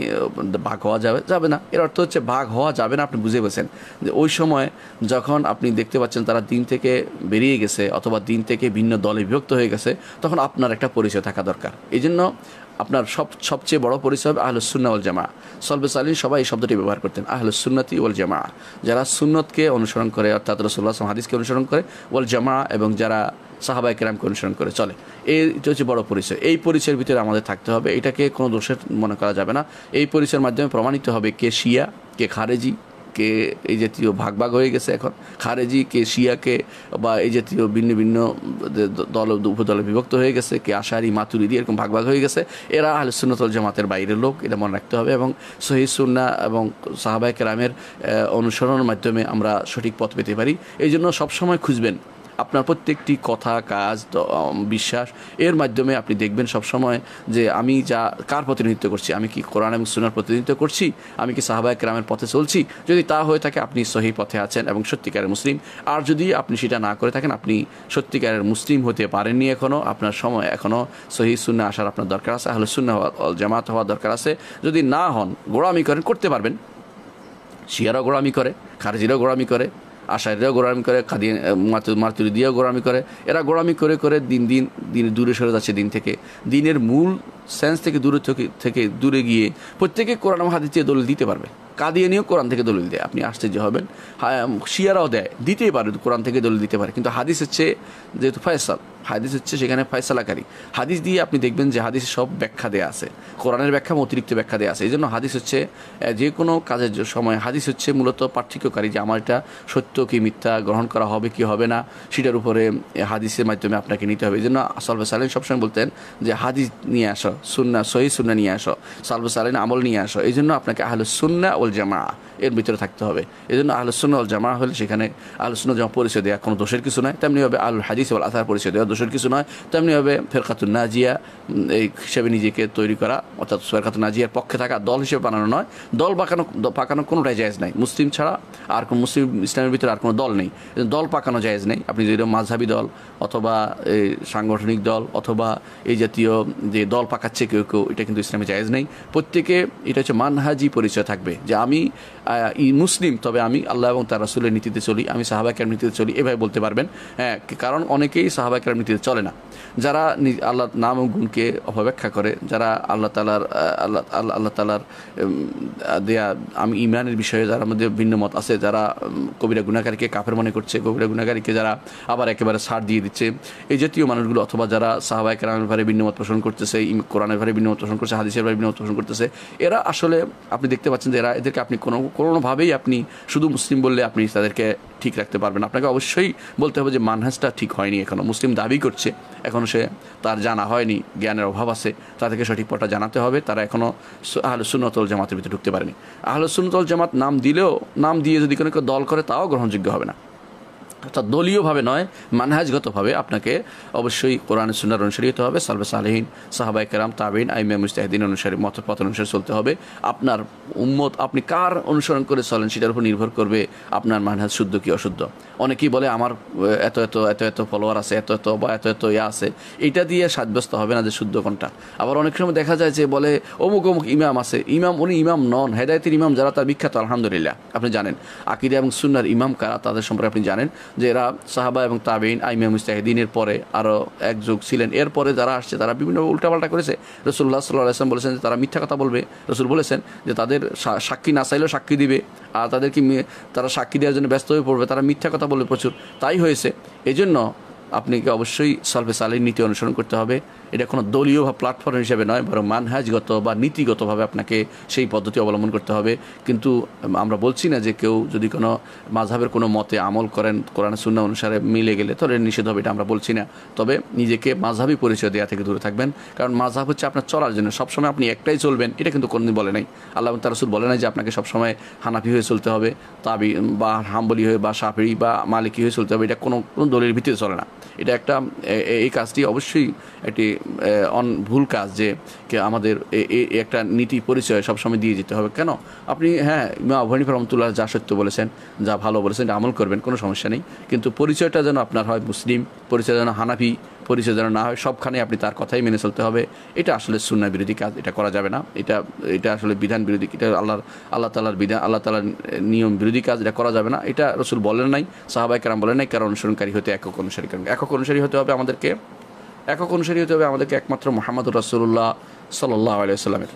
ভাগ হওয়া যাবে না? এর অর্থ হচ্ছে ভাগ হওয়া যাবে না। আপনি বুঝে গেছেন যে ওই সময় যখন আপনি দেখতে পাচ্ছেন তারা দিন থেকে বেরিয়ে গেছে অথবা দিন থেকে ভিন্ন দলে বিভক্ত হয়ে গেছে, তখন আপনার একটা পরিচয় থাকা দরকার। এই জন্য আপনার সবচেয়ে বড় পরিচয় হবে আহলুস সুন্নাহ ওয়াল জামাআহ। সলবে সালিহিন সবাই এই শব্দটি ব্যবহার করতেন, আহলুস সুন্নাতি ওয়াল জামাআহ, যারা সুন্নতকে অনুসরণ করে অর্থাৎ রাসূলুল্লাহ সাল্লাল্লাহু আলাইহি ওয়াসাল্লাম হাদিসকে অনুসরণ করে, ওয়াল জামাআহ এবং যারা সাহাবায়ে কেরামকে অনুসরণ করে চলে। এটা হচ্ছে বড় পরিচয়। এই পরিচয়ের ভিতরে আমাদের থাকতে হবে, এটাকে কোনো দোষের মনে করা যাবে না। এই পরিচয়ের মাধ্যমে প্রমাণিত হবে কে শিয়া, কে খারেজি, কে এই জাতীয় ভাগ ভাগ হয়ে গেছে এখন খারেজি, কে শিয়াকে বা এই জাতীয় ভিন্ন ভিন্ন দল উপদলে বিভক্ত হয়ে গেছে, কে আশারি, মাতুরিদি এরকম ভাগ ভাগ হয়ে গেছে। এরা আহলে সুন্নাত ওয়াল জামাতের বাইরের লোক, এটা মনে রাখতে হবে। এবং সহিহ সুন্নাহ এবং সাহাবায়ে কেরামের অনুসরণের মাধ্যমে আমরা সঠিক পথ পেতে পারি। এই জন্য সবসময় খুঁজবেন আপনার প্রত্যেকটি কথা, কাজ, বিশ্বাস এর মাধ্যমে আপনি দেখবেন সবসময় যে আমি কার প্রতিনিধিত্ব করছি, আমি কি কোরআন এবং সুন্নাহর প্রতিনিধিত্ব করছি, আমি কি সাহাবায়ে কেরামের পথে চলছি। যদি তা হয়ে থাকে আপনি সহিহ পথে আছেন এবং সত্যিকারের মুসলিম। আর যদি আপনি সেটা না করে থাকেন, আপনি সত্যিকারের মুসলিম হতে পারেননি এখনও, আপনার সময় এখনও সহিহ সুন্নাহ আসার আপনার দরকার আছে, আহলুস সুন্নাহ ওয়াল জামাত হওয়ার দরকার আছে। যদি না হন, গোড়ামি করেন, করতে পারবেন। শিয়ারাও গোড়ামি করে, খারেজিরাও গোড়ামি করে, আশারিরাও গোড়ামি করে, মাতুরিদিয়াও গোড়ামি করে। এরা গোড়ামি করে করে দিন দূরে সরে যাচ্ছে দিন থেকে, দিনের মূল সেন্স থেকে দূরে গিয়ে প্রত্যেকে কোরআন এবং হাদিস দিয়ে দলিল দিতে পারবে। কাদিয়ানিও কোরআন থেকে দলিল দেয়, আপনি আশ্চর্য হবেন। শিয়ারাও দেয়, দিতেই পারে, কোরআন থেকে দলিল দিতে পারে। কিন্তু হাদিস হচ্ছে যেহেতু ফয়সাল, হাদিস হচ্ছে সেখানে ফয়সালাকারী। হাদিস দিয়ে আপনি দেখবেন যে হাদিসে সব ব্যাখ্যা দেওয়া আছে, কোরআনের ব্যাখ্যা অতিরিক্ত ব্যাখ্যা দেওয়া আছে। এই জন্য হাদিস হচ্ছে যে কোনো কাজের সময় হাদিস হচ্ছে মূলত পার্থক্যকারী, যে আমার এটা সত্য কি মিথ্যা, গ্রহণ করা হবে কি হবে না, সেটার উপরে হাদিসের মাধ্যমে আপনাকে নিতে হবে। এই জন্য সালফে সালেহিন সবসময় বলতেন যে হাদিস নিয়ে আসো, সুন্নাহ, সহিহ সুন্নাহ নিয়ে আসো, সালফে সালেহিন আমল নিয়ে আসো। এই জন্য আপনাকে আহলুস সুন্নাহ ওয়াল জামাআহ এর ভিতরে থাকতে হবে। এই জন্য আহলুস সুন্নাহ ওয়াল জামাআহ হলে সেখানে আহলুস সুন্নাহ জামাআহ পরিচয় দেওয়া কোনো দোষের কিছু নয়, তেমনিভাবে আহলুল হাদিস ওয়াল আসার পরিচয় দেওয়া দোষের কিছু নয়, তেমনিভাবে ফিরকাতুন নাজিয়া এই হিসেবে নিজেকে তৈরি করা, অর্থাৎ ফিরকাতুন নাজিয়ার পক্ষে থাকা, দল হিসেবে বানানো নয়। দল পাকানো কোনোটাই জায়েজ নাই, মুসলিম ছাড়া আর কোনো মুসলিম ইসলামের ভিতরে আর কোনো দল নেই, দল পাকানো জায়েজ নেই। আপনি যদি মাযহাবী দল অথবা এই সাংগঠনিক দল অথবা এই জাতীয় যে দল পাকাচ্ছে কেউ কেউ, এটা কিন্তু ইসলামে জায়েজ নেই। প্রত্যেকে এটা হচ্ছে মানহাজি পরিচয় থাকবে যে আমি মুসলিম, তবে আমি আল্লাহ এবং তার রাসূলের নীতিতে চলি, আমি সাহাবায়ে কেরামের নীতিতে চলি, এভাবে বলতে পারবেন। হ্যাঁ, কারণ অনেকেই সাহাবায়ে কেরামের নীতিতে চলে না, যারা আল্লাহর নাম ও গুণকে অপব্যাখ্যা করে, যারা আল্লাহ তাআলার দেয়া আমি ইমানের বিষয়ে যারা মধ্যে ভিন্ন মত আছে, যারা কবিরা গুনাহগারীকে কাফের মনে করছে, কবিরা গুনাহগারীকে যারা আবার একেবারে ছাড় দিয়ে দিচ্ছে, এই জাতীয় মানুষগুলো, অথবা যারা সাহাবায়ে কেরামের ব্যাপারে ভিন্ন মত পোষণ করতেছে, কোরআনের ব্যাপারে ভিন্ন মত পোষণ করছে, হাদিসের ব্যাপারে ভিন্ন মত পোষণ করতেছে, এরা আসলে আপনি দেখতে পাচ্ছেন যে এদেরকে আপনি কোনোভাবেই আপনি শুধু মুসলিম বললে আপনি তাদেরকে ঠিক রাখতে পারবেন। আপনাকে অবশ্যই বলতে হবে যে মানহাজটা ঠিক হয়নি, এখনও মুসলিম দাবি করছে, এখনও সে তার জানা হয়নি, জ্ঞানের অভাব আছে, তাদেরকে সঠিক পথটা জানাতে হবে। তারা এখনও আহলুস সুন্নাত ওয়াল জামাতের ভিতরে ঢুকতে পারেনি। আহলুস সুন্নাত ওয়াল জামাত নাম দিয়ে যদি কোনো দল করে তাও গ্রহণযোগ্য হবে না। অর্থাৎ দলীয়ভাবে নয়, মানহাজগতভাবে আপনাকে অবশ্যই কোরআন সুন্নাহর অনুসারী হতে হবে, সালফে সালেহিন, সাহাবায়ে কেরাম, তাবেঈন, আইম্মা মুজতাহিদিন অনুসারী পথ অনুসারে চলতে হবে। আপনার উম্মত আপনি কার অনুসরণ করে চলেন সেটার উপর নির্ভর করবে আপনার মানহাজ শুদ্ধ কি অশুদ্ধ। অনেকেই বলে আমার এত ফলোয়ার আছে, এত ইয়া আছে, এইটা দিয়ে সাব্যস্ত হবে না যে শুদ্ধ কোনটা। আবার অনেক সময় দেখা যায় যে বলে অমুক ইমাম আছে, উনি ইমাম নন, হেদায়েতের ইমাম যারা তার বিখ্যাত, আলহামদুলিল্লাহ। আপনি জানেন আকীদা এবং সুন্নাহর ইমাম কারা, তাদের সম্পর্কে আপনি জানেন। যে এরা সাহাবা এবং তাবেইন আইমা মুস্তাহিদিনের পরে আরও এক যুগ ছিলেন, এরপরে যারা আসছে তারা বিভিন্ন উল্টাপাল্টা করেছে। রসুল্লাহ সাল্লাল্লাহু আলাইহি ওয়াসাল্লাম বলেছেন যে তারা মিথ্যা কথা বলবে। রসুল বলেছেন যে তাদের সাক্ষী না চাইলেও সাক্ষী দিবে, আর তাদেরকে তারা সাক্ষী দেওয়ার জন্য ব্যস্ত হয়ে পড়বে, তারা মিথ্যা কথা বলবে প্রচুর। তাই হয়েছে। এই জন্য আপনাকে অবশ্যই সালফে সালেহীন নীতি অনুসরণ করতে হবে। এটা কোনো দলীয় বা প্ল্যাটফর্ম হিসেবে নয়, বরং মানহাজগত বা নীতিগতভাবে আপনাকে সেই পদ্ধতি অবলম্বন করতে হবে। কিন্তু আমরা বলছি না যে কেউ যদি কোনো মাযহাবের কোনো মতে আমল করেন কোরআন সুন্নাহ অনুসারে মিলে গেলে তাহলে নিষেধ হবে, এটা আমরা বলছি না। তবে নিজেকে মাযহাবী পরিচয় দেওয়া থেকে দূরে থাকবেন, কারণ মাযহাব হচ্ছে আপনার চলার জন্য। সবসময় আপনি একটাই চলবেন এটা কিন্তু কোনোদিন বলে নাই আল্লাহ তার রাসূল বলে নাই যে আপনাকে সবসময় হানাফি হয়ে চলতে হবে, তাবি বা হাম্বলি হয়ে বা শাফিঈ বা মালিকি হয়ে চলতে হবে। এটা কোনো দলের ভিত্তিতে চলে না। এটা একটা এই কাজটি অবশ্যই একটি ভুল কাজ, যে আমাদের একটা নীতি পরিচয় সবসময় দিয়ে যেতে হবে। কেন আপনি ইমাম আবু হানিফা রাহমাতুল্লাহ যা সত্য বলেছেন, যা ভালো বলেছেন, এটা আমল করবেন, কোনো সমস্যা নেই। কিন্তু পরিচয়টা যেন আপনার হয় মুসলিম, পরিচয় যেন হানাফি পরিচয় যেন না হয়, সবখানে আপনি তার কথাই মেনে চলতে হবে। এটা আসলে সুন্নাহ বিরোধী কাজ, এটা করা যাবে না। এটা আসলে বিধান বিরোধী, এটা আল্লাহ তাআলার বিধান, আল্লাহ তাআলার নিয়ম বিরোধী কাজ, এটা করা যাবে না। এটা রাসূল বলেন নাই, সাহাবায়ে কেরাম বলেন নাই। কারণ অনুসরণকারী হতে একক অনুসারী হতে হবে আমাদেরকে একমাত্র মুহাম্মদুর রাসূলুল্লাহ সাল্লাল্লাহু আলাইহি ওয়াসাল্লামের,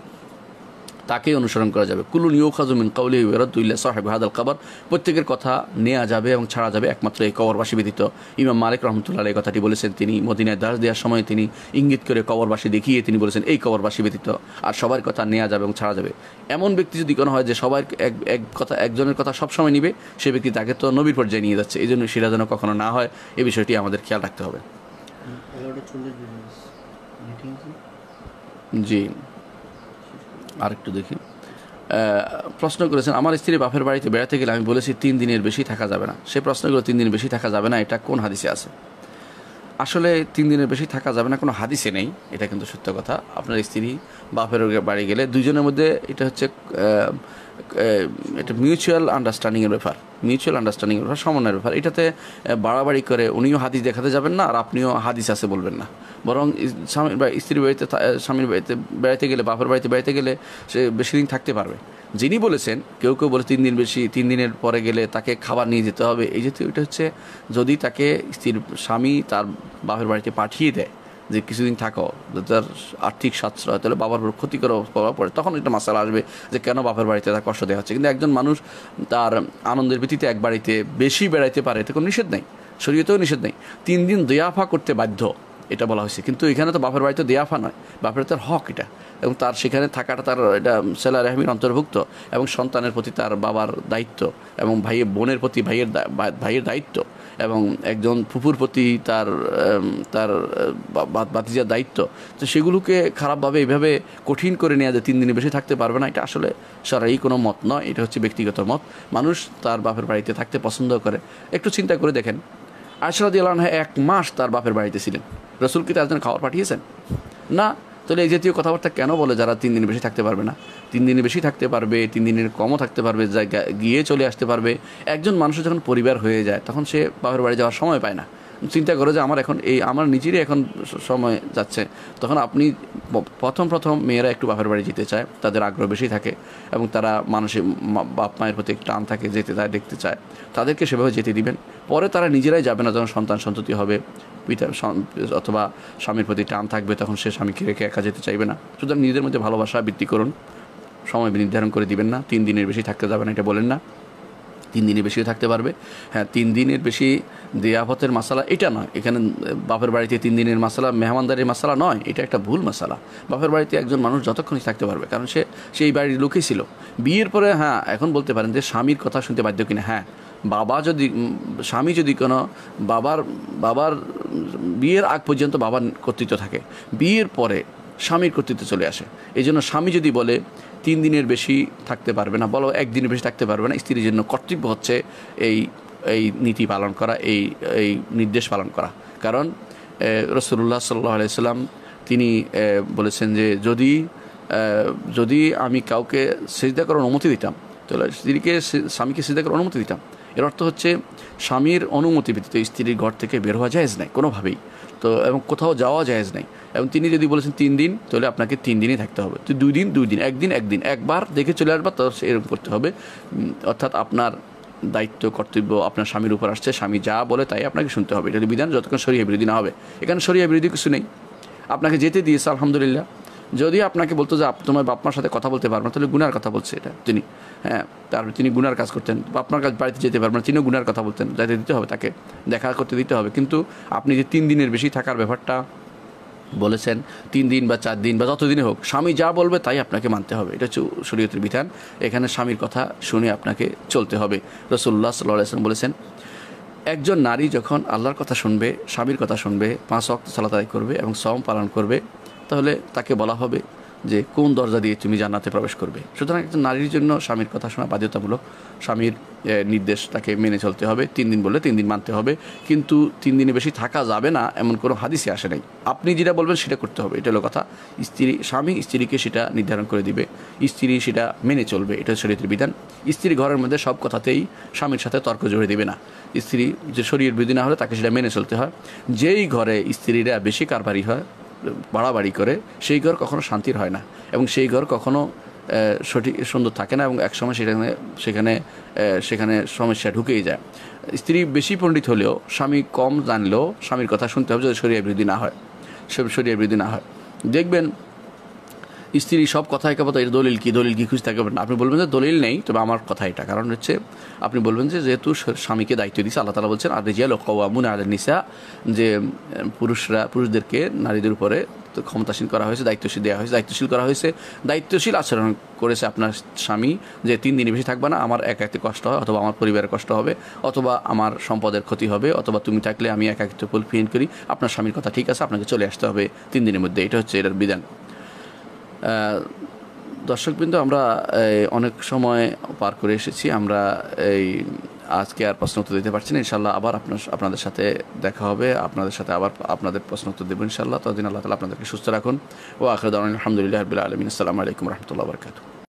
তাকেই অনুসরণ করা যাবে। কুল্লুন ইউখাযু মিন কাওলিহি ওয়া ইয়ারাদ্দু ইল্লা সাহিব হাদাল কবর, প্রত্যেকের কথা নেওয়া যাবে এবং ছাড়া যাবে একমাত্র এই কবরবাসী ব্যতীত। ইমাম মালিক রাহমাতুল্লাহ এই কথাটি বলেছেন। তিনি মদিনায় দাস দেওয়ার সময় তিনি ইঙ্গিত করে কবরবাসী দেখিয়ে তিনি বলেছেন এই কবরবাসী ব্যতীত আর সবার কথা নেওয়া যাবে এবং ছাড়া যাবে। এমন ব্যক্তি যদি কোনো হয় যে সবার একজনের কথা সবসময় নিবে, সে ব্যক্তি তাকে তো নবীর পর্যায়ে নিয়ে যাচ্ছে। এই জন্য সেটা যেন কখনো না হয়, এই বিষয়টি আমাদের খেয়াল রাখতে হবে। জি, আরেকটু দেখি। প্রশ্ন করেছেন, আমার স্ত্রী বাপের বাড়িতে বেড়াতে গেলে আমি বলেছি 3 দিনের বেশি থাকা যাবে না। সে প্রশ্নগুলো 3 দিনের বেশি থাকা যাবে না এটা কোন হাদিসে আছে? আসলে 3 দিনের বেশি থাকা যাবে না কোনো হাদিসে নেই, এটা কিন্তু সত্য কথা। আপনার স্ত্রী বাপের বাড়ি গেলে দুইজনের মধ্যে এটা হচ্ছে এটা মিউচুয়াল আন্ডারস্ট্যান্ডিংয়ের ব্যাপার, সমন্বয়ের ব্যাপার। এটাতে বাড়াবাড়ি করে উনিও হাদিস দেখাতে যাবেন না, আর আপনিও হাদিস আছে বলবেন না। বরং স্ত্রীর বাড়িতে, স্বামীর বাড়িতে বেড়াতে গেলে, বাপের বাড়িতে বেড়াতে গেলে সে বেশি দিন থাকতে পারবে। যিনি বলেছেন, কেউ বলে 3 দিন বেশি, 3 দিনের পরে গেলে তাকে খাবার নিয়ে যেতে হবে, এই জাতীয়। এটা হচ্ছে যদি তাকে স্বামী তার বাপের বাড়িতে পাঠিয়ে দেয় যে কিছুদিন থাকো, তার আর্থিক সাশ্রয়, তাহলে বাবার উপর ক্ষতিকর প্রভাব পড়ে, তখন একটা মাসালা আসবে যে কেন বাপের বাড়িতে তার কষ্ট দেওয়া হচ্ছে। কিন্তু একজন মানুষ তার আনন্দের ভিত্তিতে এক বাড়িতে বেশি বেড়াইতে পারে, এতে কোনো নিষেধ নেই, শরীয়তেও নিষেধ নেই। 3 দিন দিয়াফা করতে বাধ্য এটা বলা হয়েছে, কিন্তু এখানে তো বাপের বাড়িতে দিয়াফা নয়, বাপের তার হক এটা, এবং তার সেখানে থাকাটা তার এটা সেলা রেহমির অন্তর্ভুক্ত, এবং সন্তানের প্রতি তার বাবার দায়িত্ব, এবং বোনের প্রতি ভাইয়ের দায়িত্ব, এবং একজন ফুফুর প্রতি তার ভাতিজার দায়িত্ব। তো সেগুলোকে খারাপভাবে এইভাবে কঠিন করে নেওয়া যে 3 দিনে বেশি থাকতে পারবে না, এটা আসলে শরঈ কোনো মত নয়, এটা হচ্ছে ব্যক্তিগত মত। মানুষ তার বাপের বাড়িতে থাকতে পছন্দ করে। একটু চিন্তা করে দেখেন, আয়েশা রাদিয়াল্লাহু আনহা 1 মাস তার বাপের বাড়িতে ছিলেন, রাসূল কি তার জন্য খাবার পাঠিয়েছেন? না। তাহলে এই জাতীয় কথাবার্তা কেন বলে যারা 3 দিন বেশি থাকতে পারবে না? 3 দিনে বেশি থাকতে পারবে, 3 দিনের কমও থাকতে পারবে, গিয়ে চলে আসতে পারবে। একজন মানুষের যখন পরিবার হয়ে যায় তখন সে বাপের বাড়ি যাওয়ার সময় পায় না। চিন্তা করো যে আমার নিজেরই এখন সময় যাচ্ছে, তখন আপনি প্রথম মেয়েরা একটু বাপের বাড়ি যেতে চায়, তাদের আগ্রহ বেশি থাকে, এবং তারা মানসিক বাপ মায়ের প্রতি একটু টান থাকে, যেতে চায়, দেখতে চায়, তাদেরকে সেভাবে যেতে দিবেন। পরে তারা নিজেরাই যাবে না, যখন সন্তান সন্ততি হবে, পিতা অথবা স্বামীর প্রতি টান থাকবে, তখন সে স্বামীকে রেখে একা যেতে চাইবে না। সুতরাং নিজেদের মধ্যে ভালোবাসা বৃদ্ধি করুন, সময় নির্ধারণ করে দিবেন না। 3 দিনের বেশি থাকতে যাবে না এটা বলেন না, 3 দিনের বেশিও থাকতে পারবে। 3 দিনের বেশি দিয়াফতের মাসালা এটা নয়। এখানে বাপের বাড়িতে 3 দিনের মাসালা মেহমানদারির মাসালা নয়, এটা একটা ভুল মাসালা। বাপের বাড়িতে একজন মানুষ যতক্ষণই থাকতে পারবে, কারণ সে সেই বাড়ির লোকই ছিল। বিয়ের পরে এখন বলতে পারেন যে স্বামীর কথা শুনতে বাধ্য কিনা। স্বামী যদি কোনো বাবার বিয়ের আগ পর্যন্ত বাবার কর্তৃত্ব থাকে, বিয়ের পরে স্বামীর কর্তৃত্ব চলে আসে। এই জন্য স্বামী যদি বলে 3 দিনের বেশি থাকতে পারবে না, বলো 1 দিনের বেশি থাকতে পারবে না, স্ত্রীর জন্য কর্তব্য হচ্ছে এই নীতি পালন করা, এই নির্দেশ পালন করা। কারণ রাসূলুল্লাহ সাল্লাল্লাহু আলাইহি ওয়াসাল্লাম তিনি বলেছেন যে যদি আমি কাউকে সিজদা করার অনুমতি দিতাম, তাহলে স্বামীকে সিজদা করার অনুমতি দিতাম। এর অর্থ হচ্ছে স্বামীর অনুমতি ব্যতীত স্ত্রীর ঘর থেকে বের হওয়া জায়েজ নাই কোনোভাবেই, তো এবং কোথাও যাওয়া জায়েজ নাই। এবং তিনি যদি বলেছেন 3 দিন, তাহলে আপনাকে 3 দিনই থাকতে হবে। তো 2 দিন 2 দিন, 1 দিন 1 দিন, একবার দেখে চলে আসবা, তো এরকম করতে হবে। অর্থাৎ আপনার দায়িত্ব কর্তব্য আপনার স্বামীর উপর আসছে, স্বামী যা বলে তাই আপনাকে শুনতে হবে, এটা বিধান, যতক্ষণ শরিয়া বিরোধী না হবে। এখানে শরিয়া বিরোধী কিছু নেই, আপনাকে যেতে দিয়েছে আলহামদুলিল্লাহ। যদি আপনাকে বলতো যে তোমার বাপ মার সাথে কথা বলতে পারবেন, তাহলে গুনার কথা বলছে এটা তিনি, হ্যাঁ, তারপরে তিনি গুনার কাজ করতেন, আপনার কাছে বাড়িতে যেতে পারবেন না, তিনিও গুনার কথা বলতেন, যাইতে দিতে হবে, তাকে দেখা করতে দিতে হবে। কিন্তু আপনি যে 3 দিনের বেশি থাকার ব্যাপারটা বলেছেন, 3 দিন বা 4 দিন বা যতদিনে হোক, স্বামী যা বলবে তাই আপনাকে মানতে হবে, এটা হচ্ছে শরীয়তের বিধান। এখানে স্বামীর কথা শুনে আপনাকে চলতে হবে। রাসূলুল্লাহ সাল্লাল্লাহু আলাইহি ওয়াসাল্লাম বলেছেন, একজন নারী যখন আল্লাহর কথা শুনবে, স্বামীর কথা শুনবে, 5 ওয়াক্ত সালাত আদায় করবে এবং সওম পালন করবে, তাহলে তাকে বলা হবে যে কোন দরজা দিয়ে তুমি জান্নাতে প্রবেশ করবে। সুতরাং একজন নারীর জন্য স্বামীর কথা শোনা বাধ্যতামূলক, স্বামীর নির্দেশ তাকে মেনে চলতে হবে। 3 দিন বললে 3 দিন মানতে হবে, কিন্তু 3 দিনে বেশি থাকা যাবে না এমন কোনো হাদিসে আসে নাই। আপনি যেটা বলবেন সেটা করতে হবে, এটা হলো কথা। স্বামী স্ত্রীকে সেটা নির্ধারণ করে দিবে, স্ত্রী সেটা মেনে চলবে, এটা শরীয়তের বিধান। স্ত্রী ঘরের মধ্যে সব কথাতেই স্বামীর সাথে তর্ক জড়িয়ে দিবে না। স্ত্রী যে শরীয়র বিধি না হলে তাকে সেটা মেনে চলতে হয়। যেই ঘরে স্ত্রীরা বেশি কারবারি হয়, বাড়াবাড়ি করে, সেই ঘর কখনো শান্তির হয় না এবং সেই ঘর কখনো সঠিক সুন্দর থাকে না এবং একসময় সেখানে সমস্যা ঢুকেই যায়। স্ত্রী বেশি পণ্ডিত হলেও, স্বামী কম জানলেও স্বামীর কথা শুনতে হবে, যদি শরীয়র বিরোধী না হয়, দেখবেন স্ত্রী সব কথা একেবারে এটা দলিল কি খুঁজতে থাকবে না। আপনি বলবেন যে দলিল নেই, তবে আমার কথা এটা, কারণ হচ্ছে আপনি বলবেন যে যেহেতু স্বামীকে দায়িত্ব দিচ্ছে, আল্লাহ তাআলা বলছেন আর রিজালু কাওয়ামুনা আলান নিসা, যে পুরুষদেরকে নারীদের উপরে ক্ষমতাসীন করা হয়েছে, দায়িত্বশীল করা হয়েছে, দায়িত্বশীল আচরণ করেছে আপনার স্বামী, যে 3 দিনের বেশি থাকবে না, আমার একাকিত্বে কষ্ট হয়, অথবা আমার পরিবারের কষ্ট হবে, অথবা আমার সম্পদের ক্ষতি হবে, অথবা তুমি থাকলে আমি একাকিত্ব ফিল করি, আপনার স্বামীর কথা ঠিক আছে, আপনাকে চলে আসতে হবে 3 দিনের মধ্যে, এটা হচ্ছে এটার বিধান। দর্শকবৃন্দ, আমরা অনেক সময় পার করে এসেছি, আমরা আজকে আর প্রশ্ন উত্তর দিতে পারছি না। ইনশাআল্লাহ আবার আপনাদের সাথে দেখা হবে, আপনাদের সাথে আবার আপনাদের প্রশ্ন উত্তর দেবো ইনশাআল্লাহ। ততদিন আল্লাহ তাআলা আপনাদেরকে সুস্থ রাখুন। ওয়া আখিরু দাওয়ানা আলহামদুলিল্লাহি রাব্বিল আলামিন। আসসালামু আলাইকুম ওয়া রাহমাতুল্লাহি ওয়া বারাকাতুহু।